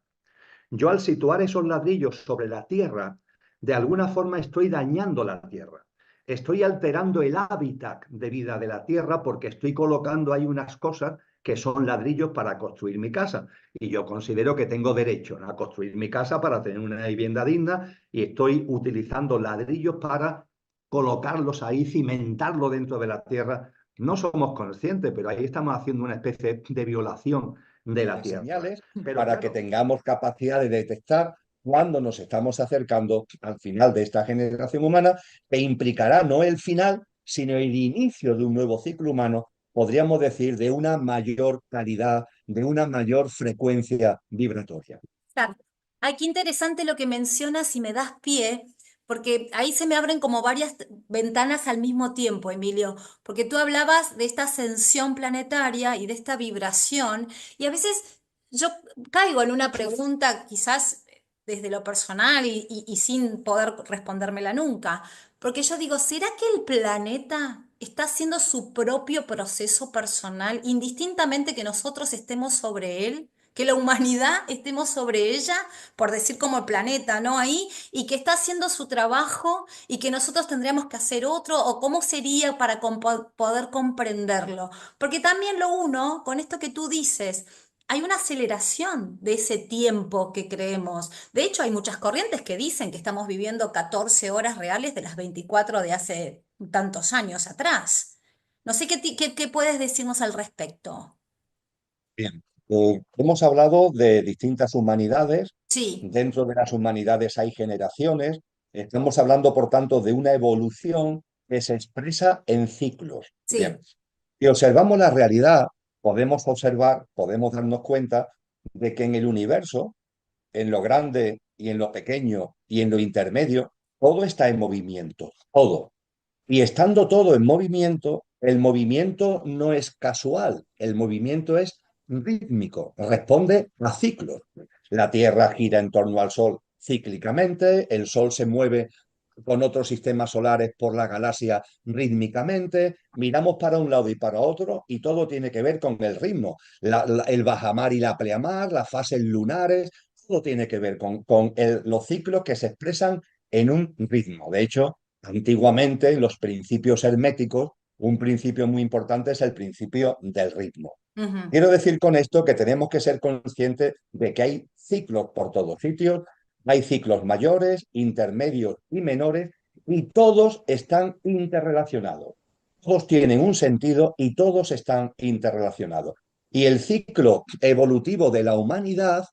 yo al situar esos ladrillos sobre la tierra, de alguna forma estoy dañando la tierra. Estoy alterando el hábitat de vida de la tierra porque estoy colocando ahí unas cosas que son ladrillos para construir mi casa. Y yo considero que tengo derecho a construir mi casa para tener una vivienda digna y estoy utilizando ladrillos para colocarlos ahí, cimentarlo dentro de la tierra. No somos conscientes, pero ahí estamos haciendo una especie de violación de la tierra. Señales, pero para que tengamos capacidad de detectar cuando nos estamos acercando al final de esta generación humana, que implicará no el final, sino el inicio de un nuevo ciclo humano, podríamos decir, de una mayor calidad, de una mayor frecuencia vibratoria. Exacto. Ay, qué interesante lo que mencionas y me das pie, porque ahí se me abren como varias ventanas al mismo tiempo, Emilio, porque tú hablabas de esta ascensión planetaria y de esta vibración, y a veces yo caigo en una pregunta quizás desde lo personal y sin poder respondérmela nunca, porque yo digo, ¿será que el planeta está haciendo su propio proceso personal, indistintamente que nosotros estemos sobre él? Que la humanidad estemos sobre ella, por decir como el planeta, ¿no? Ahí, y que está haciendo su trabajo y que nosotros tendríamos que hacer otro, o cómo sería para poder comprenderlo. Porque también lo uno, con esto que tú dices, hay una aceleración de ese tiempo que creemos. De hecho, hay muchas corrientes que dicen que estamos viviendo 14 horas reales de las 24 de hace tantos años atrás. No sé qué puedes decirnos al respecto. Bien. Hemos hablado de distintas humanidades. Sí, Dentro de las humanidades hay generaciones. Estamos hablando, por tanto, de una evolución que se expresa en ciclos. sí. Bien. Si observamos la realidad, podemos observar, podemos darnos cuenta de que en el universo, en lo grande y en lo pequeño y en lo intermedio, todo está en movimiento, todo. Y estando todo en movimiento, el movimiento no es casual, el movimiento es rítmico, responde a ciclos. La Tierra gira en torno al Sol cíclicamente, el Sol se mueve con otros sistemas solares por la galaxia rítmicamente, miramos para un lado y para otro y todo tiene que ver con el ritmo, el bajamar y la pleamar, las fases lunares, todo tiene que ver con los ciclos que se expresan en un ritmo. De hecho, antiguamente, en los principios herméticos, un principio muy importante es el principio del ritmo. Ujú. Quiero decir con esto que tenemos que ser conscientes de que hay ciclos por todos sitios, hay ciclos mayores, intermedios y menores, y todos están interrelacionados. Todos tienen un sentido y todos están interrelacionados. Y el ciclo evolutivo de la humanidad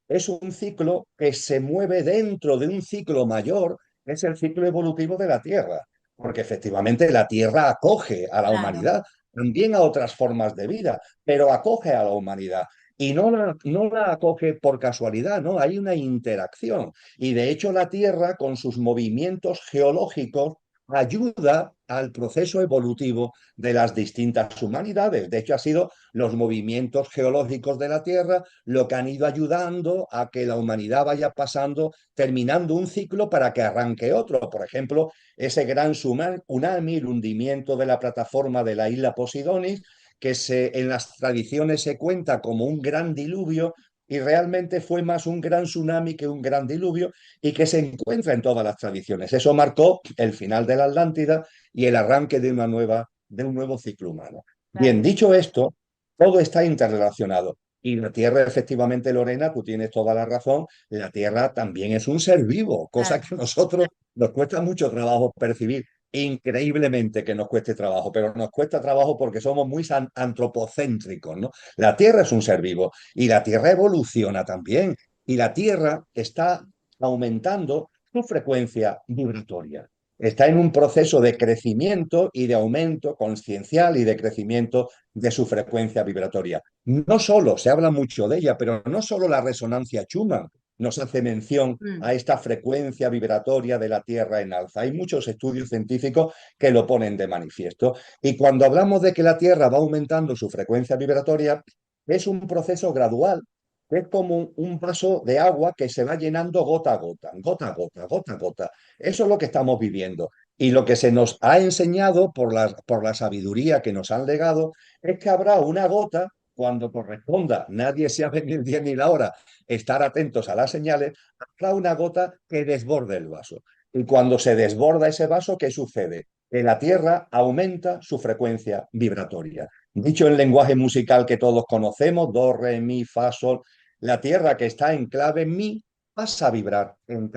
es un ciclo que se mueve dentro de un ciclo mayor, que es el ciclo evolutivo de la Tierra, porque efectivamente la Tierra acoge a la Claro. humanidad, también a otras formas de vida, pero acoge a la humanidad. Y no la acoge por casualidad, ¿no? Hay una interacción. Y de hecho la Tierra, con sus movimientos geológicos, ayuda al proceso evolutivo de las distintas humanidades. De hecho, ha sido los movimientos geológicos de la Tierra lo que han ido ayudando a que la humanidad vaya pasando, terminando un ciclo para que arranque otro. Por ejemplo, ese gran tsunami, el hundimiento de la plataforma de la isla Posidonis, que en las tradiciones se cuenta como un gran diluvio, y realmente fue más un gran tsunami que un gran diluvio, y que se encuentra en todas las tradiciones. Eso marcó el final de la Atlántida y el arranque de un nuevo ciclo humano. Claro. Bien, dicho esto, todo está interrelacionado. Y la Tierra, efectivamente, Lorena, tú tienes toda la razón, la Tierra también es un ser vivo, cosa Claro. que a nosotros nos cuesta mucho trabajo percibir, increíblemente que nos cueste trabajo, pero nos cuesta trabajo porque somos muy antropocéntricos, ¿no? La Tierra es un ser vivo y la Tierra evoluciona también y la Tierra está aumentando su frecuencia vibratoria. Está en un proceso de crecimiento y de aumento consciencial y de crecimiento de su frecuencia vibratoria. No solo, se habla mucho de ella, pero no solo la resonancia Schumann nos hace mención a esta frecuencia vibratoria de la Tierra en alza. Hay muchos estudios científicos que lo ponen de manifiesto. Y cuando hablamos de que la Tierra va aumentando su frecuencia vibratoria, es un proceso gradual. Es como un vaso de agua que se va llenando gota a gota, gota a gota, gota a gota. Eso es lo que estamos viviendo. Y lo que se nos ha enseñado por la sabiduría que nos han legado es que habrá una gota cuando corresponda, nadie sabe ni el día ni la hora, estar atentos a las señales, habrá una gota que desborde el vaso. Y cuando se desborda ese vaso, ¿qué sucede? Que la Tierra aumenta su frecuencia vibratoria. Dicho en lenguaje musical que todos conocemos, do, re, mi, fa, sol, la Tierra que está en clave mi pasa a vibrar en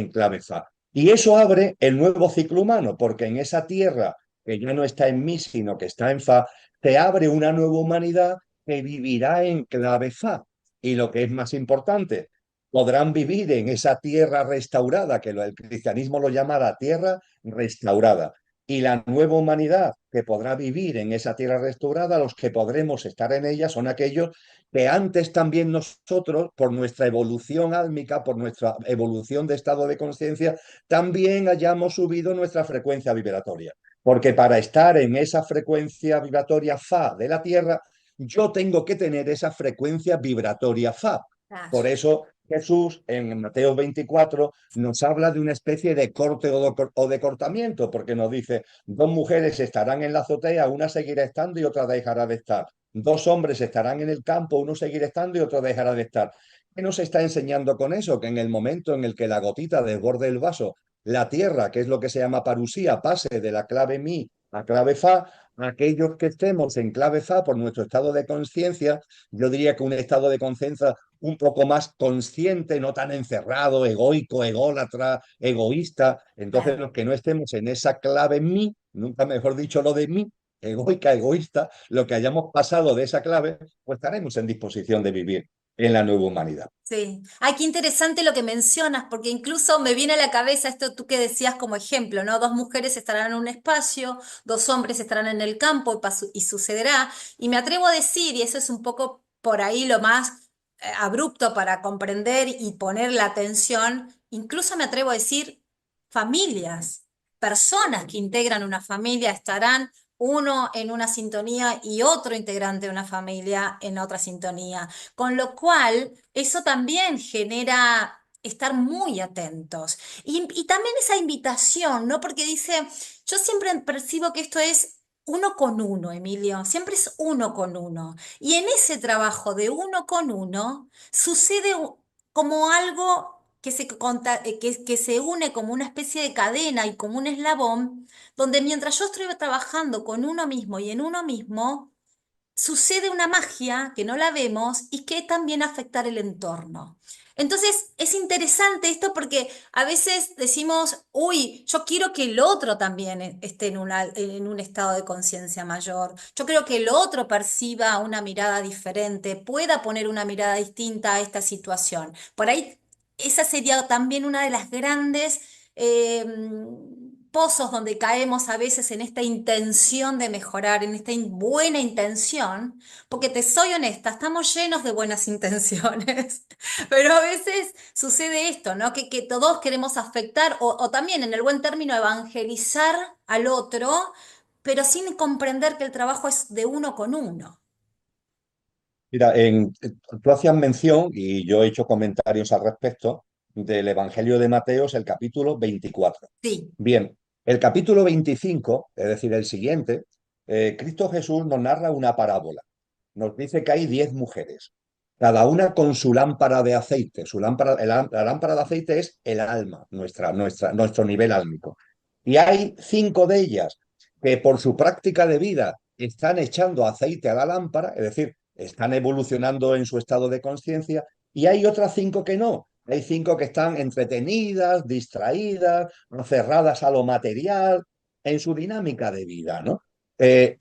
clave fa. Y eso abre el nuevo ciclo humano, porque en esa Tierra que ya no está en mi, sino que está en fa, te abre una nueva humanidad que vivirá en clave fa. Y lo que es más importante, podrán vivir en esa tierra restaurada, que el cristianismo lo llama la tierra restaurada. Y la nueva humanidad que podrá vivir en esa tierra restaurada, los que podremos estar en ella, son aquellos que antes también nosotros, por nuestra evolución álmica, por nuestra evolución de estado de conciencia, también hayamos subido nuestra frecuencia vibratoria. Porque para estar en esa frecuencia vibratoria fa de la Tierra, yo tengo que tener esa frecuencia vibratoria fa. Claro. Por eso Jesús en Mateo 24 nos habla de una especie de corte o de cortamiento, porque nos dice, dos mujeres estarán en la azotea, una seguirá estando y otra dejará de estar. Dos hombres estarán en el campo, uno seguirá estando y otro dejará de estar. ¿Qué nos está enseñando con eso? Que en el momento en el que la gotita desborde el vaso, la tierra, que es lo que se llama parusía, pase de la clave mi a clave fa, aquellos que estemos en clave fa por nuestro estado de conciencia, yo diría que un estado de conciencia un poco más consciente, no tan encerrado, egoico, ególatra, egoísta. Entonces, Claro. los que no estemos en esa clave mi, nunca mejor dicho lo de mi, egoica, egoísta, lo que hayamos pasado de esa clave, pues estaremos en disposición de vivir en la nueva humanidad. Sí. Ay, qué interesante lo que mencionas, porque incluso me viene a la cabeza esto tú que decías como ejemplo, ¿no? Dos mujeres estarán en un espacio, dos hombres estarán en el campo y sucederá. Y me atrevo a decir, y eso es un poco por ahí lo más abrupto para comprender y poner la atención, incluso me atrevo a decir familias, personas que integran una familia estarán uno en una sintonía y otro integrante de una familia en otra sintonía. Con lo cual, eso también genera estar muy atentos. Y también esa invitación, ¿no? Porque dice, yo siempre percibo que esto es uno con uno, Emilio, siempre es uno con uno. Y en ese trabajo de uno con uno sucede como algo que se une como una especie de cadena y como un eslabón, donde mientras yo estoy trabajando con uno mismo y en uno mismo, sucede una magia que no la vemos y que también afecta el entorno. Entonces es interesante esto porque a veces decimos, uy, yo quiero que el otro también esté en un estado de conciencia mayor. Yo creo que el otro perciba una mirada diferente, pueda poner una mirada distinta a esta situación. Por ahí, esa sería también una de las grandes pozos donde caemos a veces en esta intención de mejorar, en esta buena intención, porque te soy honesta, estamos llenos de buenas intenciones, pero a veces sucede esto, ¿no? Que todos queremos afectar o también en el buen término evangelizar al otro, pero sin comprender que el trabajo es de uno con uno. Mira, tú hacías mención, y yo he hecho comentarios al respecto, del Evangelio de Mateo, el capítulo 24. Sí, Bien, el capítulo 25, es decir, el siguiente, Cristo Jesús nos narra una parábola. Nos dice que hay 10 mujeres, cada una con su lámpara de aceite. La lámpara de aceite es el alma, nuestro nivel álmico. Y hay 5 de ellas que por su práctica de vida están echando aceite a la lámpara, es decir, están evolucionando en su estado de conciencia, y hay otras 5 que no. Hay 5 que están entretenidas, distraídas, cerradas a lo material, en su dinámica de vida, ¿no?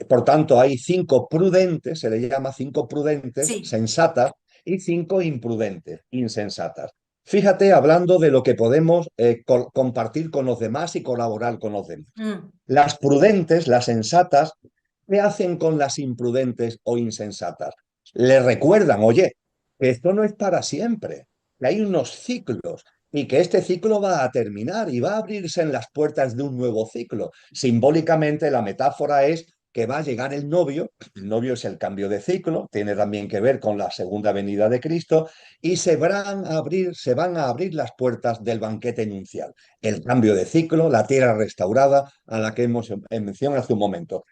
Por tanto, hay 5 prudentes, se le llama 5 prudentes, Sí. sensatas, y 5 imprudentes, insensatas. Fíjate, hablando de lo que podemos compartir con los demás y colaborar con los demás. Las prudentes, las sensatas, ¿qué hacen con las imprudentes o insensatas? Le recuerdan, oye, que esto no es para siempre, que hay unos ciclos y que este ciclo va a terminar y va a abrirse en las puertas de un nuevo ciclo. Simbólicamente, la metáfora es que va a llegar el novio es el cambio de ciclo, tiene también que ver con la segunda venida de Cristo, y se van a abrir las puertas del banquete nupcial, el cambio de ciclo, la tierra restaurada a la que hemos mencionado hace un momento.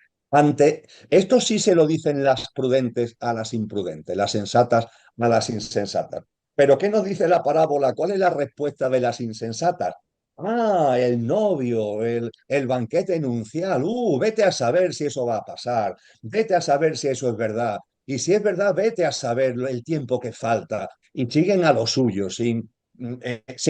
Esto sí se lo dicen las prudentes a las imprudentes, las sensatas a las insensatas. Pero ¿qué nos dice la parábola? ¿Cuál es la respuesta de las insensatas? Ah, el novio, el banquete nupcial. Vete a saber si eso va a pasar. Vete a saber si eso es verdad. Y si es verdad, vete a saber el tiempo que falta. Y siguen a lo suyo, sin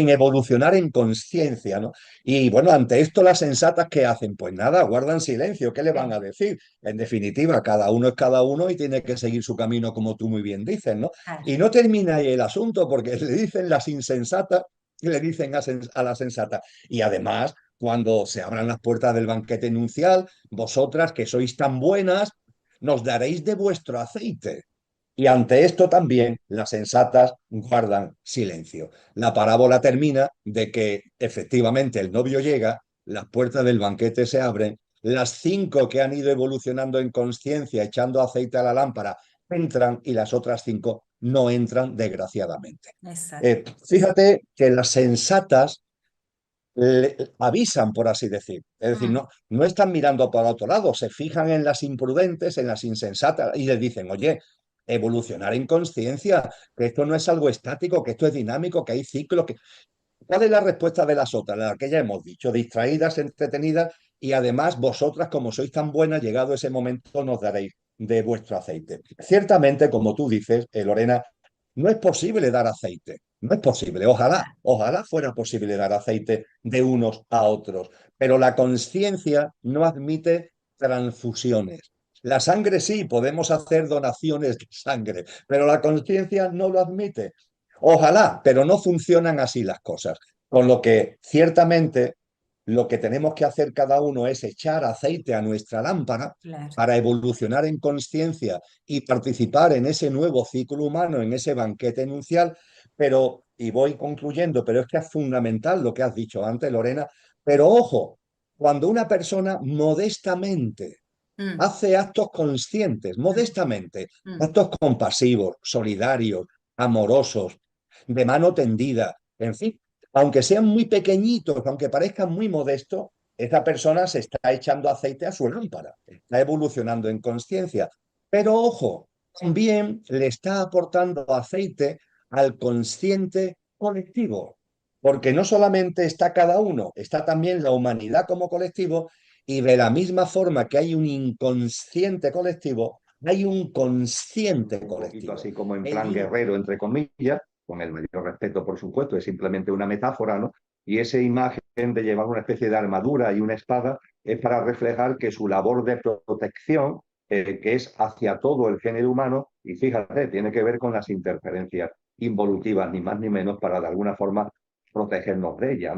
evolucionar en conciencia, ¿no? Y bueno, ante esto las sensatas, ¿qué hacen? Pues nada, guardan silencio. ¿Qué le van a decir? En definitiva, cada uno es cada uno y tiene que seguir su camino, como tú muy bien dices, ¿no? Y no termina ahí el asunto, porque le dicen las insensatas y le dicen a la sensata. Y además, cuando se abran las puertas del banquete nupcial, vosotras que sois tan buenas, nos daréis de vuestro aceite. Y ante esto también las sensatas guardan silencio. La parábola termina de que efectivamente el novio llega, las puertas del banquete se abren, las 5 que han ido evolucionando en conciencia, echando aceite a la lámpara, entran y las otras 5 no entran, desgraciadamente. Fíjate que las sensatas avisan, por así decir. Es decir, no están mirando para otro lado, se fijan en las imprudentes, en las insensatas y les dicen, oye, evolucionar en conciencia, que esto no es algo estático, que esto es dinámico, que hay ciclos. ¿Cuál es la respuesta de las otras? La que ya hemos dicho, distraídas, entretenidas, y además vosotras, como sois tan buenas, llegado ese momento, nos daréis de vuestro aceite. Ciertamente, como tú dices, Lorena, no es posible dar aceite, no es posible. Ojalá fuera posible dar aceite de unos a otros, pero la conciencia no admite transfusiones. La sangre sí, podemos hacer donaciones de sangre, pero la conciencia no lo admite. Ojalá, pero no funcionan así las cosas. Con lo que ciertamente lo que tenemos que hacer cada uno es echar aceite a nuestra lámpara para evolucionar en conciencia y participar en ese nuevo ciclo humano, en ese banquete nupcial. Pero, y voy concluyendo, pero es que es fundamental lo que has dicho antes, Lorena, pero ojo, cuando una persona modestamente hace actos conscientes, modestamente, actos compasivos, solidarios, amorosos, de mano tendida, en fin, aunque sean muy pequeñitos, aunque parezcan muy modestos, esa persona se está echando aceite a su lámpara, está evolucionando en conciencia. Pero ojo, también le está aportando aceite al consciente colectivo, porque no solamente está cada uno, está también la humanidad como colectivo, y de la misma forma que hay un inconsciente colectivo, hay un consciente Un poquito colectivo. así como en plan guerrero, entre comillas, con el mayor respeto, por supuesto, es simplemente una metáfora, ¿no? Y esa imagen de llevar una especie de armadura y una espada es para reflejar que su labor de protección, que es hacia todo el género humano, y fíjate, tiene que ver con las interferencias involutivas, ni más ni menos, para de alguna forma protegernos de ellas.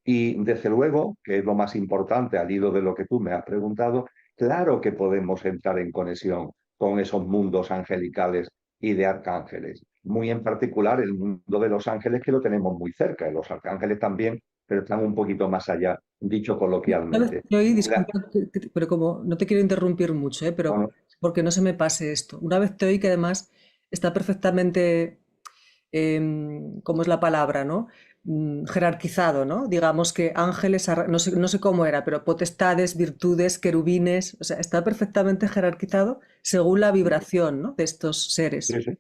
Y desde luego, que es lo más importante al hilo de lo que tú me has preguntado, claro que podemos entrar en conexión con esos mundos angelicales y de arcángeles. Muy en particular el mundo de los ángeles, que lo tenemos muy cerca, y los arcángeles también, pero están un poquito más allá, dicho coloquialmente. Disculpa, pero como no te quiero interrumpir mucho, pero Bueno, porque no se me pase esto. Una vez te oí que además está perfectamente, ¿cómo es la palabra, no? Jerarquizado, ¿no? Digamos que ángeles, no sé cómo era, pero potestades, virtudes, querubines, o sea, está perfectamente jerarquizado según la vibración, ¿no? De estos seres. sí, sí.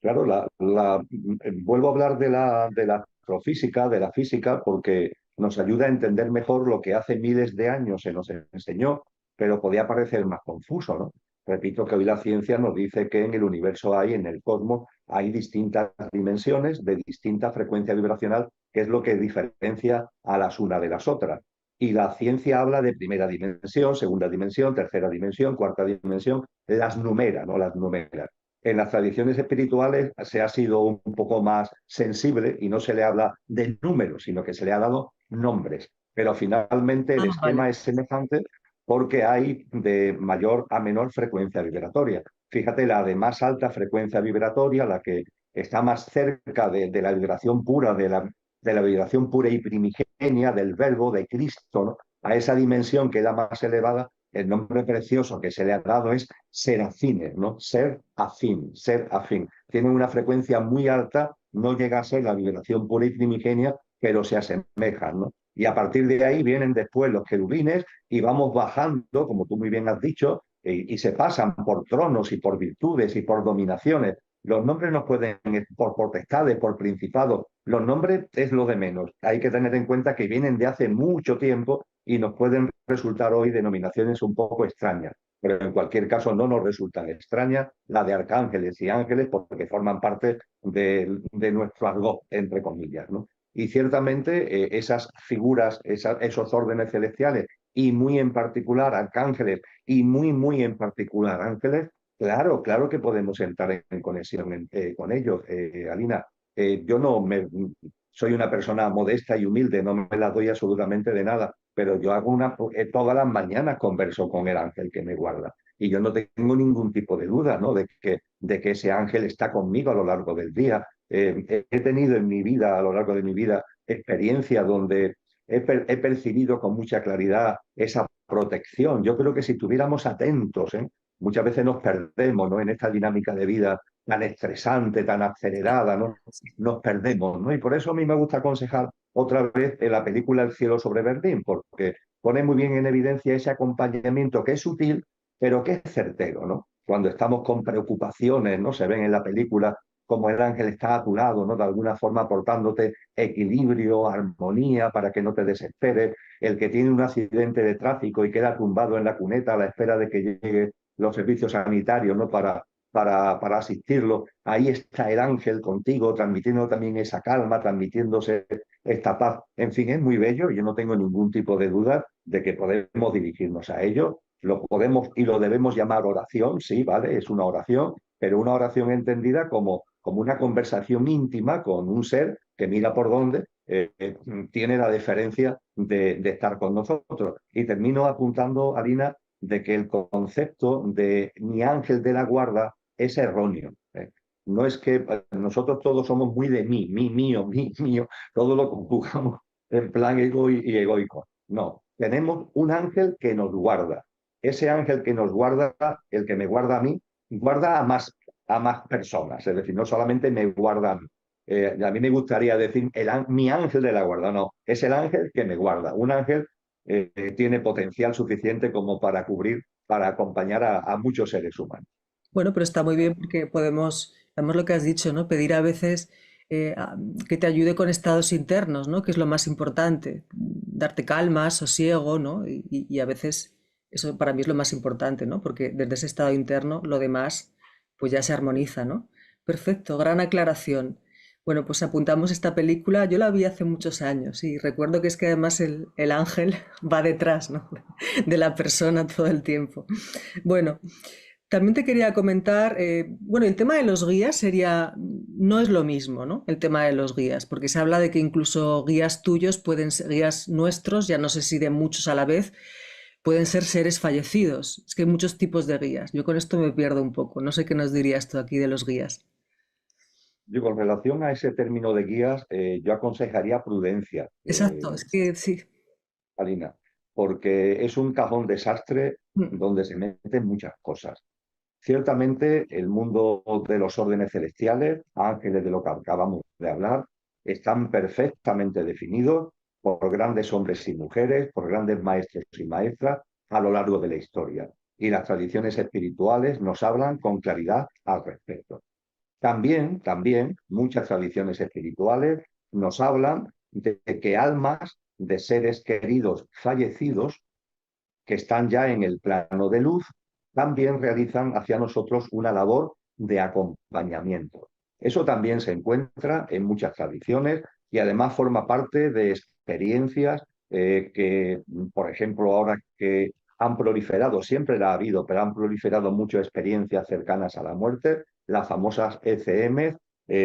Claro, vuelvo a hablar de la astrofísica, de la física, porque nos ayuda a entender mejor lo que hace miles de años se nos enseñó, pero podía parecer más confuso, ¿no? Repito que hoy la ciencia nos dice que en el universo hay, en el cosmos, hay distintas dimensiones de distinta frecuencia vibracional, que es lo que diferencia a las unas de las otras. Y la ciencia habla de primera dimensión, segunda dimensión, tercera dimensión, cuarta dimensión, las numera, ¿no? Las numera. En las tradiciones espirituales se ha sido un poco más sensible y no se le habla de números, sino que se le ha dado nombres. Pero finalmente el esquema vale. es semejante porque hay de mayor a menor frecuencia vibratoria. Fíjate, la de más alta frecuencia vibratoria, la que está más cerca de la vibración pura, de la vibración pura y primigenia del verbo, de Cristo, ¿no? A esa dimensión que es la más elevada, el nombre precioso que se le ha dado es serafines, ¿no? Ser afín, ser afín. Tienen una frecuencia muy alta, no llega a ser la vibración pura y primigenia, pero se asemejan, ¿no? Y a partir de ahí vienen después los querubines y vamos bajando, como tú muy bien has dicho, y se pasan por tronos y por virtudes y por dominaciones. Los nombres nos pueden, por potestades, por principados, los nombres es lo de menos. Hay que tener en cuenta que vienen de hace mucho tiempo y nos pueden resultar hoy denominaciones un poco extrañas. Pero en cualquier caso no nos resultan extrañas la de arcángeles y ángeles porque forman parte de nuestro argot, entre comillas, ¿no? Y ciertamente esas figuras, esos órdenes celestiales y muy en particular arcángeles y muy en particular ángeles, claro, claro que podemos entrar en conexión con ellos, Alina. Yo no soy una persona modesta y humilde, no me la doy absolutamente de nada, pero yo hago todas las mañanas converso con el ángel que me guarda. Y yo no tengo ningún tipo de duda, ¿no? de que ese ángel está conmigo a lo largo del día. He tenido en mi vida, a lo largo de mi vida, experiencias donde he percibido con mucha claridad esa protección. Yo creo que si estuviéramos atentos, muchas veces nos perdemos, ¿no? En esta dinámica de vida tan estresante, tan acelerada, ¿no? Nos perdemos, ¿no? Y por eso a mí me gusta aconsejar otra vez en la película El cielo sobre Berlín, porque pone muy bien en evidencia ese acompañamiento que es sutil, pero que es certero, ¿no? Cuando estamos con preocupaciones, ¿no? Se ven en la película como el ángel está a tu lado, ¿no? De alguna forma aportándote equilibrio, armonía, para que no te desesperes. El que tiene un accidente de tráfico y queda tumbado en la cuneta a la espera de que lleguen los servicios sanitarios, ¿no? Para asistirlo. Ahí está el ángel contigo, transmitiendo también esa calma, transmitiéndose esta paz. En fin, es muy bello y yo no tengo ningún tipo de duda de que podemos dirigirnos a ello. Lo podemos y lo debemos llamar oración, sí, ¿vale? Es una oración, pero una oración entendida como una conversación íntima con un ser que mira por dónde tiene la deferencia de estar con nosotros. Y termino apuntando, Alina, de que el concepto de mi ángel de la guarda es erróneo. No es que nosotros todos somos muy de mí, mío, todo lo conjugamos en plan y egoico. No, tenemos un ángel que nos guarda. Ese ángel que nos guarda, el que me guarda a mí, guarda a más personas, es decir, no solamente me guarda a mí. A mí me gustaría decir mi ángel de la guarda, no, es el ángel que me guarda. Un ángel tiene potencial suficiente como para cubrir, para acompañar a muchos seres humanos. Bueno, pero está muy bien porque podemos, además lo que has dicho, ¿no? Pedir a veces que te ayude con estados internos, ¿no? Que es lo más importante, darte calma, sosiego, ¿no? Y a veces eso para mí es lo más importante, ¿no? Porque desde ese estado interno lo demás pues ya se armoniza, ¿no? Perfecto, gran aclaración. Bueno, pues apuntamos esta película, yo la vi hace muchos años y recuerdo que es que además el ángel va detrás, ¿no? De la persona todo el tiempo. Bueno, también te quería comentar, bueno, el tema de los guías sería, no es lo mismo, ¿no? El tema de los guías, porque se habla de que incluso guías tuyos pueden ser, guías nuestros, ya no sé si de muchos a la vez, pueden ser seres fallecidos. Es que hay muchos tipos de guías. Yo con esto me pierdo un poco. No sé qué nos dirías tú aquí de los guías. Yo, con relación a ese término de guías, yo aconsejaría prudencia, Exacto, es que sí. Alina, porque es un cajón desastre Mm. donde se meten muchas cosas. Ciertamente, el mundo de los órdenes celestiales, ángeles de lo que acabamos de hablar, están perfectamente definidos por grandes hombres y mujeres, por grandes maestros y maestras a lo largo de la historia. Y las tradiciones espirituales nos hablan con claridad al respecto. También, muchas tradiciones espirituales nos hablan de que almas de seres queridos fallecidos que están ya en el plano de luz, también realizan hacia nosotros una labor de acompañamiento. Eso también se encuentra en muchas tradiciones y además forma parte de experiencias que, por ejemplo, ahora que han proliferado, siempre la ha habido, pero han proliferado muchas experiencias cercanas a la muerte, las famosas ECM,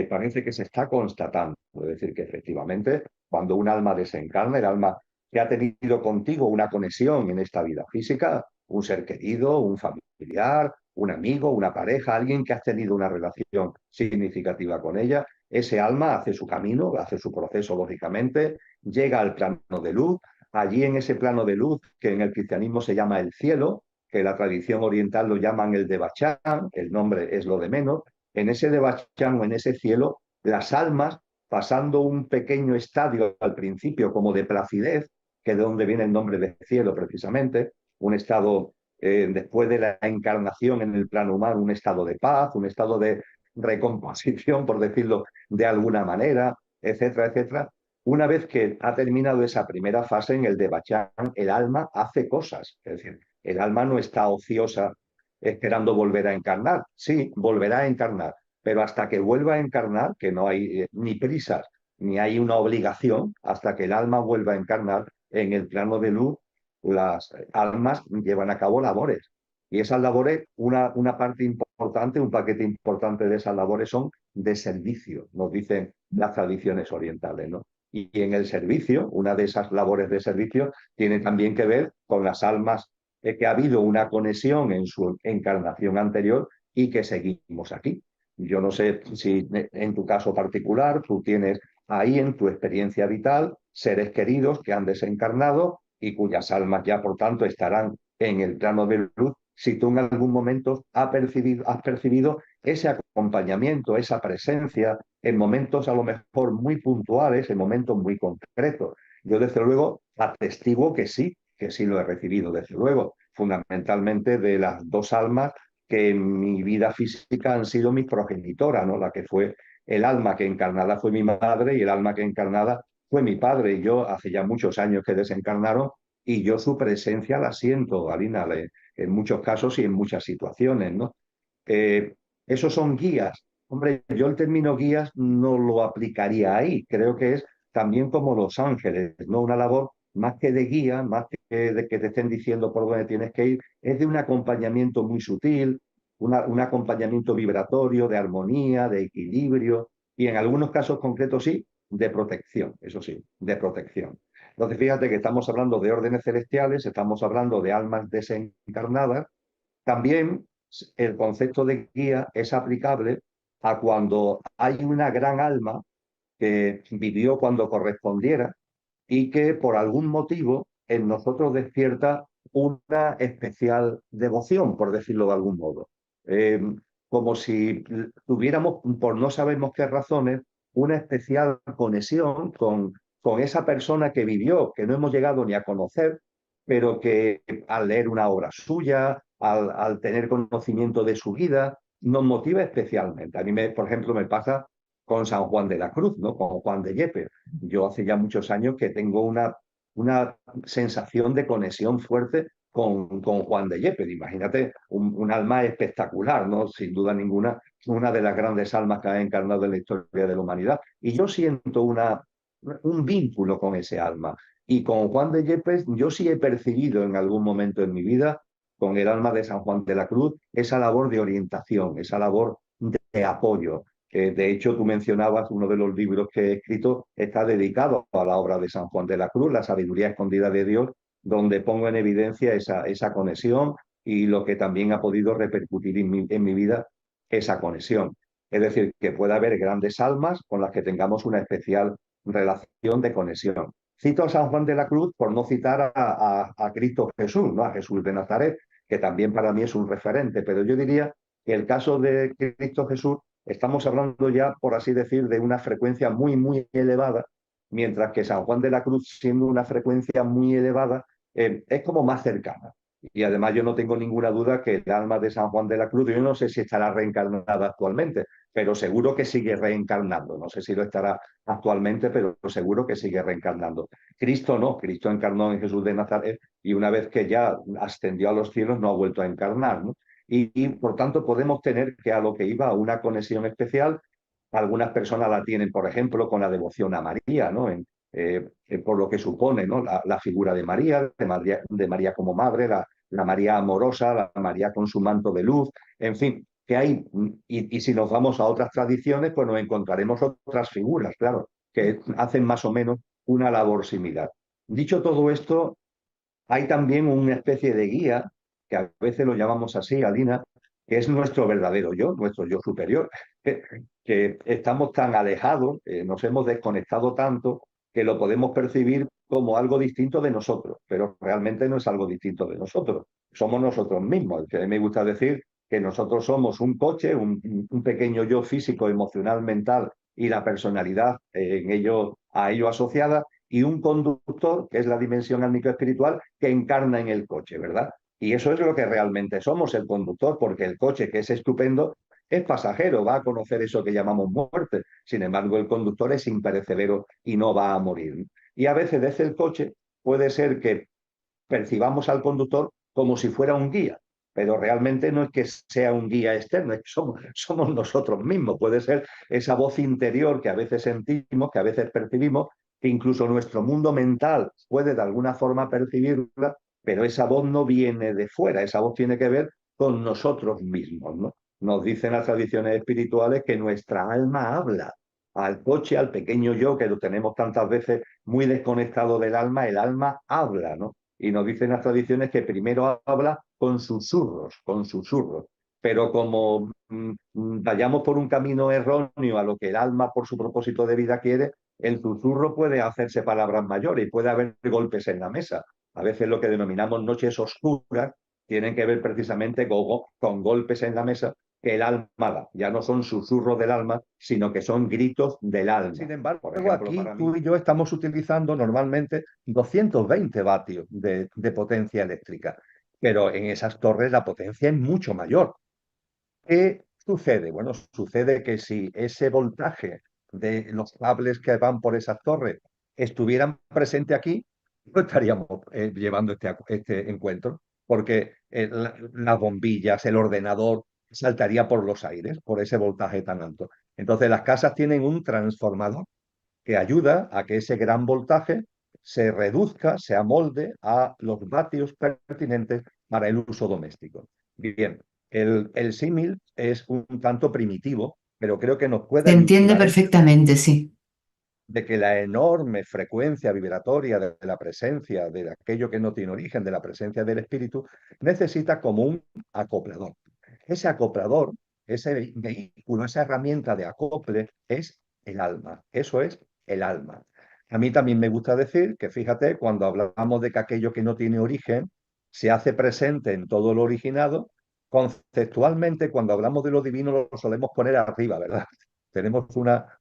parece que se está constatando. Es decir, que efectivamente, cuando un alma desencarna, el alma que ha tenido contigo una conexión en esta vida física, un ser querido, un familiar, un amigo, una pareja, alguien que has tenido una relación significativa con ella, ese alma hace su camino, hace su proceso, lógicamente, llega al plano de luz. Allí en ese plano de luz, que en el cristianismo se llama el cielo, que la tradición oriental lo llaman el Devachan, el nombre es lo de menos, en ese Devachan o en ese cielo, las almas, pasando un pequeño estadio al principio como de placidez, que es de donde viene el nombre de cielo precisamente, un estado después de la encarnación en el plano humano, un estado de paz, un estado de recomposición, por decirlo de alguna manera, etcétera, etcétera. Una vez que ha terminado esa primera fase en el Devachan, el alma hace cosas. Es decir, el alma no está ociosa esperando volver a encarnar. Sí, volverá a encarnar, pero hasta que vuelva a encarnar, que no hay ni prisas, ni hay una obligación, hasta que el alma vuelva a encarnar en el plano de luz, las almas llevan a cabo labores. Y esas labores, una parte importante, un paquete importante de esas labores son de servicio, nos dicen las tradiciones orientales, ¿no? Y en el servicio, una de esas labores de servicio tiene también que ver con las almas que ha habido una conexión en su encarnación anterior y que seguimos aquí. Yo no sé si en tu caso particular tú tienes ahí en tu experiencia vital seres queridos que han desencarnado y cuyas almas ya por tanto estarán en el plano de luz. Si tú en algún momento has percibido ese acompañamiento, esa presencia, en momentos a lo mejor muy puntuales, en momentos muy concretos. Yo desde luego atestiguo que sí lo he recibido, desde luego, fundamentalmente de las dos almas que en mi vida física han sido mis progenitoras, ¿no? La que fue el alma que encarnada fue mi madre y el alma que encarnada fue mi padre. Y yo hace ya muchos años que desencarnaron y yo su presencia la siento, Alina, en muchos casos y en muchas situaciones, ¿no? Esos son guías. Hombre, yo el término guías no lo aplicaría ahí. Creo que es también como los ángeles, ¿no? Una labor más que de guía, más que de que te estén diciendo por dónde tienes que ir, es de un acompañamiento muy sutil, un acompañamiento vibratorio, de armonía, de equilibrio y en algunos casos concretos sí, de protección, eso sí, de protección. Entonces fíjate que estamos hablando de órdenes celestiales, estamos hablando de almas desencarnadas. También el concepto de guía es aplicable a cuando hay una gran alma que vivió cuando correspondiera y que por algún motivo en nosotros despierta una especial devoción, por decirlo de algún modo. Como si tuviéramos, por no sabemos qué razones, una especial conexión con esa persona que vivió, que no hemos llegado ni a conocer, pero que al leer una obra suya, al tener conocimiento de su vida, nos motiva especialmente. A mí, por ejemplo, me pasa con San Juan de la Cruz, ¿no? Con Juan de Yepes. Yo hace ya muchos años que tengo una sensación de conexión fuerte con Juan de Yepes. Imagínate, un alma espectacular, ¿no? Sin duda ninguna, una de las grandes almas que ha encarnado en la historia de la humanidad. Y yo siento un vínculo con ese alma. Y con Juan de Yepes yo sí he percibido en algún momento en mi vida, con el alma de San Juan de la Cruz, esa labor de orientación, esa labor de apoyo. De hecho, tú mencionabas uno de los libros que he escrito, está dedicado a la obra de San Juan de la Cruz, La sabiduría escondida de Dios, donde pongo en evidencia esa conexión y lo que también ha podido repercutir en mi vida esa conexión. Es decir, que puede haber grandes almas con las que tengamos una especial relación de conexión. Cito a San Juan de la Cruz por no citar a Cristo Jesús, ¿no? A Jesús de Nazaret, que también para mí es un referente, pero yo diría que el caso de Cristo Jesús estamos hablando ya, por así decir, de una frecuencia muy, muy elevada, mientras que San Juan de la Cruz, siendo una frecuencia muy elevada, es como más cercana. Y además yo no tengo ninguna duda que el alma de San Juan de la Cruz, yo no sé si estará reencarnada actualmente, pero seguro que sigue reencarnando. No sé si lo estará actualmente, pero seguro que sigue reencarnando. Cristo no, Cristo encarnó en Jesús de Nazaret y una vez que ya ascendió a los cielos no ha vuelto a encarnar, ¿no? Y por tanto podemos tener que a lo que iba una conexión especial. Algunas personas la tienen, por ejemplo, con la devoción a María, ¿no? Por lo que supone, ¿no? La figura de María como madre, la María amorosa, la María con su manto de luz, en fin, que hay, y si nos vamos a otras tradiciones, pues nos encontraremos otras figuras, claro, que hacen más o menos una labor similar. Dicho todo esto, hay también una especie de guía, que a veces lo llamamos así, Alina, que es nuestro verdadero yo, nuestro yo superior, que estamos tan alejados, nos hemos desconectado tanto, que lo podemos percibir como algo distinto de nosotros, pero realmente no es algo distinto de nosotros, somos nosotros mismos. Que a mí me gusta decir que nosotros somos un coche, un pequeño yo físico, emocional, mental y la personalidad a ello asociada, y un conductor, que es la dimensión álmico-espiritual, que encarna en el coche, ¿verdad? Y eso es lo que realmente somos, el conductor, porque el coche, que es estupendo, es pasajero, va a conocer eso que llamamos muerte. Sin embargo, el conductor es imperecedero y no va a morir. Y a veces desde el coche puede ser que percibamos al conductor como si fuera un guía, pero realmente no es que sea un guía externo, es que somos nosotros mismos. Puede ser esa voz interior que a veces sentimos, que a veces percibimos, que incluso nuestro mundo mental puede de alguna forma percibirla, pero esa voz no viene de fuera, esa voz tiene que ver con nosotros mismos, ¿no? Nos dicen las tradiciones espirituales que nuestra alma habla. Al coche, al pequeño yo, que lo tenemos tantas veces muy desconectado del alma, el alma habla, ¿no? Y nos dicen las tradiciones que primero habla con susurros, con susurros. Pero como vayamos por un camino erróneo a lo que el alma por su propósito de vida quiere, el susurro puede hacerse palabras mayores y puede haber golpes en la mesa. A veces lo que denominamos noches oscuras tienen que ver precisamente con golpes en la mesa que el alma da. Ya no son susurros del alma, sino que son gritos del alma. Sin embargo, por ejemplo, aquí tú y yo estamos utilizando normalmente 220 vatios de potencia eléctrica, pero en esas torres la potencia es mucho mayor. ¿Qué sucede? Bueno, sucede que si ese voltaje de los cables que van por esas torres estuvieran presentes aquí, no estaríamos llevando este encuentro, porque las bombillas, el ordenador saltaría por los aires, por ese voltaje tan alto. Entonces las casas tienen un transformador que ayuda a que ese gran voltaje se reduzca, se amolde a los vatios pertinentes para el uso doméstico. Bien, el símil es un tanto primitivo, pero creo que nos puede Se entiende ayudar perfectamente, sí. de que la enorme frecuencia vibratoria de la presencia de aquello que no tiene origen, de la presencia del espíritu, necesita como un acoplador. Ese acoplador, ese vehículo, esa herramienta de acople es el alma. Eso es el alma. A mí también me gusta decir que, fíjate, cuando hablamos de que aquello que no tiene origen se hace presente en todo lo originado, conceptualmente, cuando hablamos de lo divino, lo solemos poner arriba, ¿verdad? Tenemos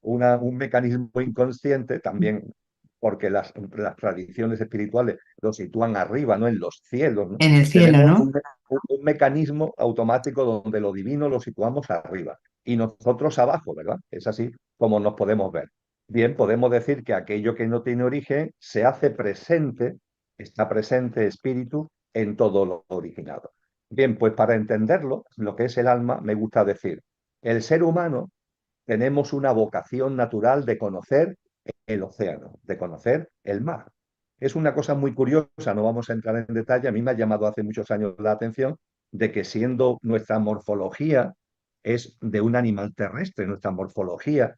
un mecanismo inconsciente también, porque las tradiciones espirituales lo sitúan arriba, ¿no? En los cielos, ¿no? En el cielo, Tenemos ¿no? un mecanismo automático donde lo divino lo situamos arriba y nosotros abajo, ¿verdad? Es así como nos podemos ver. Bien, podemos decir que aquello que no tiene origen se hace presente, está presente espíritu en todo lo originado. Bien, pues para entenderlo, lo que es el alma, me gusta decir, el ser humano tenemos una vocación natural de conocer el océano, de conocer el mar. Es una cosa muy curiosa, no vamos a entrar en detalle, a mí me ha llamado hace muchos años la atención de que siendo nuestra morfología es de un animal terrestre, nuestra morfología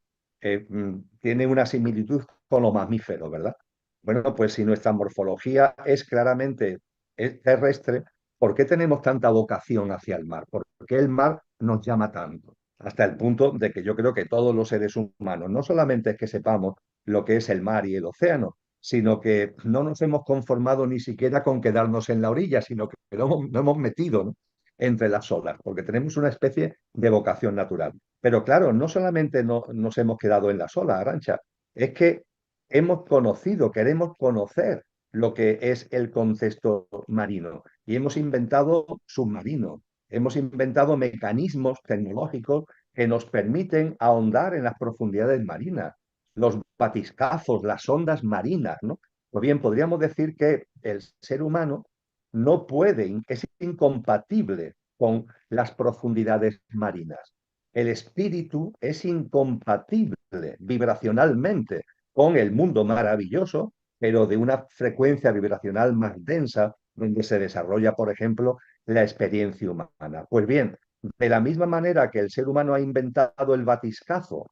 tiene una similitud con los mamíferos, ¿verdad? Bueno, pues si nuestra morfología es claramente terrestre, ¿por qué tenemos tanta vocación hacia el mar? ¿Por qué el mar nos llama tanto? Hasta el punto de que yo creo que todos los seres humanos, no solamente es que sepamos lo que es el mar y el océano, sino que no nos hemos conformado ni siquiera con quedarnos en la orilla, sino que lo hemos metido, ¿no? Entre las olas, porque tenemos una especie de vocación natural. Pero claro, no solamente nos hemos quedado en las olas, Arantxa, es que hemos conocido, queremos conocer lo que es el contexto marino. Y hemos inventado submarinos, hemos inventado mecanismos tecnológicos que nos permiten ahondar en las profundidades marinas, los batiscafos, las ondas marinas, ¿no? Pues bien, podríamos decir que el ser humano no puede, es incompatible con las profundidades marinas. El espíritu es incompatible vibracionalmente con el mundo maravilloso, pero de una frecuencia vibracional más densa, donde se desarrolla, por ejemplo, la experiencia humana. Pues bien, de la misma manera que el ser humano ha inventado el batiscazo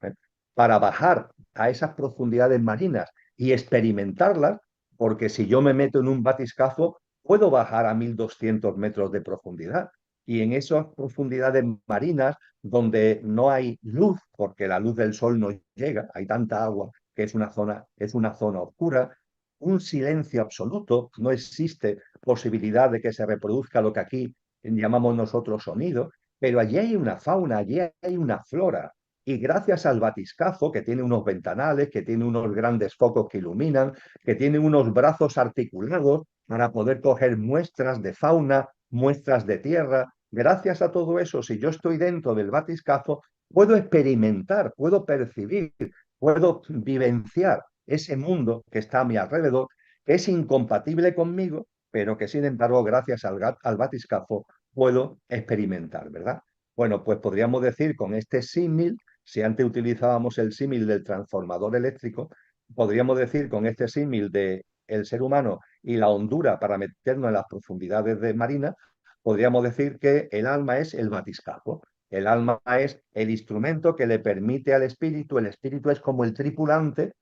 para bajar a esas profundidades marinas y experimentarlas, porque si yo me meto en un batiscazo, puedo bajar a 1200 metros de profundidad. Y en esas profundidades marinas, donde no hay luz, porque la luz del sol no llega, hay tanta agua que es una zona oscura, un silencio absoluto, no existe posibilidad de que se reproduzca lo que aquí llamamos nosotros sonido, pero allí hay una fauna, allí hay una flora. Y gracias al batiscafo, que tiene unos ventanales, que tiene unos grandes focos que iluminan, que tiene unos brazos articulados para poder coger muestras de fauna, muestras de tierra, gracias a todo eso, si yo estoy dentro del batiscafo, puedo experimentar, puedo percibir, puedo vivenciar ese mundo que está a mi alrededor, que es incompatible conmigo, pero que sin embargo, gracias al batiscafo, puedo experimentar, ¿verdad? Bueno, pues podríamos decir con este símil, si antes utilizábamos el símil del transformador eléctrico, podríamos decir con este símil de el ser humano y la hondura para meternos en las profundidades de marina, podríamos decir que el alma es el batiscafo. El alma es el instrumento que le permite al espíritu, el espíritu es como el tripulante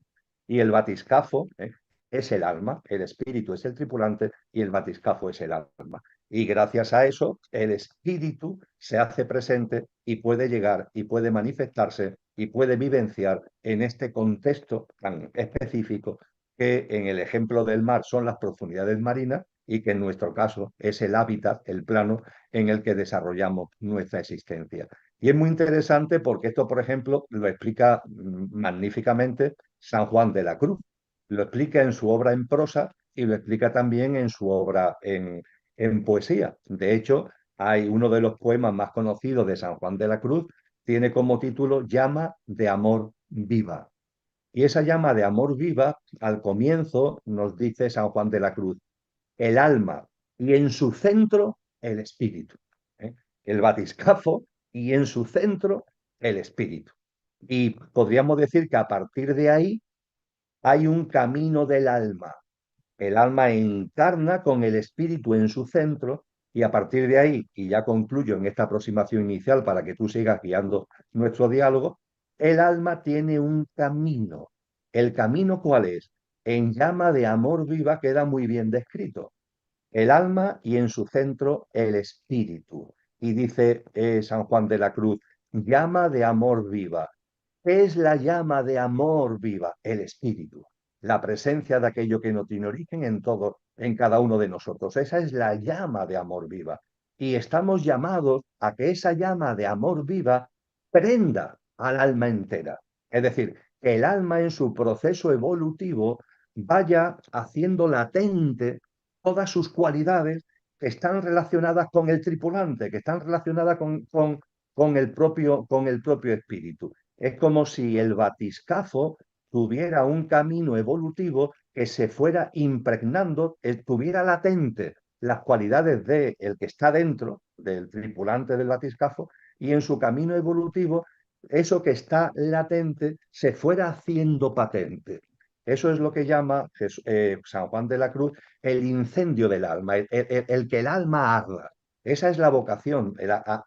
y el batiscafo es el alma, el espíritu es el tripulante y el batiscafo es el alma. Y gracias a eso, el espíritu se hace presente y puede llegar y puede manifestarse y puede vivenciar en este contexto tan específico que en el ejemplo del mar son las profundidades marinas y que en nuestro caso es el hábitat, el plano en el que desarrollamos nuestra existencia. Y es muy interesante porque esto, por ejemplo, lo explica magníficamente San Juan de la Cruz. Lo explica en su obra en prosa y lo explica también en su obra en poesía. De hecho, hay uno de los poemas más conocidos de San Juan de la Cruz, tiene como título Llama de amor viva. Y esa llama de amor viva, al comienzo, nos dice San Juan de la Cruz, el alma y en su centro el espíritu. El batiscafo y en su centro el espíritu. Y podríamos decir que a partir de ahí hay un camino del alma. El alma encarna con el espíritu en su centro y a partir de ahí, y ya concluyo en esta aproximación inicial para que tú sigas guiando nuestro diálogo, el alma tiene un camino. ¿El camino cuál es? En llama de amor viva queda muy bien descrito. El alma y en su centro el espíritu. Y dice San Juan de la Cruz, llama de amor viva. ¿Qué es la llama de amor viva? El espíritu, la presencia de aquello que no tiene origen en todo, en cada uno de nosotros. Esa es la llama de amor viva. Y estamos llamados a que esa llama de amor viva prenda al alma entera. Es decir, que el alma en su proceso evolutivo vaya haciendo latente todas sus cualidades que están relacionadas con el tripulante, que están relacionadas con el propio espíritu. Es como si el batiscafo tuviera un camino evolutivo que se fuera impregnando, tuviera latente las cualidades del que está dentro, del tripulante del batiscafo, y en su camino evolutivo, eso que está latente se fuera haciendo patente. Eso es lo que llama San Juan de la Cruz el incendio del alma, el que el alma arda. Esa es la vocación.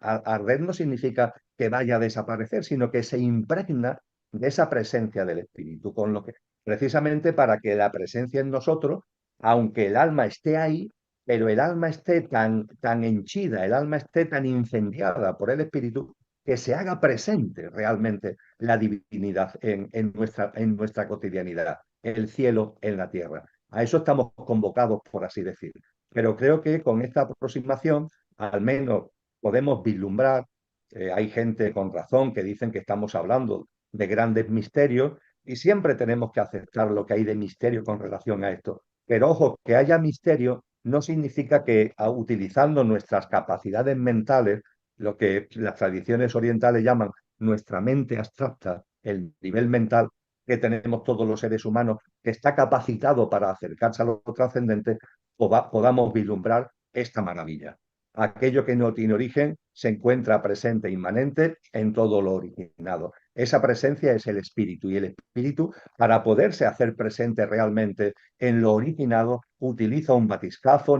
Arder no significa que vaya a desaparecer, sino que se impregna de esa presencia del espíritu, con lo que precisamente para que la presencia en nosotros, aunque el alma esté ahí, pero el alma esté tan henchida, el alma esté tan incendiada por el espíritu, que se haga presente realmente la divinidad en nuestra cotidianidad, el cielo en la tierra. A eso estamos convocados, por así decir. Pero creo que con esta aproximación, al menos podemos vislumbrar, hay gente con razón que dicen que estamos hablando de grandes misterios y siempre tenemos que aceptar lo que hay de misterio con relación a esto. Pero ojo, que haya misterio no significa que utilizando nuestras capacidades mentales, lo que las tradiciones orientales llaman nuestra mente abstracta, el nivel mental que tenemos todos los seres humanos, que está capacitado para acercarse a lo trascendente, podamos vislumbrar esta maravilla. Aquello que no tiene origen se encuentra presente, inmanente en todo lo originado. Esa presencia es el espíritu, y el espíritu, para poderse hacer presente realmente en lo originado, utiliza un batiscafo,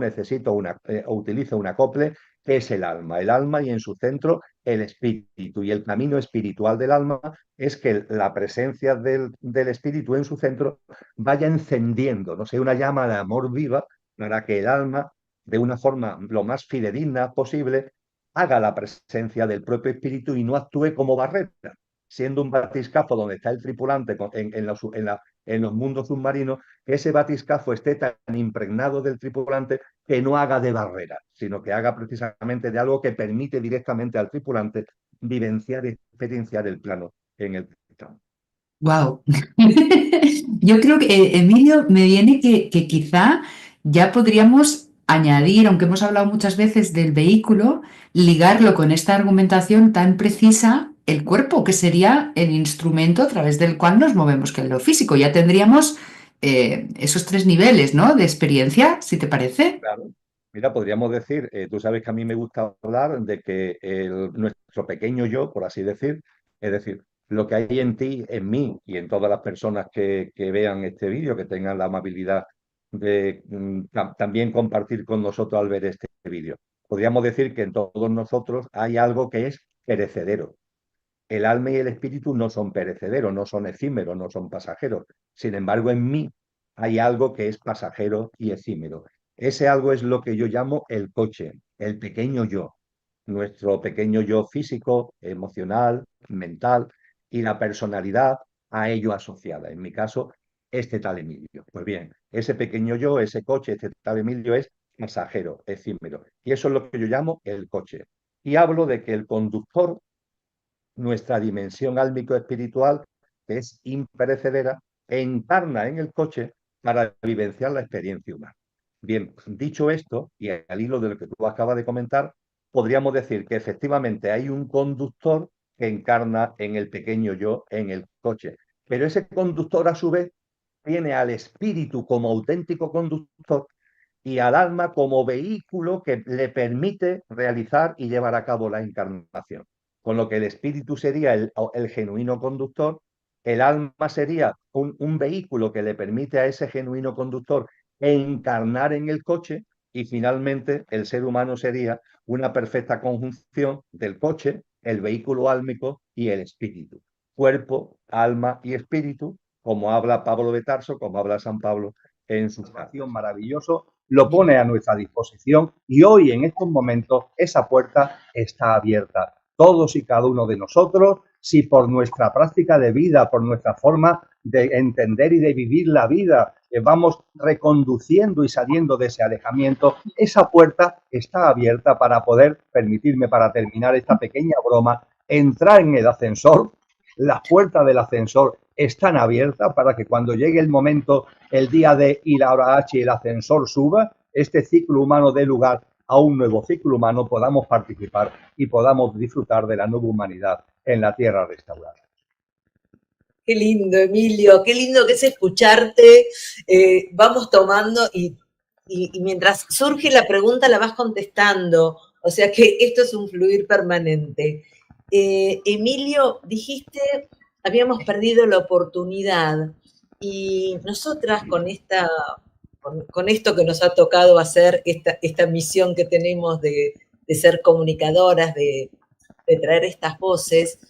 utiliza un acople, que es el alma y en su centro el espíritu. Y el camino espiritual del alma es que la presencia del espíritu en su centro vaya encendiendo, no sé, una llama de amor viva para que el alma, de una forma lo más fidedigna posible, haga la presencia del propio espíritu y no actúe como barrera, siendo un batiscafo donde está el tripulante en los mundos submarinos, que ese batiscafo esté tan impregnado del tripulante que no haga de barrera, sino que haga precisamente de algo que permite directamente al tripulante vivenciar y experienciar el plano en el que estamos. Wow. Yo creo que, Emilio, me viene que quizá ya podríamos añadir, aunque hemos hablado muchas veces del vehículo, ligarlo con esta argumentación tan precisa, el cuerpo, que sería el instrumento a través del cual nos movemos, que es lo físico. Ya tendríamos esos 3 niveles, ¿no?, de experiencia, si te parece. Claro. Mira, podríamos decir, tú sabes que a mí me gusta hablar de que nuestro pequeño yo, por así decir, es decir, lo que hay en ti, en mí y en todas las personas que vean este vídeo, que tengan la amabilidad de también compartir con nosotros al ver este vídeo. Podríamos decir que en todos nosotros hay algo que es perecedero. El alma y el espíritu no son perecederos, no son efímeros, no son pasajeros. Sin embargo, en mí hay algo que es pasajero y efímero. Ese algo es lo que yo llamo el coche, el pequeño yo, nuestro pequeño yo físico, emocional, mental, y la personalidad a ello asociada. En mi caso, este tal Emilio. Pues bien, ese pequeño yo, ese coche, este tal Emilio es pasajero, efímero. Y eso es lo que yo llamo el coche. Y hablo de que el conductor, nuestra dimensión álmico-espiritual, que es imperecedera, encarna en el coche para vivenciar la experiencia humana. Bien, dicho esto, y al hilo de lo que tú acabas de comentar, podríamos decir que efectivamente hay un conductor que encarna en el pequeño yo, en el coche. Pero ese conductor, a su vez, tiene al espíritu como auténtico conductor y al alma como vehículo que le permite realizar y llevar a cabo la encarnación. Con lo que el espíritu sería el genuino conductor, el alma sería un vehículo que le permite a ese genuino conductor encarnar en el coche, y finalmente el ser humano sería una perfecta conjunción del coche, el vehículo álmico y el espíritu. Cuerpo, alma y espíritu, como habla Pablo de Tarso, como habla San Pablo en su oración maravilloso, lo pone a nuestra disposición, y hoy en estos momentos esa puerta está abierta. Todos y cada uno de nosotros, si por nuestra práctica de vida, por nuestra forma de entender y de vivir la vida, vamos reconduciendo y saliendo de ese alejamiento, esa puerta está abierta para poder, permitirme para terminar esta pequeña broma, entrar en el ascensor. Las puertas del ascensor están abiertas para que cuando llegue el momento, el día D y la hora H, y el ascensor suba, este ciclo humano dé lugar a un nuevo ciclo humano, podamos participar y podamos disfrutar de la nueva humanidad en la tierra restaurada. Qué lindo, Emilio, qué lindo que es escucharte. Vamos tomando y mientras surge la pregunta la vas contestando. O sea que esto es un fluir permanente. Emilio, dijiste, habíamos perdido la oportunidad, y nosotras con esto que nos ha tocado hacer, esta misión que tenemos de ser comunicadoras, de traer estas voces,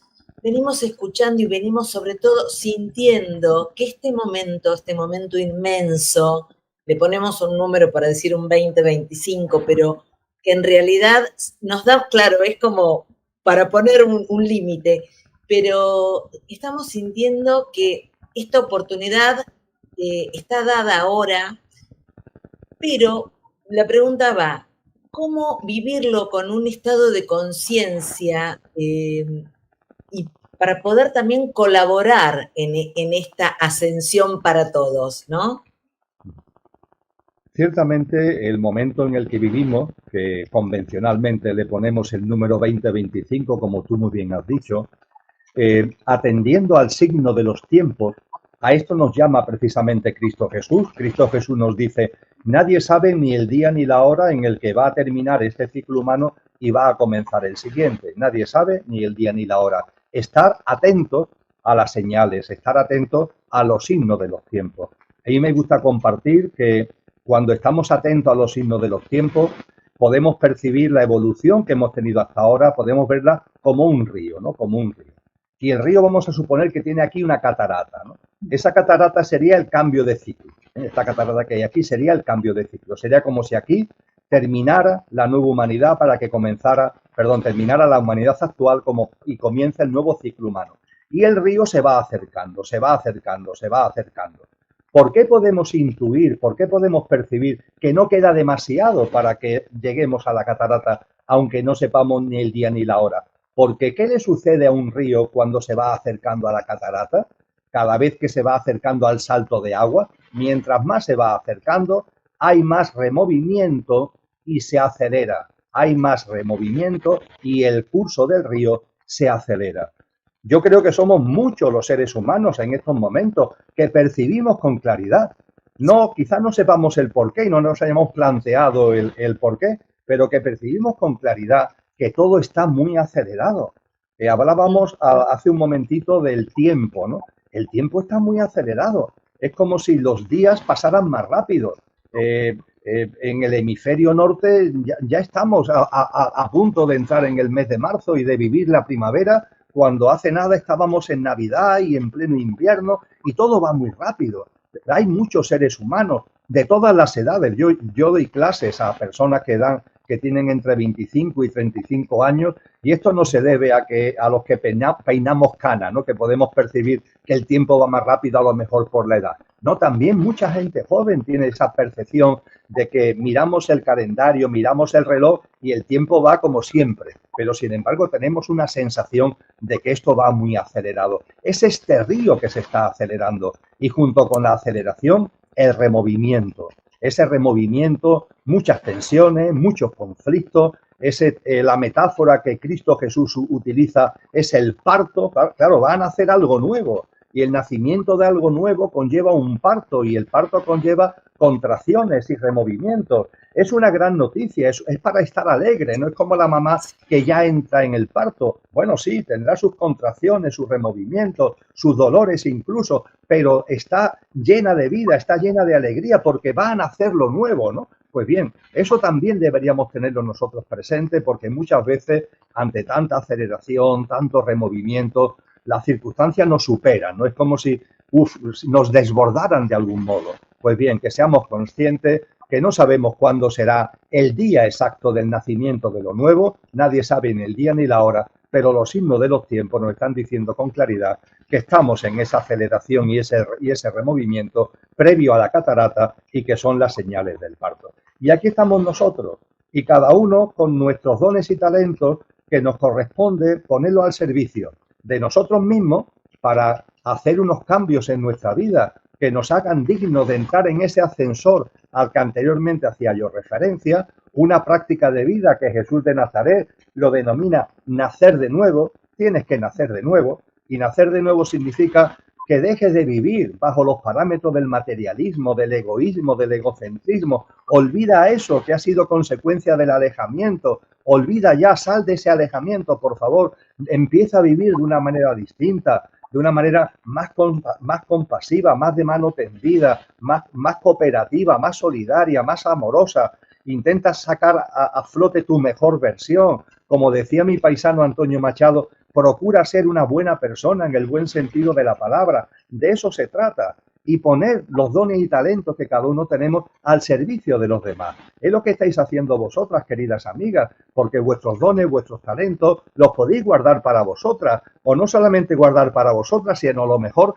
venimos escuchando y venimos sobre todo sintiendo que este momento inmenso, le ponemos un número para decir un 20-25, pero que en realidad nos da, claro, es como para poner un límite, pero estamos sintiendo que esta oportunidad está dada ahora, pero la pregunta va, ¿cómo vivirlo con un estado de conciencia y para poder también colaborar en esta ascensión para todos, ¿no? Ciertamente, el momento en el que vivimos, que convencionalmente le ponemos el número 2025, como tú muy bien has dicho, atendiendo al signo de los tiempos, a esto nos llama precisamente Cristo Jesús. Cristo Jesús nos dice, nadie sabe ni el día ni la hora en el que va a terminar este ciclo humano y va a comenzar el siguiente. Nadie sabe ni el día ni la hora. Estar atentos a las señales, estar atentos a los signos de los tiempos. A mí me gusta compartir que cuando estamos atentos a los signos de los tiempos, podemos percibir la evolución que hemos tenido hasta ahora, podemos verla como un río, ¿no? Como un río. Y el río vamos a suponer que tiene aquí una catarata, ¿no? Esa catarata sería el cambio de ciclo. Esta catarata que hay aquí sería el cambio de ciclo. Sería como si aquí terminara la nueva humanidad para que terminara la humanidad actual y comienza el nuevo ciclo humano. Y el río se va acercando, se va acercando, se va acercando. ¿Por qué podemos intuir, por qué podemos percibir que no queda demasiado para que lleguemos a la catarata, aunque no sepamos ni el día ni la hora? Porque ¿qué le sucede a un río cuando se va acercando a la catarata? Cada vez que se va acercando al salto de agua, mientras más se va acercando, hay más removimiento y se acelera. Hay más removimiento y el curso del río se acelera. Yo creo que somos muchos los seres humanos en estos momentos que percibimos con claridad. No, quizás no sepamos el porqué y no nos hayamos planteado el porqué, pero que percibimos con claridad que todo está muy acelerado. Hablábamos hace un momentito del tiempo, ¿no? El tiempo está muy acelerado. Es como si los días pasaran más rápido. En el hemisferio norte ya estamos a punto de entrar en el mes de marzo y de vivir la primavera, cuando hace nada estábamos en Navidad y en pleno invierno y todo va muy rápido. Hay muchos seres humanos de todas las edades. Yo doy clases a personas que tienen entre 25 y 35 años y esto no se debe a los que peinamos cana, ¿no? Que podemos percibir que el tiempo va más rápido a lo mejor por la edad. No, también mucha gente joven tiene esa percepción de que miramos el calendario, miramos el reloj y el tiempo va como siempre, pero sin embargo tenemos una sensación de que esto va muy acelerado. Es este río que se está acelerando y junto con la aceleración, el removimiento. Ese removimiento, muchas tensiones, muchos conflictos. La metáfora que Cristo Jesús utiliza es el parto. Claro, van a hacer algo nuevo y el nacimiento de algo nuevo conlleva un parto y el parto conlleva contracciones y removimientos. Es una gran noticia, es para estar alegre, no es como la mamá que ya entra en el parto. Bueno, sí, tendrá sus contracciones, sus removimientos, sus dolores incluso, pero está llena de vida, está llena de alegría porque va a nacer lo nuevo, ¿no? Pues bien, eso también deberíamos tenerlo nosotros presente porque muchas veces ante tanta aceleración, tanto removimiento, las circunstancias nos superan, ¿no? Es como si nos desbordaran de algún modo. Pues bien, que seamos conscientes que no sabemos cuándo será el día exacto del nacimiento de lo nuevo, nadie sabe ni el día ni la hora, pero los signos de los tiempos nos están diciendo con claridad que estamos en esa aceleración y ese removimiento previo a la catarata y que son las señales del parto. Y aquí estamos nosotros y cada uno con nuestros dones y talentos que nos corresponde ponerlo al servicio de nosotros mismos para hacer unos cambios en nuestra vida que nos hagan dignos de entrar en ese ascensor al que anteriormente hacía yo referencia, una práctica de vida que Jesús de Nazaret lo denomina nacer de nuevo. Tienes que nacer de nuevo y nacer de nuevo significa que dejes de vivir bajo los parámetros del materialismo, del egoísmo, del egocentrismo. Olvida eso que ha sido consecuencia del alejamiento. Olvida ya, sal de ese alejamiento, por favor. Empieza a vivir de una manera distinta, de una manera más compasiva, más de mano tendida, más cooperativa, más solidaria, más amorosa. Intenta sacar a flote tu mejor versión. Como decía mi paisano Antonio Machado, procura ser una buena persona en el buen sentido de la palabra. De eso se trata. Y poner los dones y talentos que cada uno tenemos al servicio de los demás. Es lo que estáis haciendo vosotras, queridas amigas, porque vuestros dones, vuestros talentos, los podéis guardar para vosotras. O no solamente guardar para vosotras, sino a lo mejor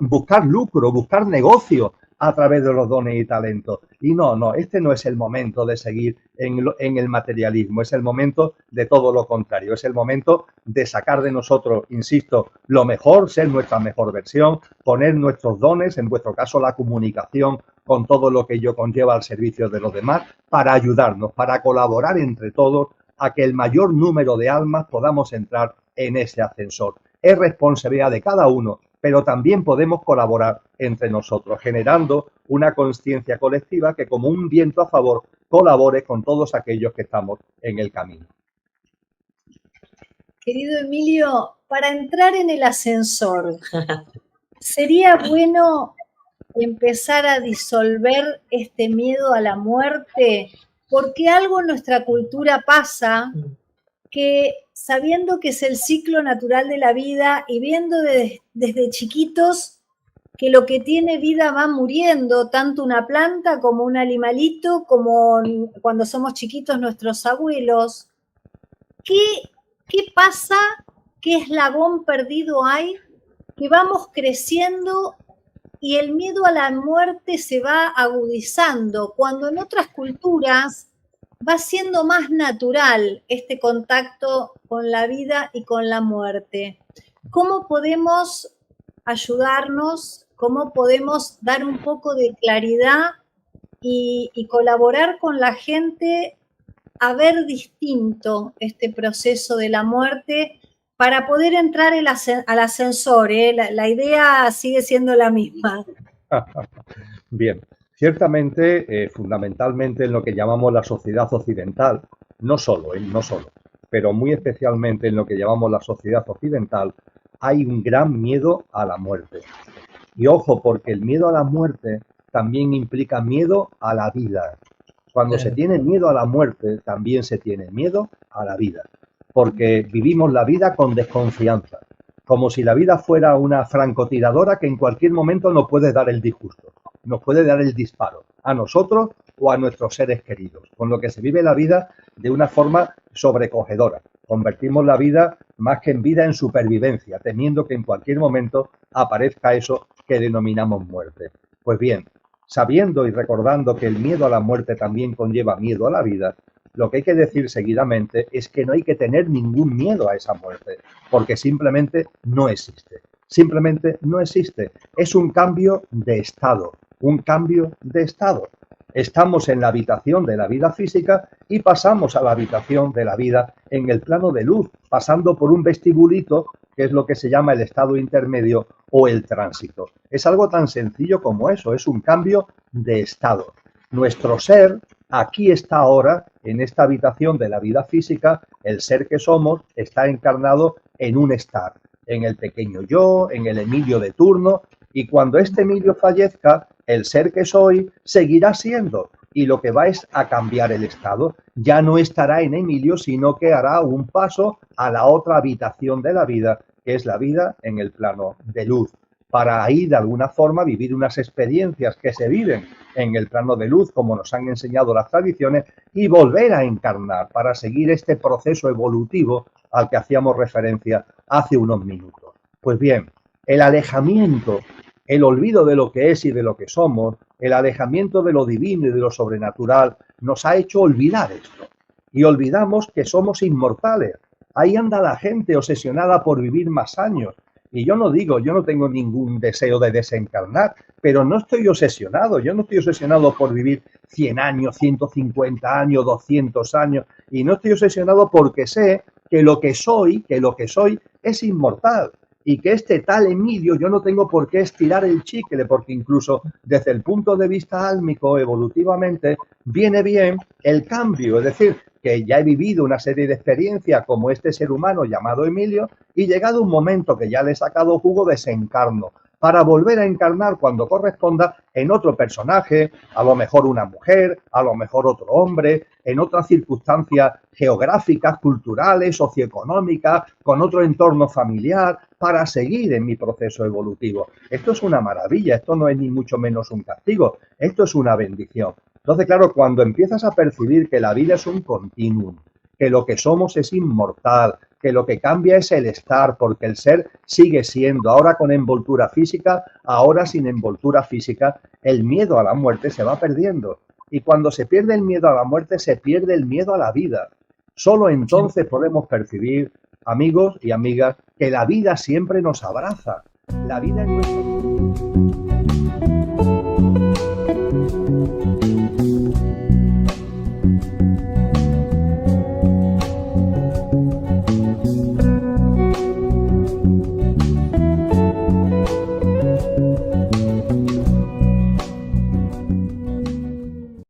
buscar lucro, buscar negocio a través de los dones y talentos. Y no, este no es el momento de seguir en el materialismo, es el momento de todo lo contrario, es el momento de sacar de nosotros, insisto, lo mejor, ser nuestra mejor versión, poner nuestros dones, en vuestro caso la comunicación, con todo lo que ello conlleva al servicio de los demás, para ayudarnos, para colaborar entre todos a que el mayor número de almas podamos entrar en ese ascensor. Es responsabilidad de cada uno, pero también podemos colaborar entre nosotros, generando una conciencia colectiva que, como un viento a favor, colabore con todos aquellos que estamos en el camino. Querido Emilio, para entrar en el ascensor, sería bueno empezar a disolver este miedo a la muerte, porque algo en nuestra cultura pasa que, sabiendo que es el ciclo natural de la vida y viendo desde chiquitos que lo que tiene vida va muriendo, tanto una planta como un animalito, como cuando somos chiquitos nuestros abuelos, ¿qué pasa? ¿Qué eslabón perdido hay? Que vamos creciendo y el miedo a la muerte se va agudizando, cuando en otras culturas va siendo más natural este contacto con la vida y con la muerte. ¿Cómo podemos ayudarnos? ¿Cómo podemos dar un poco de claridad y colaborar con la gente a ver distinto este proceso de la muerte para poder entrar al ascensor? La idea sigue siendo la misma. Bien, ciertamente, fundamentalmente en lo que llamamos la sociedad occidental, no solo, pero muy especialmente en lo que llamamos la sociedad occidental, hay un gran miedo a la muerte. Y ojo, porque el miedo a la muerte también implica miedo a la vida. Cuando se tiene miedo a la muerte, también se tiene miedo a la vida, porque vivimos la vida con desconfianza, como si la vida fuera una francotiradora que en cualquier momento nos puede dar el disgusto, nos puede dar el disparo, a nosotros o a nuestros seres queridos, con lo que se vive la vida de una forma sobrecogedora. Convertimos la vida más que en vida en supervivencia, temiendo que en cualquier momento aparezca eso que denominamos muerte. Pues bien, sabiendo y recordando que el miedo a la muerte también conlleva miedo a la vida, lo que hay que decir seguidamente es que no hay que tener ningún miedo a esa muerte, porque simplemente no existe. Simplemente no existe. Es un cambio de estado, un cambio de estado. Estamos en la habitación de la vida física y pasamos a la habitación de la vida en el plano de luz, pasando por un vestibulito, que es lo que se llama el estado intermedio o el tránsito. Es algo tan sencillo como eso, es un cambio de estado. Nuestro ser aquí está ahora, en esta habitación de la vida física, el ser que somos está encarnado en un estar, en el pequeño yo, en el Emilio de turno, y cuando este Emilio fallezca, el ser que soy seguirá siendo, y lo que va es a cambiar el estado. Ya no estará en Emilio, sino que hará un paso a la otra habitación de la vida, que es la vida en el plano de luz, para ahí de alguna forma vivir unas experiencias que se viven en el plano de luz, como nos han enseñado las tradiciones, y volver a encarnar para seguir este proceso evolutivo al que hacíamos referencia hace unos minutos. Pues bien, el alejamiento, el olvido de lo que es y de lo que somos, el alejamiento de lo divino y de lo sobrenatural, nos ha hecho olvidar esto. Y olvidamos que somos inmortales. Ahí anda la gente obsesionada por vivir más años. Y yo no tengo ningún deseo de desencarnar, pero no estoy obsesionado. Yo no estoy obsesionado por vivir 100 años, 150 años, 200 años. Y no estoy obsesionado porque sé que lo que soy es inmortal. Y que este tal Emilio yo no tengo por qué estirar el chicle, porque incluso desde el punto de vista álmico, evolutivamente, viene bien el cambio. Es decir, que ya he vivido una serie de experiencias como este ser humano llamado Emilio, y llegado un momento que ya le he sacado jugo, desencarno, para volver a encarnar cuando corresponda en otro personaje, a lo mejor una mujer, a lo mejor otro hombre, en otras circunstancias geográficas, culturales, socioeconómicas, con otro entorno familiar, para seguir en mi proceso evolutivo. Esto es una maravilla, esto no es ni mucho menos un castigo, esto es una bendición. Entonces, claro, cuando empiezas a percibir que la vida es un continuum, que lo que somos es inmortal, que lo que cambia es el estar, porque el ser sigue siendo, ahora con envoltura física, ahora sin envoltura física, el miedo a la muerte se va perdiendo. Y cuando se pierde el miedo a la muerte, se pierde el miedo a la vida. Solo entonces podemos percibir, amigos y amigas, que la vida siempre nos abraza. La vida es nuestro...